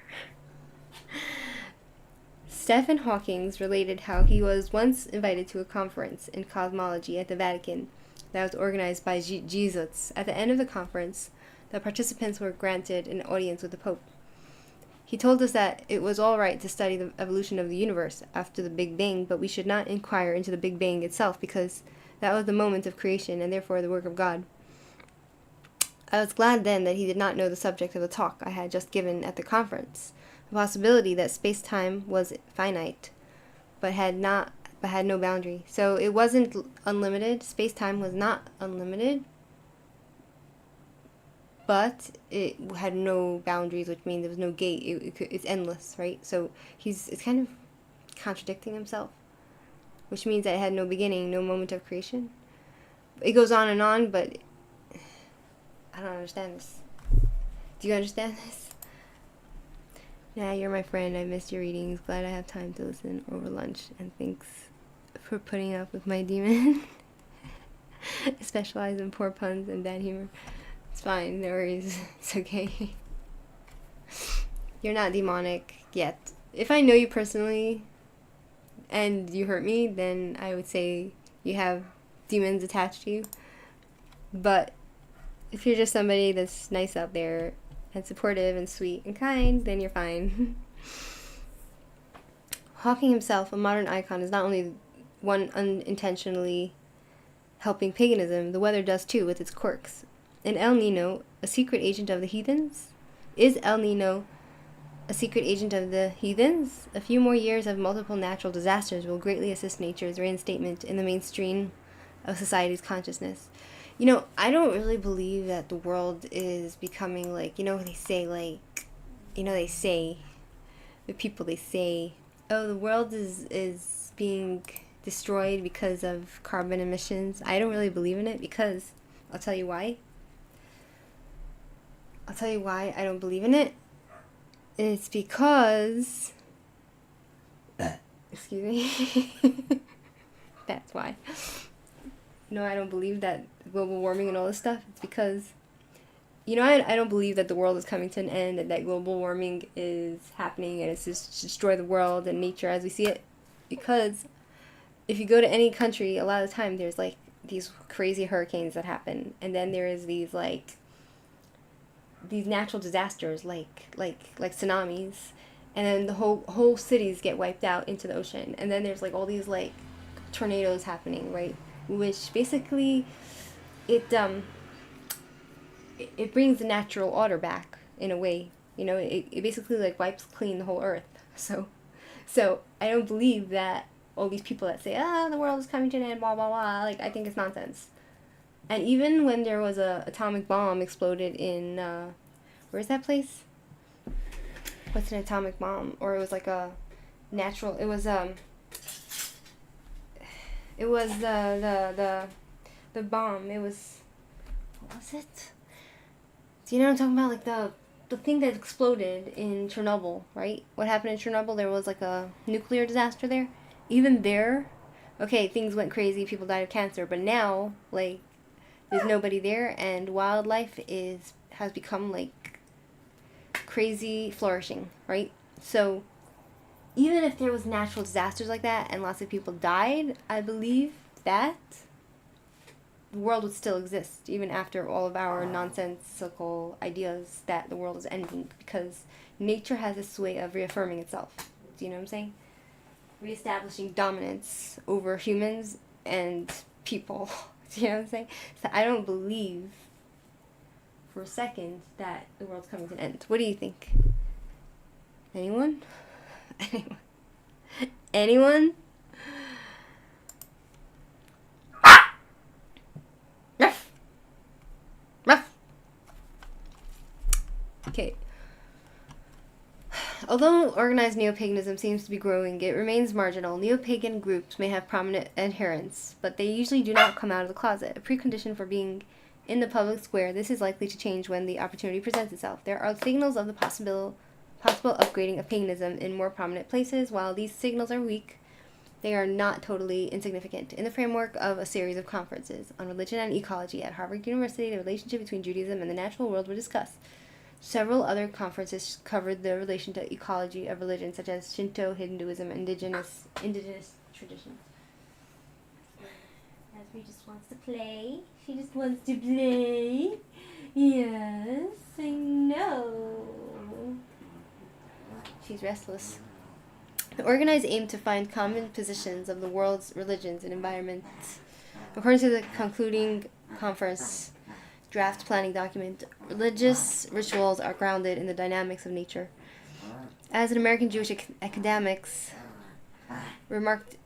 Stephen Hawking related how he was once invited to a conference in cosmology at the Vatican that was organized by Jesuits. At the end of the conference, the participants were granted an audience with the Pope. He told us that it was all right to study the evolution of the universe after the Big Bang, but we should not inquire into the Big Bang itself because that was the moment of creation and therefore the work of God. I was glad then that he did not know the subject of the talk I had just given at the conference, the possibility that space-time was finite, but had no boundary. So it wasn't unlimited. Space-time was not unlimited, but it had no boundaries, which means there was no gate. It's endless, right? So it's kind of contradicting himself, which means that it had no beginning, no moment of creation. It goes on, but I don't understand this. Do you understand this? Yeah, you're my friend. I missed your readings. Glad I have time to listen over lunch. And thanks for putting up with my demon. I specialize in poor puns and bad humor. It's fine. No worries. It's okay. You're not demonic yet. If I know you personally and you hurt me, then I would say you have demons attached to you. But if you're just somebody that's nice out there and supportive and sweet and kind, then you're fine. Hawking himself, a modern icon, is not only one unintentionally helping paganism, the weather does too with its quirks. In El Nino, a secret agent of the heathens? Is El Nino a secret agent of the heathens? A few more years of multiple natural disasters will greatly assist nature's reinstatement in the mainstream of society's consciousness. You know, I don't really believe that the world is becoming like, they say, the people, they say, oh, the world is being destroyed because of carbon emissions. I don't really believe in it because, I'll tell you why I don't believe in it. It's because, excuse me, that's why. No, I don't believe that global warming and all this stuff. It's because, I don't believe that the world is coming to an end and that global warming is happening and it's just to destroy the world and nature as we see it. Because if you go to any country, a lot of the time there's like these crazy hurricanes that happen, and then there is these natural disasters like tsunamis, and then the whole cities get wiped out into the ocean, and then there's like all these like tornadoes happening, right? Which basically it it brings the natural order back in a way. You know, it basically like wipes clean the whole earth. So I don't believe that all these people that say, the world is coming to an end, blah blah blah, like, I think it's nonsense. And even when there was a atomic bomb exploded in where's that place? What's an atomic bomb? Or it was like a natural, it was the bomb. It was, what was it? Do you know what I'm talking about? Like the thing that exploded in Chernobyl, right? What happened in Chernobyl? There was like a nuclear disaster there. Even there, okay, things went crazy. People died of cancer. But now, like, there's nobody there, and wildlife has become like crazy flourishing, right? So even if there was natural disasters like that and lots of people died, I believe that the world would still exist even after all of our nonsensical ideas that the world is ending, because nature has this way of reaffirming itself. Do you know what I'm saying? Reestablishing dominance over humans and people. Do you know what I'm saying? So I don't believe for a second that the world's coming to an end. What do you think? Anyone? Anyone? Anyone? Ruff! Ruff! Okay. Although organized neopaganism seems to be growing, it remains marginal. Neopagan groups may have prominent adherents, but they usually do not come out of the closet. A precondition for being in the public square, this is likely to change when the opportunity presents itself. There are signals of the possible upgrading of paganism in more prominent places. While these signals are weak, they are not totally insignificant. In the framework of a series of conferences on religion and ecology at Harvard University, the relationship between Judaism and the natural world were discussed. Several other conferences covered the relation to ecology of religion, such as Shinto, Hinduism, and indigenous traditions. Rasberry just wants to play. She just wants to play. Yes, I know. She's restless. The organized aim to find common positions of the world's religions and environments. According to the concluding conference draft planning document, religious rituals are grounded in the dynamics of nature. As an American Jewish academics remarked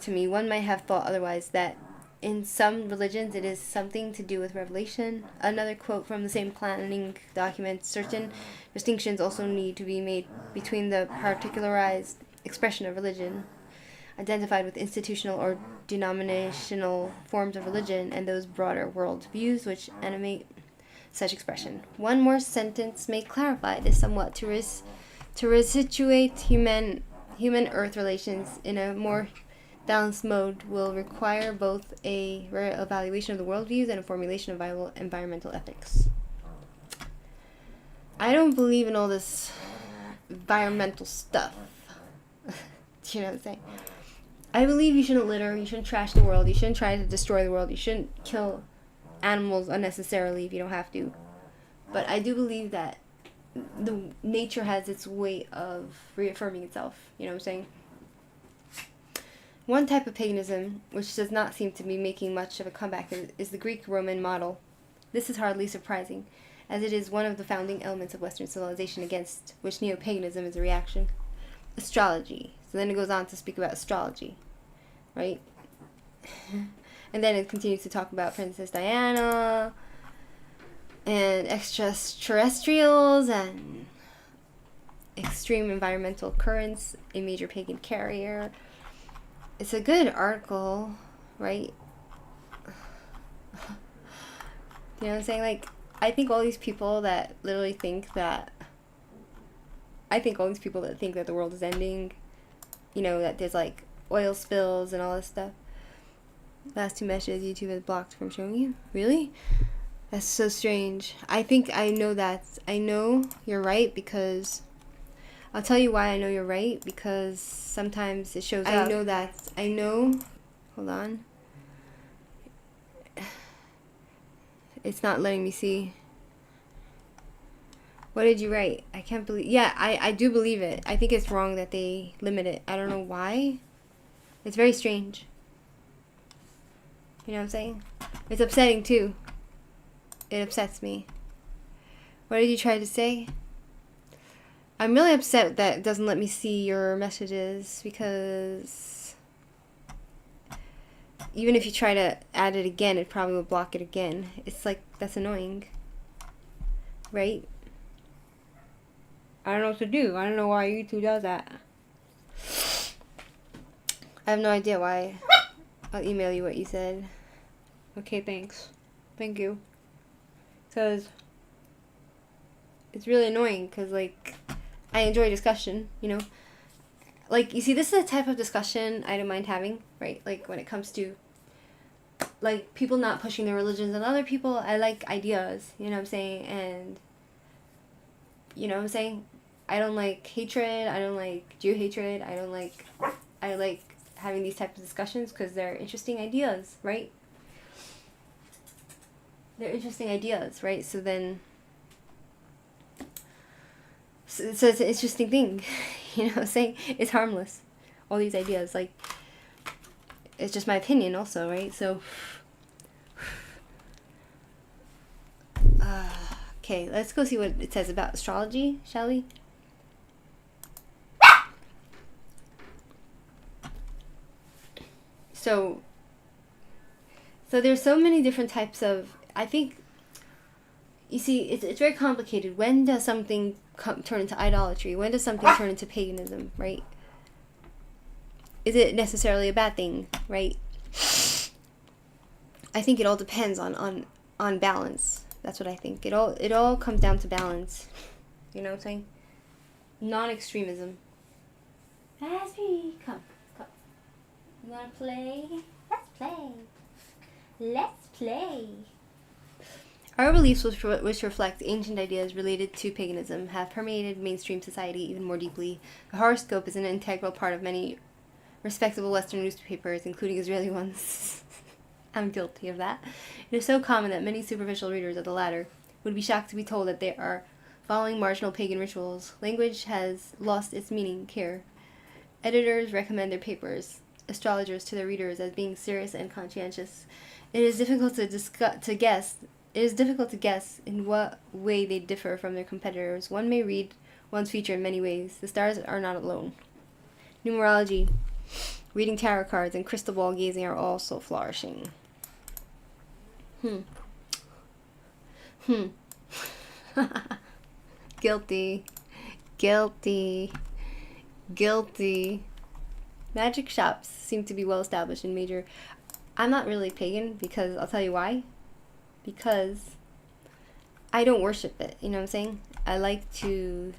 to me, one might have thought otherwise, that in some religions it is something to do with revelation. Another quote from the same planning document, certain distinctions also need to be made between the particularized expression of religion identified with institutional or denominational forms of religion and those broader world views which animate such expression. One more sentence may clarify this somewhat. To resituate human earth relations in a more balanced mode will require both a evaluation of the worldviews and a formulation of viable environmental ethics. I don't believe in all this environmental stuff. Do you know what I'm saying? I believe you shouldn't litter, you shouldn't trash the world, you shouldn't try to destroy the world, you shouldn't kill animals unnecessarily if you don't have to. But I do believe that the nature has its way of reaffirming itself. You know what I'm saying? One type of paganism, which does not seem to be making much of a comeback, is the Greek-Roman model. This is hardly surprising, as it is one of the founding elements of Western civilization against which neo-paganism is a reaction. Astrology. So then it goes on to speak about astrology, right? And then it continues to talk about Princess Diana and extraterrestrials and extreme environmental currents, a major pagan carrier. It's a good article, right? You know what I'm saying? Like, I think all these people that literally think that the world is ending, you know, that there's like oil spills and all this stuff. Last two messages YouTube has blocked from showing you. Really? That's so strange. I think I know that. I know you're right, because I'll tell you why I know you're right, because sometimes it shows up. I know that. I know. Hold on. It's not letting me see. What did you write? I can't believe... Yeah, I do believe it. I think it's wrong that they limit it. I don't know why. It's very strange. You know what I'm saying? It's upsetting, too. It upsets me. What did you try to say? I'm really upset that it doesn't let me see your messages, because even if you try to add it again, it probably will block it again. It's like, that's annoying. Right? I don't know what to do. I don't know why YouTube does that. I have no idea why. I'll email you what you said. Okay, thanks. Thank you. Because it's really annoying, because, like, I enjoy discussion, you know? Like, you see, this is the type of discussion I don't mind having, right? Like, when it comes to, like, people not pushing their religions on other people. I like ideas, you know what I'm saying? And, you know what I'm saying? I don't like hatred. I don't like Jew hatred. I like having these types of discussions because they're interesting ideas, right? They're interesting ideas, right? So then, so it's an interesting thing, you know what I'm saying? It's harmless, all these ideas, like, it's just my opinion also, right? So, okay, let's go see what it says about astrology, shall we? So there's so many different types of, I think, you see, it's very complicated. When does something turn into idolatry? When does something turn into paganism, right? Is it necessarily a bad thing, right? I think it all depends on balance. That's what I think. It all comes down to balance. You know what I'm saying? Non-extremism. Rasberry, come. You wanna play? Let's play. Let's play. Our beliefs, which reflect ancient ideas related to paganism, have permeated mainstream society even more deeply. The horoscope is an integral part of many respectable Western newspapers, including Israeli ones. I'm guilty of that. It is so common that many superficial readers of the latter would be shocked to be told that they are following marginal pagan rituals. Language has lost its meaning here. Editors recommend their papers, astrologers, to their readers as being serious and conscientious. It is difficult to guess in what way they differ from their competitors. One may read one's future in many ways. The stars are not alone. Numerology, reading tarot cards, and crystal ball gazing are also flourishing. Guilty. Magic shops seem to be well established in major... I'm not really pagan, because I'll tell you why. Because I don't worship it, you know what I'm saying? I like to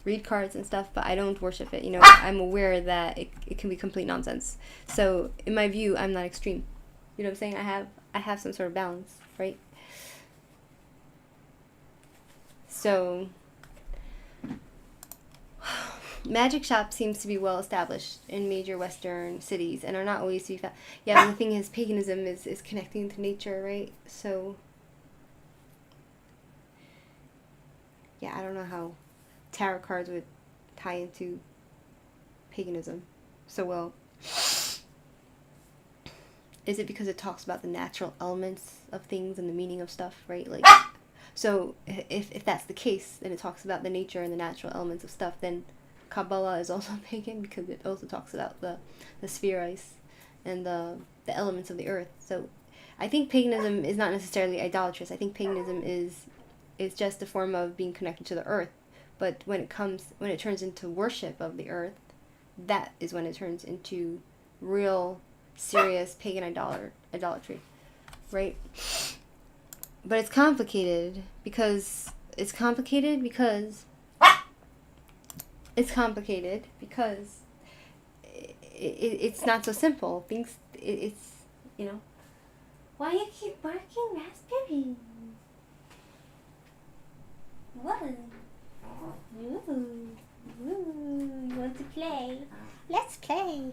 read cards and stuff, but I don't worship it, you know? I'm aware that it can be complete nonsense. So, in my view, I'm not extreme. You know what I'm saying? I have some sort of balance, right? So, magic shops seems to be well established in major Western cities and are not always to be found. Yeah, but the thing is, paganism is connecting to nature, right? So, yeah, I don't know how tarot cards would tie into paganism so well. Is it because it talks about the natural elements of things and the meaning of stuff, right? Like, so if that's the case, then it talks about the nature and the natural elements of stuff, then Kabbalah is also pagan because it also talks about the spheres and the elements of the earth. So I think paganism is not necessarily idolatrous. I think paganism is just a form of being connected to the earth. But when it turns into worship of the earth, that is when it turns into real, serious pagan idolatry, right? But it's complicated because it's not so simple. It's you know. Why you keep barking, Rasberry? What? Ooh, you want to play? Let's play.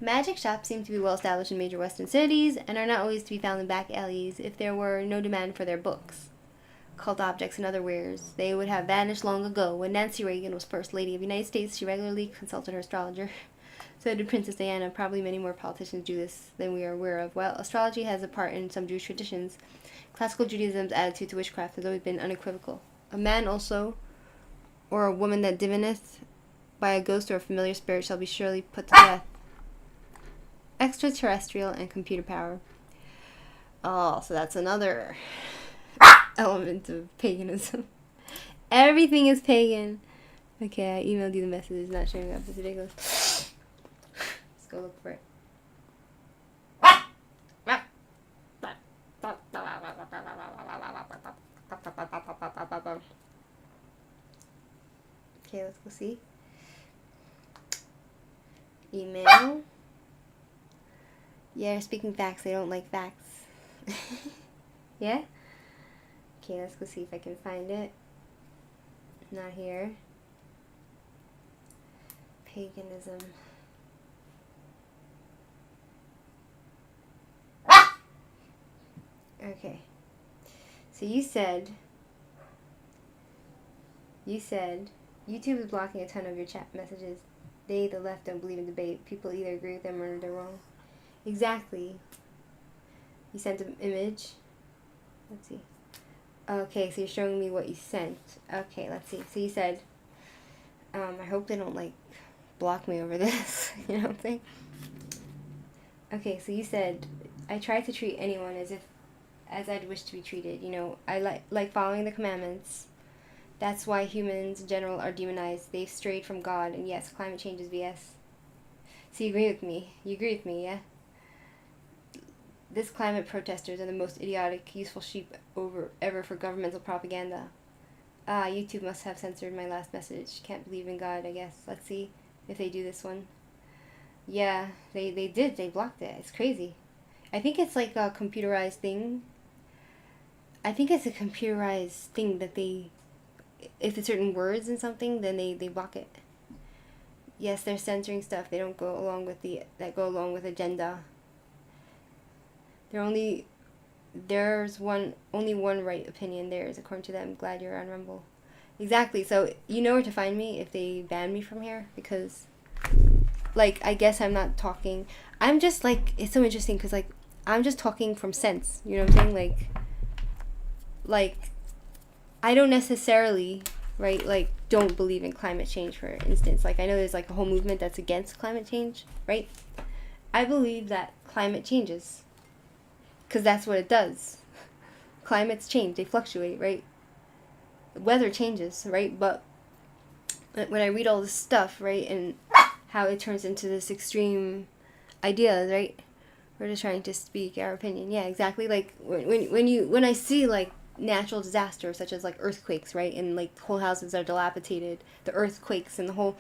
Magic shops seem to be well established in major Western cities and are not always to be found in back alleys if there were no demand for their books. occult objects and other wares. They would have vanished long ago. When Nancy Reagan was First Lady of the United States, she regularly consulted her astrologer. So did Princess Diana. Probably many more politicians do this than we are aware of. While astrology has a part in some Jewish traditions, classical Judaism's attitude to witchcraft has always been unequivocal. A man also, or a woman that divineth by a ghost or a familiar spirit, shall be surely put to death. Extraterrestrial and computer power. Oh, so that's another element of paganism. Everything is pagan. Okay, I emailed you the message. It's not showing up. It's ridiculous. Let's go look for it. Okay, let's go see. Email. Yeah, speaking facts. They don't like facts. Yeah? Okay, let's go see if I can find it. Not here. Paganism. Okay. So you said YouTube is blocking a ton of your chat messages. They, the left, don't believe in debate. People either agree with them or they're wrong. Exactly. You sent an image. Let's see. Okay, so you're showing me what you sent. Okay, let's see. So you said, I hope they don't, like, block me over this. You know what I'm saying? Okay, so you said, I try to treat anyone as I'd wish to be treated. You know, I like following the commandments. That's why humans in general are demonized. They've strayed from God, and yes, climate change is BS. So you agree with me? You agree with me, yeah? This climate protesters are the most idiotic, useful sheep ever for governmental propaganda. YouTube must have censored my last message. Can't believe in God, I guess. Let's see if they do this one. Yeah, they did. They blocked it. It's crazy. I think it's like a computerized thing. I think it's a computerized thing that they, if it's certain words in something, then they block it. Yes, they're censoring stuff. They don't go along with that go along with agenda. There's only one right opinion there is according to them. Glad you're on Rumble. Exactly. So you know where to find me if they ban me from here, because, like, I guess I'm not talking. I'm just like, it's so interesting because, like, I'm just talking from sense. You know what I'm saying? Like I don't necessarily, right, like, don't believe in climate change, for instance. Like, I know there's, like, a whole movement that's against climate change, right? I believe that climate changes. Because that's what it does. Climates change. They fluctuate, right? Weather changes, right? But when I read all this stuff, right, and how it turns into this extreme ideas, right? We're just trying to speak our opinion. Yeah, exactly. Like, when I see, like, natural disasters, such as, like, earthquakes, right? And, like, whole houses are dilapidated. The earthquakes and the whole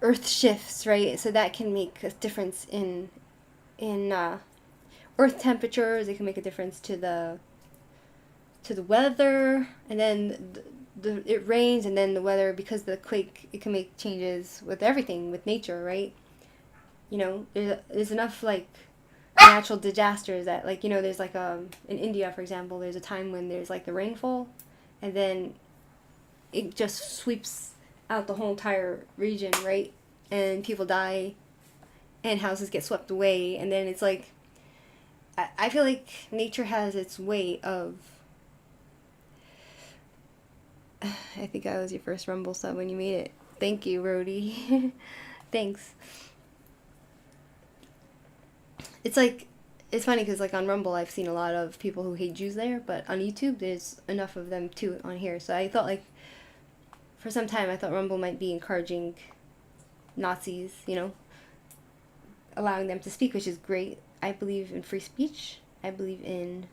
earth shifts, right? So that can make a difference in earth temperatures. It can make a difference to the weather, and then it rains, and then the weather, because of the quake, it can make changes with everything, with nature, right? You know, there's enough, like, natural disasters that, like, you know, there's, like, in India, for example, there's a time when there's, like, the rainfall, and then it just sweeps out the whole entire region, right? And people die, and houses get swept away, and then it's like, I feel like nature has its way of... I think I was your first Rumble sub when you made it. Thank you, Rhodey. Thanks. It's like, it's funny because, like, on Rumble I've seen a lot of people who hate Jews there, but on YouTube there's enough of them too on here. So I thought, like, for some time I thought Rumble might be encouraging Nazis, you know, allowing them to speak, which is great. I believe in free speech. I believe in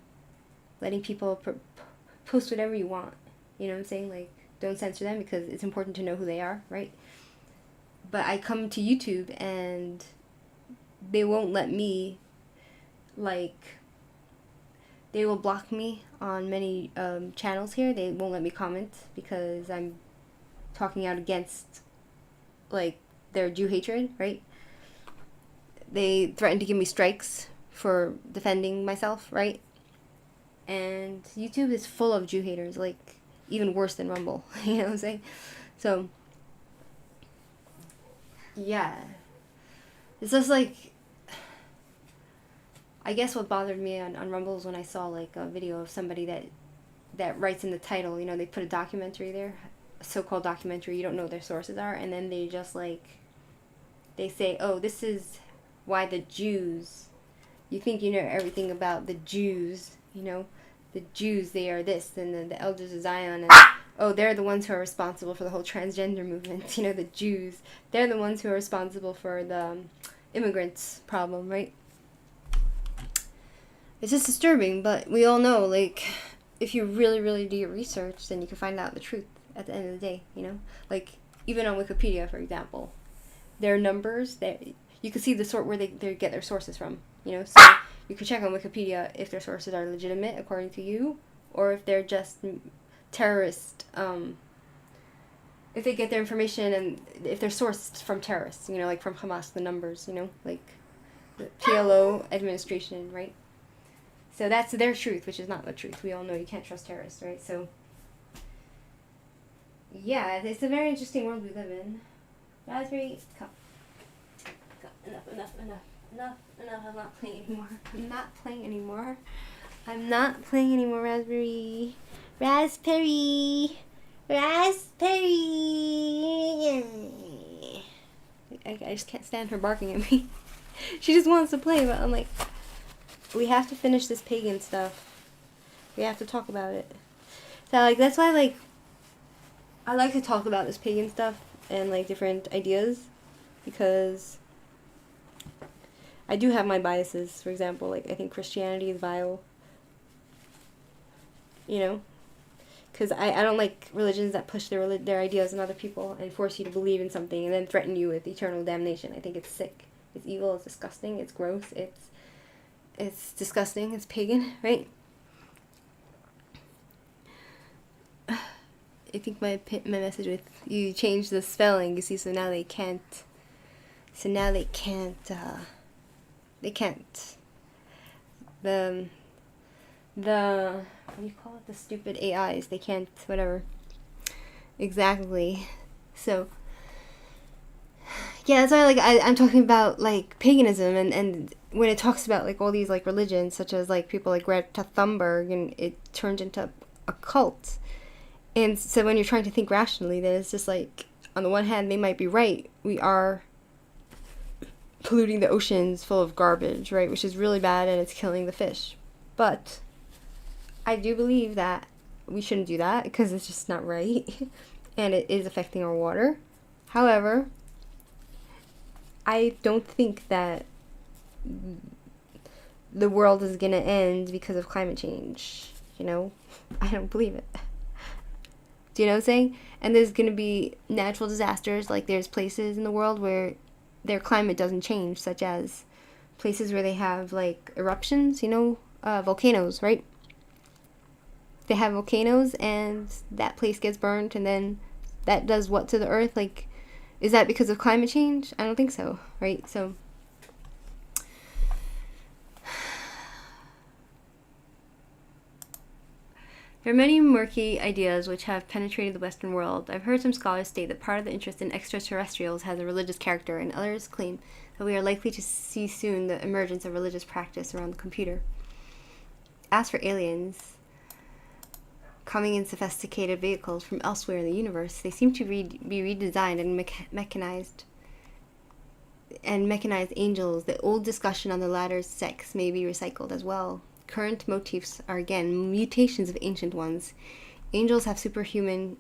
letting people post whatever you want. You know what I'm saying? Like, don't censor them, because it's important to know who they are, right? But I come to YouTube and they won't let me, like, they will block me on many channels here. They won't let me comment because I'm talking out against, like, their Jew hatred, right? They threatened to give me strikes for defending myself, right? And YouTube is full of Jew haters, like, even worse than Rumble. You know what I'm saying? So, yeah. It's just like, I guess what bothered me on Rumble is when I saw, like, a video of somebody that writes in the title, you know, they put a documentary there, a so-called documentary, you don't know what their sources are, and then they just, like, they say, oh, this is why the Jews, you think you know everything about the Jews, you know, the Jews, they are this, and the elders of Zion, and, oh, they're the ones who are responsible for the whole transgender movement, you know, the Jews, they're the ones who are responsible for the immigrants problem, right? It's just disturbing, but we all know, like, if you really, really do your research, then you can find out the truth at the end of the day, you know? Like, even on Wikipedia, for example, their numbers, you can see the sort where they get their sources from, you know? So you can check on Wikipedia if their sources are legitimate, according to you, or if they're just terrorist, if they get their information and if they're sourced from terrorists, you know, like from Hamas, the numbers, you know, like the PLO administration, right? So that's their truth, which is not the truth. We all know you can't trust terrorists, right? So, yeah, it's a very interesting world we live in. Rasberry, come. Enough. I'm not playing anymore. I'm not playing anymore, Rasberry. Rasberry. I just can't stand her barking at me. She just wants to play, but I'm like, we have to finish this pagan stuff. We have to talk about it. So, like, that's why, like, I like to talk about this pagan stuff and, like, different ideas, because I do have my biases. For example, like, I think Christianity is vile, you know, because I don't like religions that push their ideas on other people and force you to believe in something and then threaten you with eternal damnation. I think it's sick. It's evil. It's disgusting. It's gross. It's disgusting. It's pagan, right? I think my message with you changed the spelling. You see, so now they can't. They can't. The what do you call it? The stupid AIs. They can't. Whatever. Exactly. So. Yeah, that's why, like, I'm talking about, like, paganism, and when it talks about, like, all these, like, religions, such as, like, people like Greta Thunberg, and it turns into a cult. And so when you're trying to think rationally, then it's just, like, on the one hand, they might be right. We are polluting the oceans full of garbage, right, which is really bad, and it's killing the fish. But I do believe that we shouldn't do that, because it's just not right, and it is affecting our water. However, I don't think that the world is going to end because of climate change, you know? I don't believe it. Do you know what I'm saying? And there's going to be natural disasters, like there's places in the world where their climate doesn't change, such as places where they have, like, eruptions, you know, volcanoes, right? They have volcanoes and that place gets burned, and then that does what to the earth? Like, is that because of climate change? I don't think so, right? So, there are many murky ideas which have penetrated the Western world. I've heard some scholars state that part of the interest in extraterrestrials has a religious character, and others claim that we are likely to see soon the emergence of religious practice around the computer. As for aliens coming in sophisticated vehicles from elsewhere in the universe, they seem to be redesigned and mechanized angels. The old discussion on the latter's sex may be recycled as well. Current motifs are again mutations of ancient ones. Angels have superhuman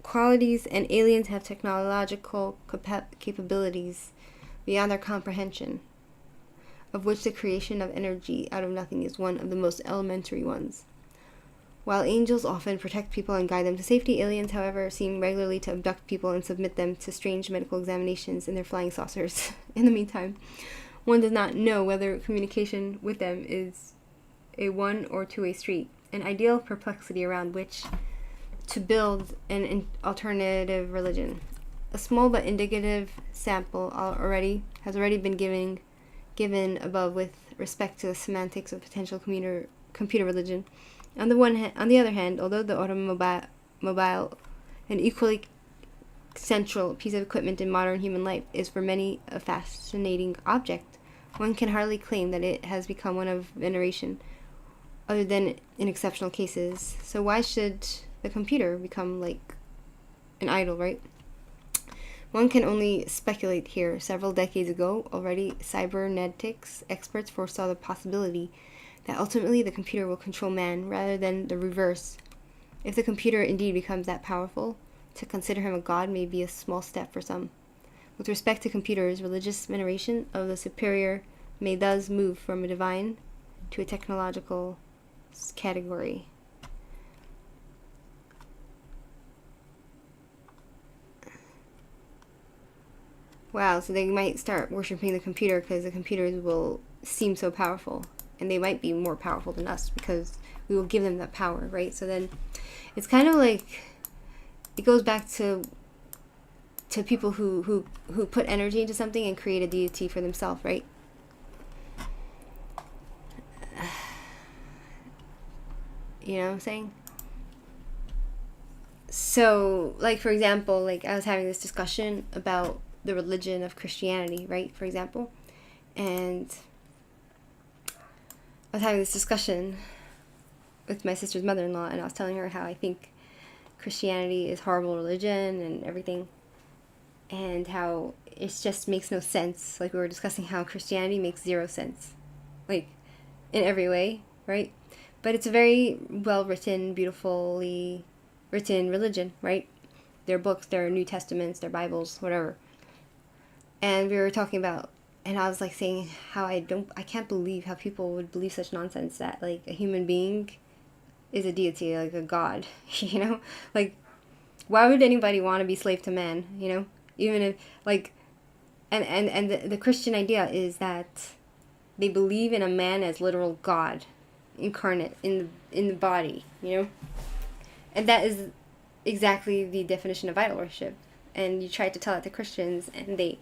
qualities, and aliens have technological capabilities beyond our comprehension, of which the creation of energy out of nothing is one of the most elementary ones. While angels often protect people and guide them to safety, aliens, however, seem regularly to abduct people and submit them to strange medical examinations in their flying saucers. In the meantime, one does not know whether communication with them is a one- or two-way street, an ideal perplexity around which to build an alternative religion. A small but indicative sample has already been given above with respect to the semantics of potential computer religion. On the other hand, although the automobile, an equally central piece of equipment in modern human life, is for many a fascinating object, one can hardly claim that it has become one of veneration, other than in exceptional cases. So why should the computer become like an idol, right? One can only speculate here. Several decades ago, already, cybernetics experts foresaw the possibility that ultimately the computer will control man rather than the reverse. If the computer indeed becomes that powerful, to consider him a god may be a small step for some. With respect to computers, religious veneration of the superior may thus move from a divine to a technological category. Wow, so they might start worshiping the computer because the computers will seem so powerful. And they might be more powerful than us because we will give them that power, right? So then it's kind of like, it goes back to people who put energy into something and create a deity for themselves, right? You know what I'm saying? So, like, for example, like, I was having this discussion about the religion of Christianity, right, for example, and I was having this discussion with my sister's mother-in-law, and I was telling her how I think Christianity is horrible religion and everything, and how it just makes no sense. Like, we were discussing how Christianity makes zero sense, like, in every way, right? But it's a very well-written, beautifully written religion, right? Their books, their New Testaments, their Bibles, whatever. And we were talking about, and I was like saying how I can't believe how people would believe such nonsense that like a human being is a deity, like a god, you know? Like, why would anybody want to be slave to man, you know? Even if, like, and the Christian idea is that they believe in a man as literal God, incarnate in the body, you know? And that is exactly the definition of idol worship. And you try to tell it to Christians, and they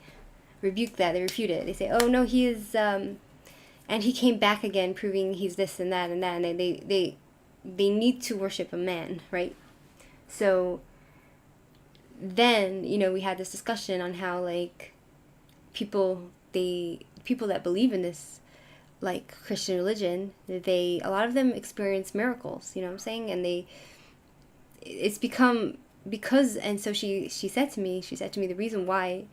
rebuke that, they refute it. They say, oh no, he is, and he came back again proving he's this and that, and they need to worship a man, right? So then, you know, we had this discussion on how, like, people that believe in this, like, Christian religion, a lot of them experience miracles, you know what I'm saying? And it's become, because, and so she said to me the reason why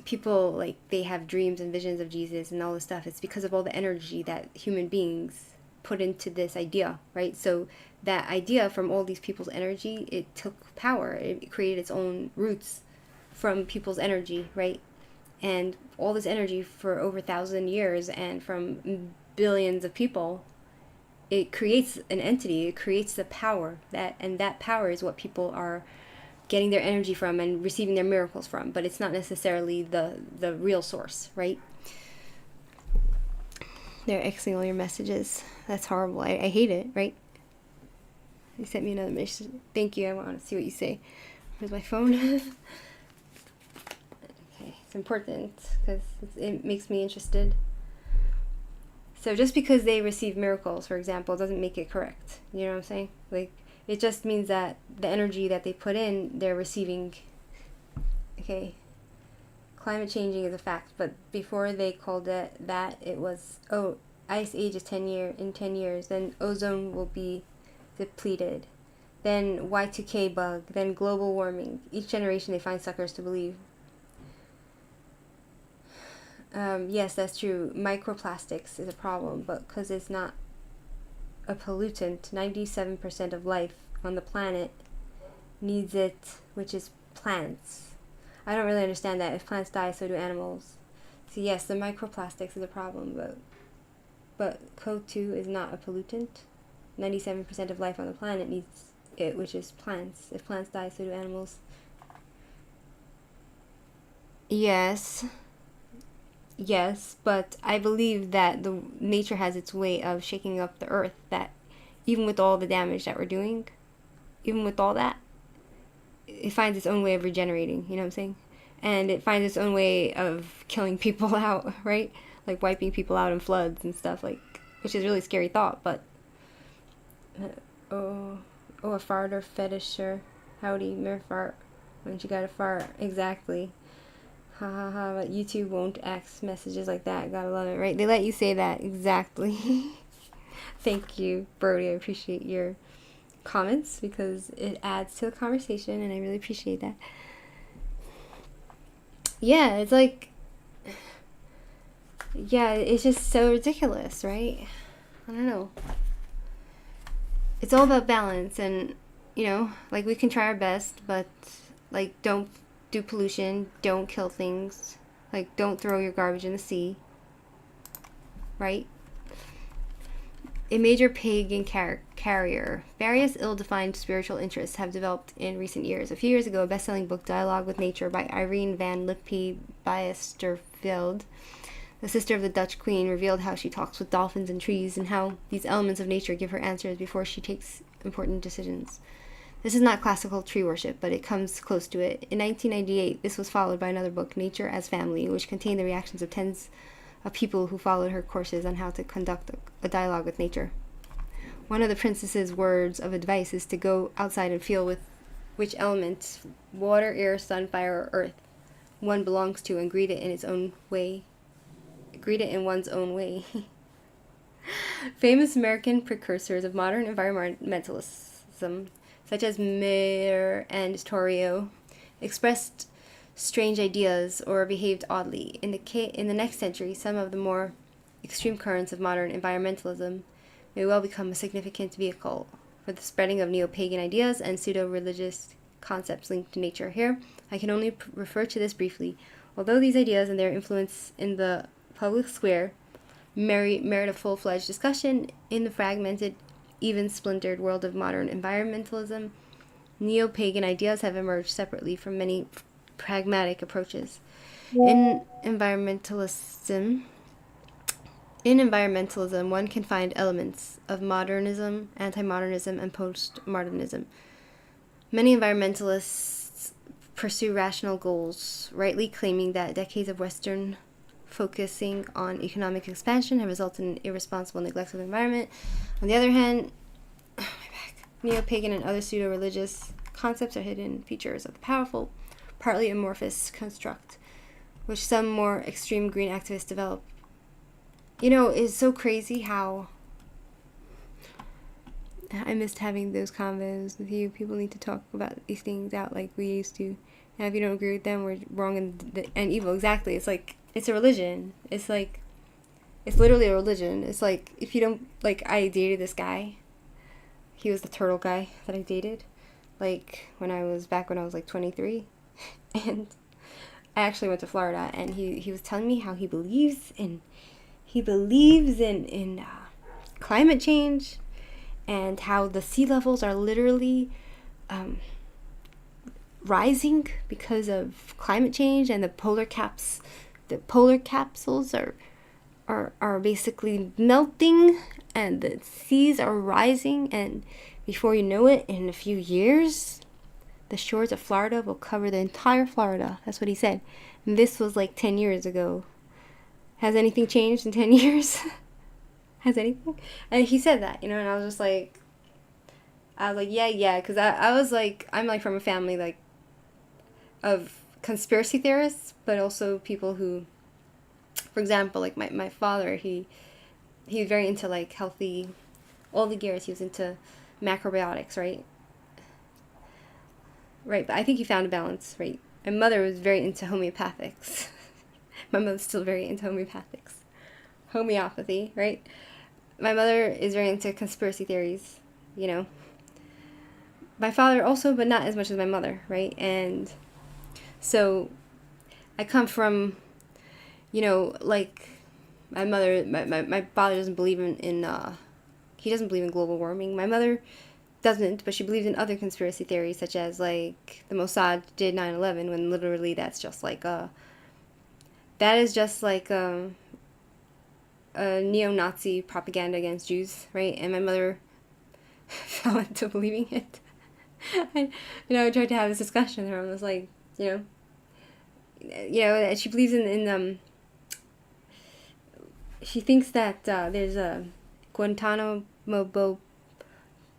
people, like, they have dreams and visions of Jesus and all this stuff, it's because of all the energy that human beings put into this idea, right? So that idea, from all these people's energy, it took power. It created its own roots from people's energy, right? And all this energy for over 1,000 years and from billions of people, it creates an entity. It creates the power, and that power is what people are getting their energy from and receiving their miracles from. But it's not necessarily the real source, right? They're Xing all your messages. That's horrible. I hate it, right? You sent me another message. Thank you. I want to see what you say. Where's my phone? Okay, it's important because it makes me interested. So just because they receive miracles, for example, doesn't make it correct. You know what I'm saying? Like, it just means that the energy that they put in, they're receiving. Okay. Climate changing is a fact, but before they called it that, it was, oh, ice age is in 10 years, then ozone will be depleted, then Y2K bug, then global warming. Each generation they find suckers to believe. Yes, that's true. Microplastics is a problem, but because it's not a pollutant, 97% of life on the planet needs it, which is plants. I don't really understand that. If plants die, so do animals. So yes, the microplastics is a problem, but CO2 is not a pollutant. 97% of life on the planet needs it, which is plants. If plants die, so do animals. Yes, but I believe that the nature has its way of shaking up the earth, that even with all the damage that we're doing, even with all that, it finds its own way of regenerating, you know what I'm saying? And it finds its own way of killing people out, right? Like wiping people out in floods and stuff. Like, which is a really scary thought, but a farter fetisher, howdy, mere fart, when you gotta fart, exactly, ha ha ha, but YouTube won't ask messages like that, gotta love it, right? They let you say that, exactly. Thank you, Brody, I appreciate your comments, because it adds to the conversation, and I really appreciate that. Yeah, it's like, yeah, it's just so ridiculous, right? I don't know. It's all about balance, and, you know, like, we can try our best, but, like, don't do pollution, don't kill things, like, don't throw your garbage in the sea, right? A major pagan carrier. Various ill-defined spiritual interests have developed in recent years. A few years ago, a best-selling book, Dialogue with Nature, by Irene van Lippe Bijsterveld, the sister of the Dutch queen, revealed how she talks with dolphins and trees, and how these elements of nature give her answers before she takes important decisions. This is not classical tree worship, but it comes close to it. In 1998, this was followed by another book, Nature as Family, which contained the reactions of tens of people who followed her courses on how to conduct a dialogue with nature. One of the princess's words of advice is to go outside and feel with which element, water, air, sun, fire, or earth, one belongs to, and greet it in its own way. Greet it in one's own way. Famous American precursors of modern environmentalism, such as Mir and Torrio, expressed strange ideas or behaved oddly. In the next century, some of the more extreme currents of modern environmentalism may well become a significant vehicle for the spreading of neo-pagan ideas and pseudo-religious concepts linked to nature. Here, I can only refer to this briefly. Although these ideas and their influence in the public square merit a full-fledged discussion, in the fragmented, even splintered world of modern environmentalism, neo-pagan ideas have emerged separately from many pragmatic approaches. In environmentalism, one can find elements of modernism, anti-modernism, and post-modernism. Many environmentalists pursue rational goals, rightly claiming that decades of Western focusing on economic expansion have resulted in irresponsible neglect of the environment. On the other hand, neo-pagan and other pseudo-religious concepts are hidden features of the powerful, partly amorphous construct, which some more extreme green activists develop. You know, it's so crazy how I missed having those convos with you. People need to talk about these things out like we used to. And if you don't agree with them, we're wrong and evil. Exactly. It's like, it's a religion. It's like, it's literally a religion. It's like, if you don't, like, I dated this guy. He was the turtle guy that I dated. Like, when I was like 23. And I actually went to Florida, and he was telling me how he believes in climate change, and how the sea levels are literally rising because of climate change, and the polar capsules are basically melting, and the seas are rising, and before you know it, in a few years, the shores of Florida will cover the entire Florida. That's what he said. And this was like 10 years ago. Has anything changed in 10 years? Has anything? And he said that, you know, and I was like, yeah, because I was like, I'm like from a family like of conspiracy theorists, but also people who, for example, like my father, he was very into like healthy, all the years he was into macrobiotics, right? Right, but I think he found a balance, right? My mother was very into homeopathics. My mother's still very into homeopathics. Homeopathy, right? My mother is very into conspiracy theories, you know. My father also, but not as much as my mother, right? And so I come from, you know, like my mother, my father doesn't believe he doesn't believe in global warming. My mother doesn't, but she believes in other conspiracy theories, such as like the Mossad did 9/11, when literally that's just like a neo-Nazi propaganda against Jews, right? And my mother fell into believing it. I tried to have this discussion with her. I was like, and she believes in she thinks that there's Guantanamo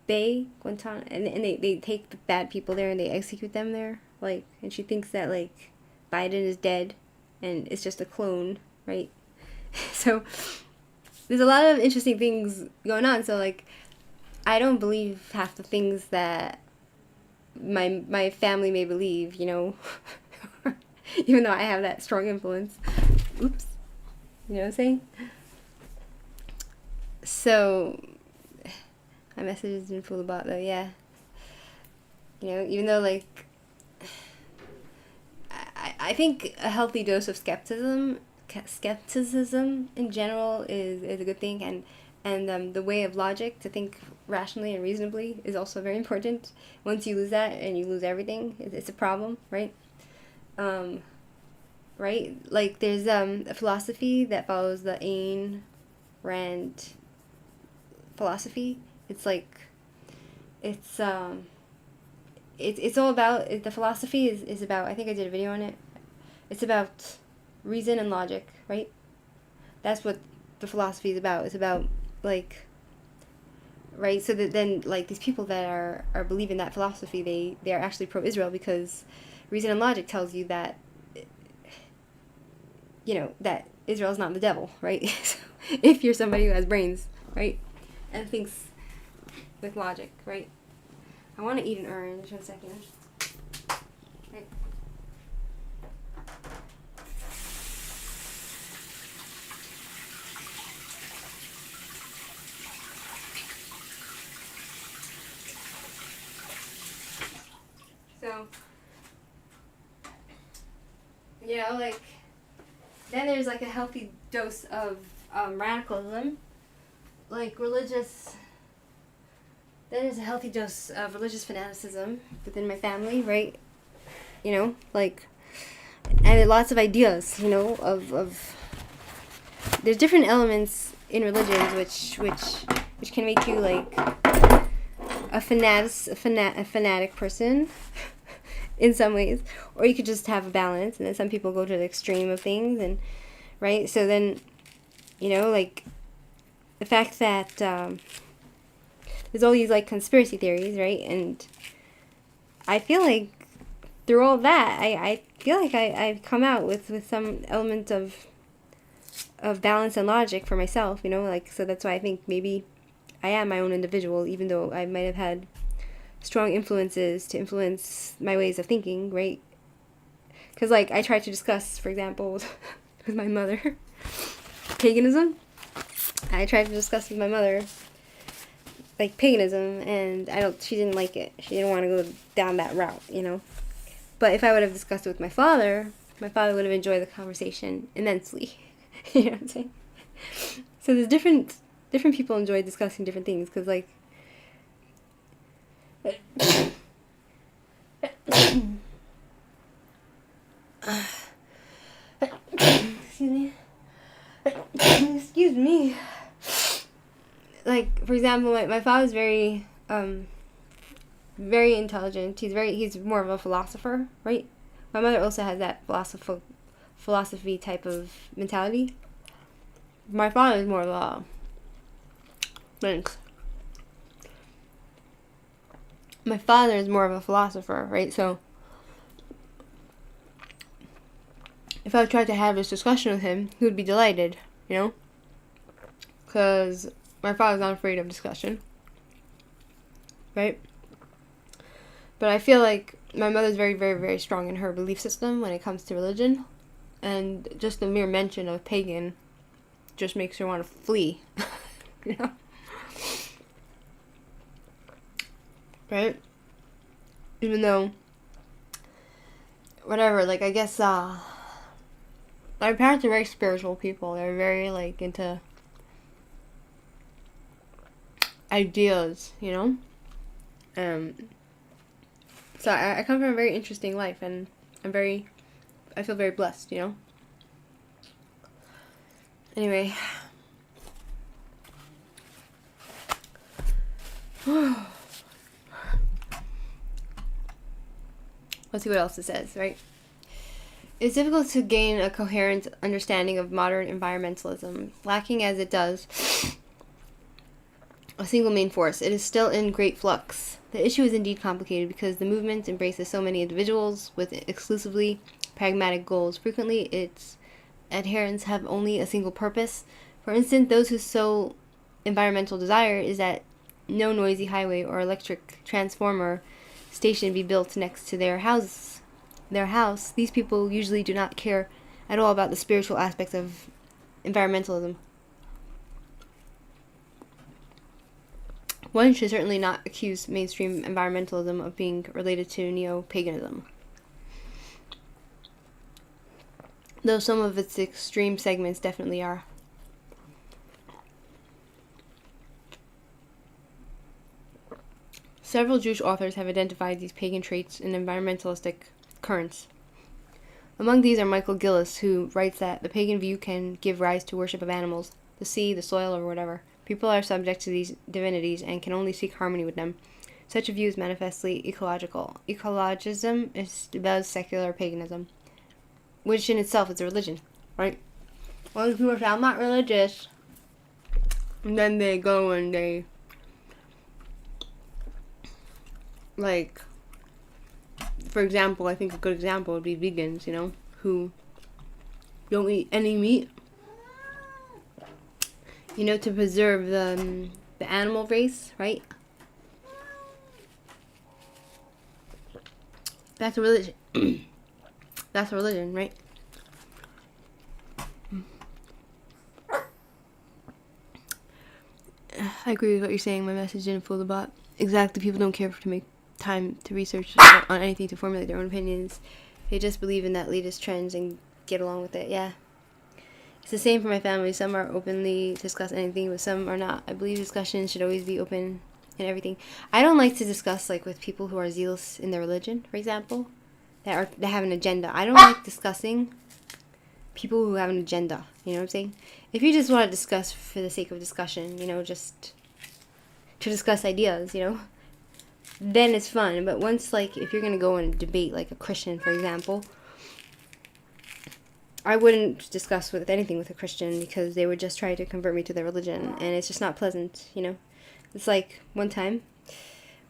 Bay, Guantanamo, and they take the bad people there and they execute them there. Like, and she thinks that, like, Biden is dead and it's just a clone, right? So there's a lot of interesting things going on. So, like, I don't believe half the things that my family may believe, you know, even though I have that strong influence. Oops. You know what I'm saying? So, my message has been full about though, yeah. You know, even though, like, I think a healthy dose of skepticism in general is a good thing, and the way of logic to think rationally and reasonably is also very important. Once you lose that and you lose everything, it's a problem, right? Right? Like, there's a philosophy that follows the Ayn Rand philosophy. It's like, it's all about, the philosophy is about, I think I did a video on it, it's about reason and logic, right? That's what the philosophy is about. It's about, like, right? So that then, like, these people that are believing that philosophy, they are actually pro-Israel, because reason and logic tells you that, you know, that Israel's not the devil, right? So if you're somebody who has brains, right, and thinks with logic, right? I want to eat an orange. 1 second. Okay. So, you know, like, then there's, like, a healthy dose of radicalism, like religious. Then there's a healthy dose of religious fanaticism within my family, right? You know, like, and lots of ideas, you know, of there's different elements in religions which can make you, like, a fanatic person in some ways, or you could just have a balance. And then some people go to the extreme of things, and right. So then, you know, like, the fact that there's all these, like, conspiracy theories, right? And I feel like through all that, I feel like I've come out with some element of balance and logic for myself, you know, like, so that's why I think maybe I am my own individual, even though I might have had strong influences to influence my ways of thinking, right? Because, like, I tried to discuss, for example, with my mother, paganism. I tried to discuss with my mother, like, paganism, and she didn't like it. She didn't want to go down that route, you know. But if I would have discussed it with my father would have enjoyed the conversation immensely. You know what I'm saying? So there's different people enjoy discussing different things, because, like, excuse me. Like, for example, my father's very intelligent. He's more of a philosopher, right? My mother also has that philosophy type of mentality. My father is more of a my father is more of a philosopher, right? So if I tried to have this discussion with him, he would be delighted, you know? Because my father's not afraid of discussion, right? But I feel like my mother's very, very, very strong in her belief system when it comes to religion. And just the mere mention of pagan just makes her want to flee, you know? Right? Even though, whatever, like, I guess, my parents are very spiritual people. They're very, like, into ideas, you know? So I come from a very interesting life, and I feel very blessed, you know? Anyway. Let's see what else it says, right? It's difficult to gain a coherent understanding of modern environmentalism, lacking as it does a single main force. It is still in great flux. The issue is indeed complicated because the movement embraces so many individuals with exclusively pragmatic goals. Frequently, its adherents have only a single purpose. For instance, those whose sole environmental desire is that no noisy highway or electric transformer station be built next to their house. These people usually do not care at all about the spiritual aspects of environmentalism. One should certainly not accuse mainstream environmentalism of being related to Neopaganism, though some of its extreme segments definitely are. Several Jewish authors have identified these pagan traits in environmentalistic currents. Among these are Michael Gillis, who writes that the pagan view can give rise to worship of animals, the sea, the soil, or whatever. People are subject to these divinities and can only seek harmony with them. Such a view is manifestly ecological. Ecologism is secular paganism, which in itself is a religion, right? Well, people say, I'm not religious. And then they go and they, like, for example, I think a good example would be vegans, who don't eat any meat, to preserve the animal race, right? That's a religion. That's a religion, right? I agree with what you're saying. My message didn't fool the bot. Exactly. People don't care to make time to research on anything to formulate their own opinions. They just believe in that latest trends and get along with it. Yeah. It's the same for my family. Some are openly discuss anything, but some are not. I believe discussions should always be open and everything. I don't like to discuss with people who are zealous in their religion, for example, that have an agenda. I don't like discussing people who have an agenda. You know what I'm saying? If you just want to discuss for the sake of discussion, just to discuss ideas, then it's fun. But once, if you're going to go and debate, a Christian, for example, I wouldn't discuss anything with a Christian because they would just try to convert me to their religion, and it's just not pleasant, It's like one time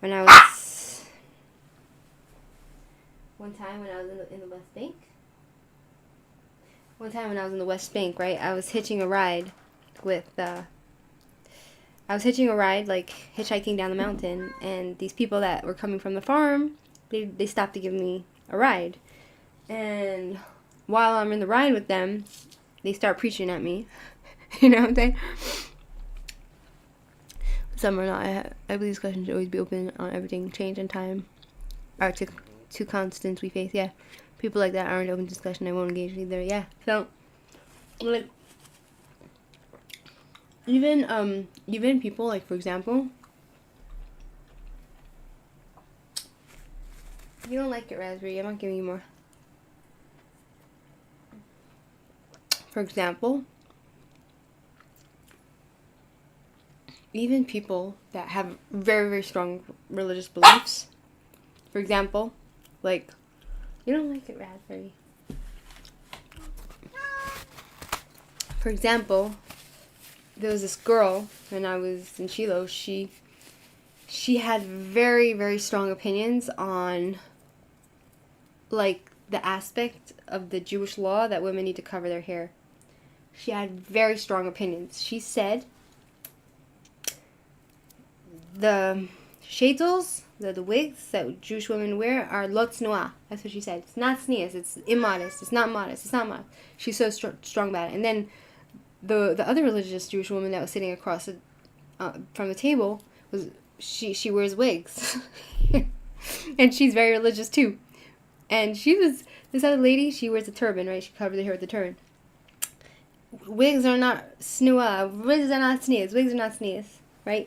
when I was in the West Bank. One time when I was in the West Bank, right, I was hitching a ride hitchhiking down the mountain, and these people that were coming from the farm, they stopped to give me a ride. And while I'm in the ride with them, they start preaching at me. You know what I'm saying? Some are not. I believe discussion should always be open on everything. Change and time are two constants we face. Yeah. People like that aren't open to discussion. I won't engage either. Yeah. So, even people, for example, you don't like it, Rasberry. I'm not giving you more. For example, even people that have very, very strong religious beliefs, for example, you don't like it, Rasberry. For example, there was this girl when I was in Shiloh. She had very, very strong opinions on, the aspect of the Jewish law that women need to cover their hair. She had very strong opinions. She said the shadels, the wigs that Jewish women wear are lo tznuah. That's what she said. It's not sneas. It's immodest. It's not modest. It's not modest. She's so strong about it. And then the other religious Jewish woman that was sitting across from the table she wears wigs. And she's very religious too. And this other lady, she wears a turban, right? She covered her hair with a turban. Wigs are not snua. Wigs are not sneers. Wigs are not sneers, right?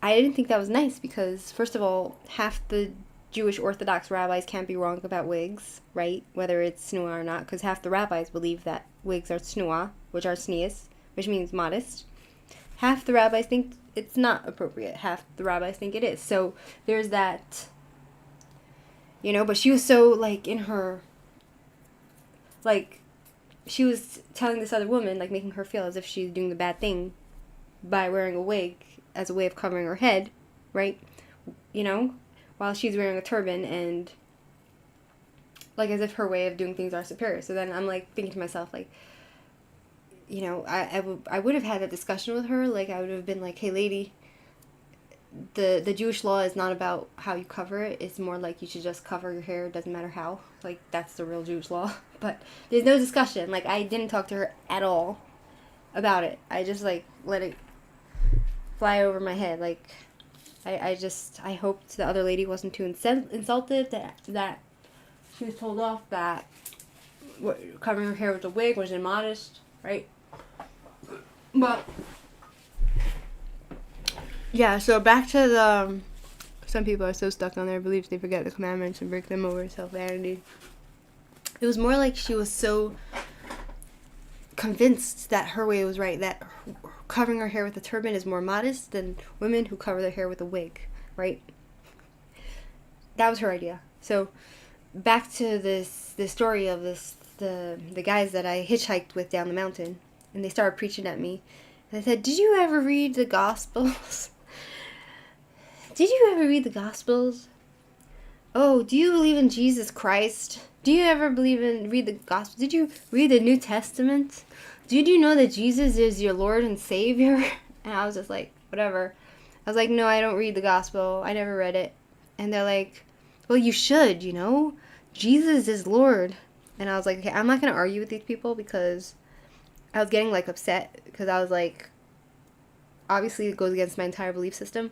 I didn't think that was nice because, first of all, half the Jewish Orthodox rabbis can't be wrong about wigs, right? Whether it's snua or not, because half the rabbis believe that wigs are snua, which are sneers, which means modest. Half the rabbis think it's not appropriate. Half the rabbis think it is. So there's that, but she was so, in her, she was telling this other woman, making her feel as if she's doing the bad thing, by wearing a wig as a way of covering her head, right? You know, while she's wearing a turban, and like as if her way of doing things are superior. So then I'm like thinking to myself, like, you know, I would have had a discussion with her. Like, I would have been like, hey lady, the Jewish law is not about how you cover it. It's more like you should just cover your hair. It doesn't matter how. Like, that's the real Jewish law. But there's no discussion. Like, I didn't talk to her at all about it. I just, like, let it fly over my head. Like, I hoped the other lady wasn't too insulted, that she was told off, that covering her hair with a wig was immodest, right? But yeah, so back to the, some people are so stuck on their beliefs they forget the commandments and break them over self-vanity. It was more like she was so convinced that her way was right, that covering her hair with a turban is more modest than women who cover their hair with a wig, right? That was her idea. So back to this story of the guys that I hitchhiked with down the mountain, and they started preaching at me. And I said, did you ever read the Gospels? Did you ever read the Gospels? Oh, do you believe in Jesus Christ? Do you ever read the Gospel? Did you read the New Testament? Did you know that Jesus is your Lord and Savior? And I was just like, whatever. I was like, no, I don't read the Gospel. I never read it. And they're like, well, you should, you know? Jesus is Lord. And I was like, okay, I'm not going to argue with these people, because I was getting, like, upset, because I was like, obviously it goes against my entire belief system.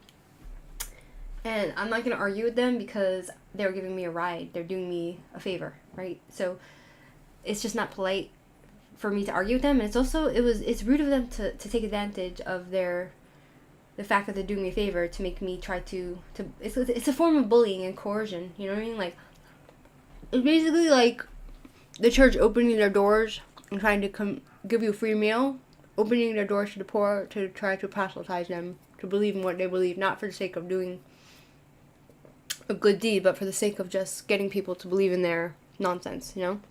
And I'm not going to argue with them because they're giving me a ride. They're doing me a favor, right? So it's just not polite for me to argue with them. And it's also, it's rude of them to take advantage of the fact that they're doing me a favor to make me try to it's a form of bullying and coercion, you know what I mean? Like, it's basically like the church opening their doors and trying to give you a free meal, opening their doors to the poor to try to proselytize them to believe in what they believe, not for the sake of doing a good deed, but for the sake of just getting people to believe in their nonsense, you know?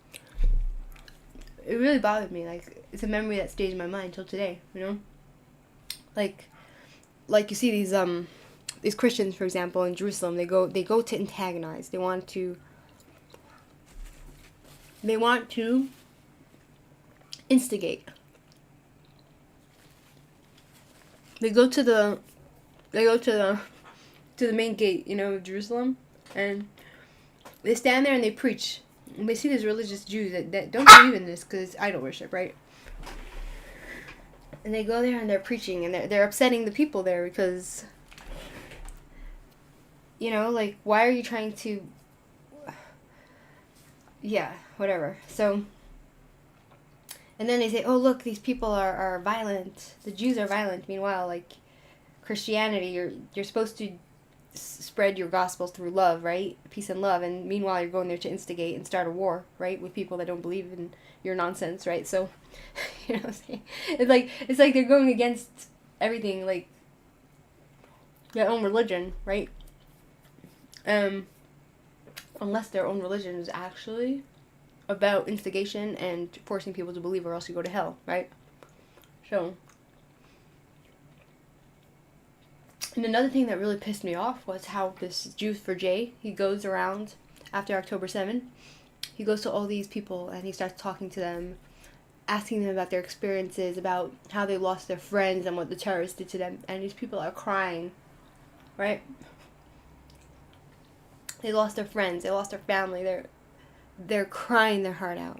It really bothered me. Like, it's a memory that stays in my mind till today, you know? Like you see these Christians, for example, in Jerusalem, they go to antagonize. They want to instigate. They go to the main gate, you know, of Jerusalem, and they stand there and they preach. And they see these religious Jews that don't believe in this because it's idol worship, right? And they go there and they're preaching, and they're upsetting the people there because, you know, like, why are you trying to, yeah, whatever. So, and then they say, oh, look, these people are violent. The Jews are violent. Meanwhile, like, Christianity, you're supposed to spread your gospel through love, right? Peace and love. And meanwhile, you're going there to instigate and start a war, right? With people that don't believe in your nonsense, right? So, you know what I'm saying? It's like they're going against everything, like, their own religion, right? Unless their own religion is actually about instigation and forcing people to believe, or else you go to hell, right? So, and another thing that really pissed me off was how this Jew for Jay, he goes around after October 7, he goes to all these people and he starts talking to them, asking them about their experiences, about how they lost their friends and what the terrorists did to them, and these people are crying, right? They lost their friends, they lost their family, they're crying their heart out.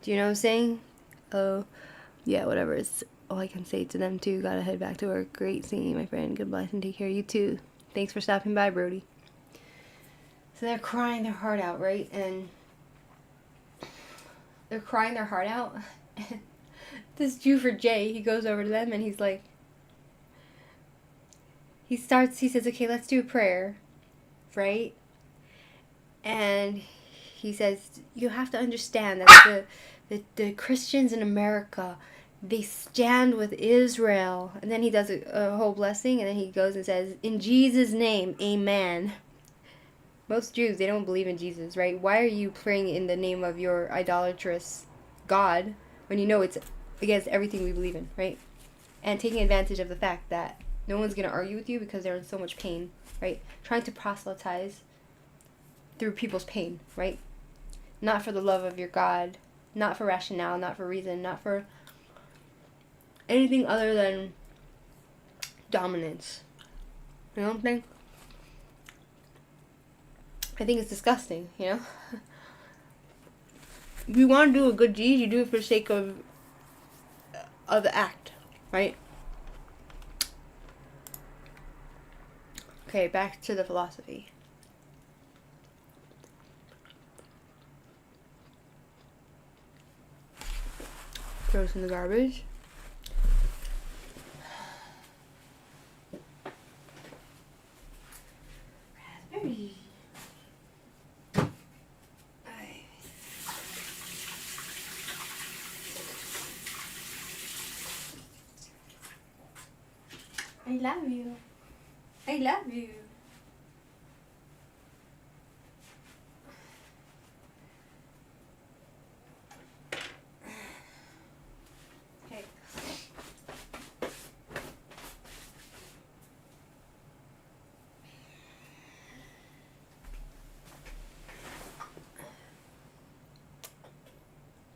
Do you know what I'm saying? Oh, yeah, whatever. It's all I can say to them, too. Gotta head back to work. Great seeing you, my friend. Good bless and take care of you, too. Thanks for stopping by, Brody. So they're crying their heart out, right? And they're crying their heart out. This Jew for Jay, he goes over to them and he's like, he says, okay, let's do a prayer, right? And he says, you have to understand that the Christians in America, they stand with Israel. And then he does a whole blessing, and then he goes and says, in Jesus' name, amen. Most Jews, they don't believe in Jesus, right? Why are you praying in the name of your idolatrous God when you know it's against everything we believe in, right? and taking advantage of the fact that no one's going to argue with you because they're in so much pain, right? Trying to proselytize through people's pain, right? Not for the love of your God, not for rationale, not for reason, not for anything other than dominance. You know what I'm saying? I think it's disgusting, you know? If you want to do a good deed, you do it for the sake of the act, right? Okay, back to the philosophy. Throw this in the garbage. Rasberry. I love you. I love you. Okay.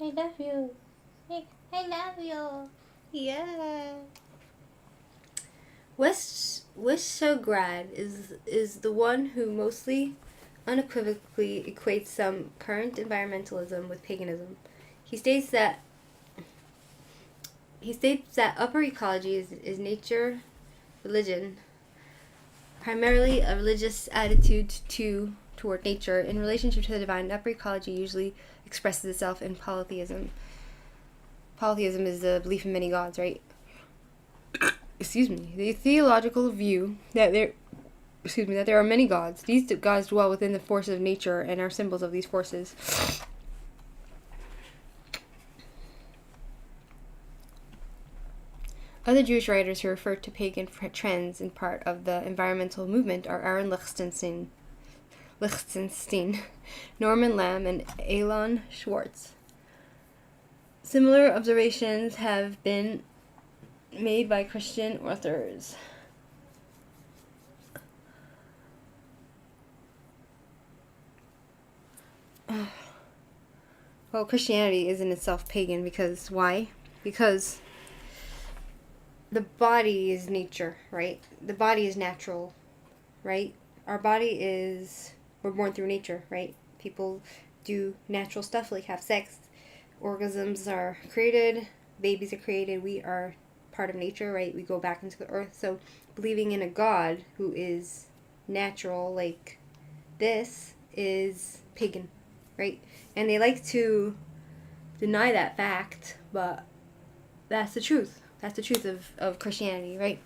I love you. I love you. Yeah. Wishograd is the one who mostly unequivocally equates some current environmentalism with paganism. He states that upper ecology is nature, religion, primarily a religious attitude toward nature in relationship to the divine. Upper ecology usually expresses itself in polytheism. Polytheism is the belief in many gods, right? The theological view that there are many gods. These gods dwell within the forces of nature and are symbols of these forces. Other Jewish writers who refer to pagan trends in part of the environmental movement are Aaron Lichtenstein, Norman Lamb, and Elon Schwartz. Similar observations have been made by Christian authors. Well, Christianity is in itself pagan because why? Because the body is nature, right? The body is natural, right? Our body we're born through nature, right? People do natural stuff like have sex. Organisms are created, babies are created, we are part of nature, right? We go back into the earth. So believing in a God who is natural like this is pagan, right? And they like to deny that fact, but that's the truth. That's the truth of Christianity, right?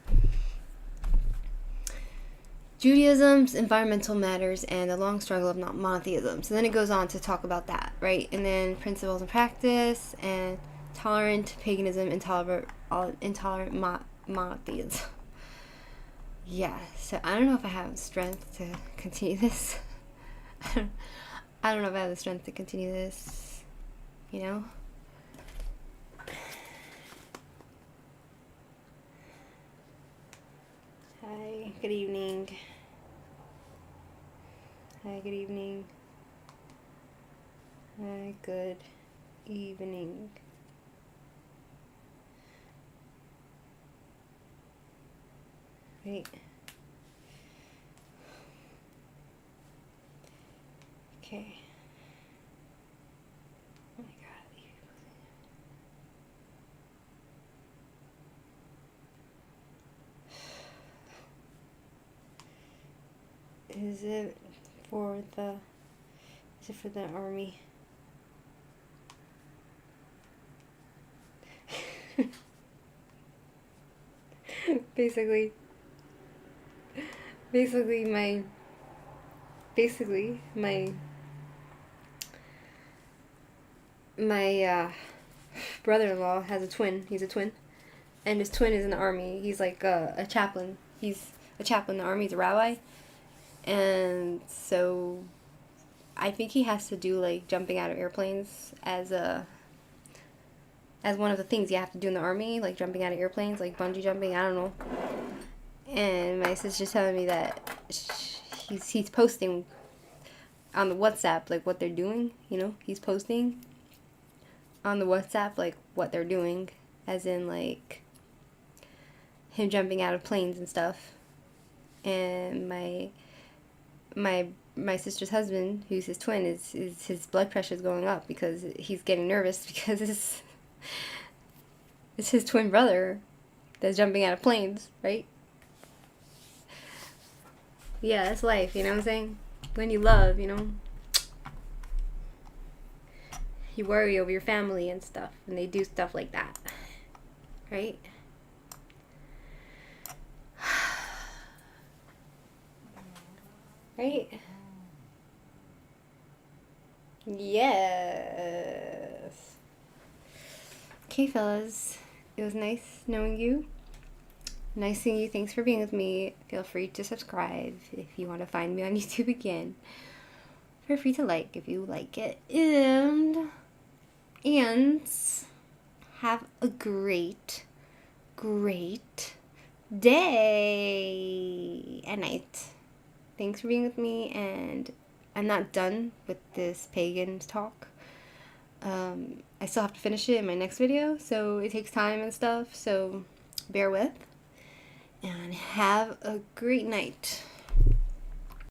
Judaism's environmental matters and the long struggle of monotheism. So then it goes on to talk about that, right? And then principles and practice and tolerant paganism, intolerant monotheism. Yeah, so I don't know if I have strength to continue this. I don't know if I have the strength to continue this, you know? Hi, good evening. Hi, good evening. Hi, good evening. Right. Okay. Oh my God. Is it for the army? Basically my brother-in-law has a twin. He's a twin, and his twin is in the army. He's like a chaplain. He's a chaplain in the army. He's a rabbi, and so I think he has to do like jumping out of airplanes as a as one of the things you have to do in the army, like jumping out of airplanes, like bungee jumping, I don't know. And my sister's telling me that he's posting on the WhatsApp, like, what they're doing, you know? He's posting on the WhatsApp, like, what they're doing, as in, like, him jumping out of planes and stuff. And my sister's husband, who's his twin, is his blood pressure is going up because he's getting nervous because it's his twin brother that's jumping out of planes, right? Yeah, that's life, you know what I'm saying? When you love, you know, you worry over your family and stuff, and they do stuff like that, right? Right? Yes. Okay, fellas, it was nice knowing you. Nice seeing you. Thanks for being with me. Feel free to subscribe if you want to find me on YouTube again. Feel free to like if you like it. And have a great day and night. Thanks for being with me, and I'm not done with this pagan talk. I still have to finish it in my next video, so it takes time and stuff, so bear with. And have a great night.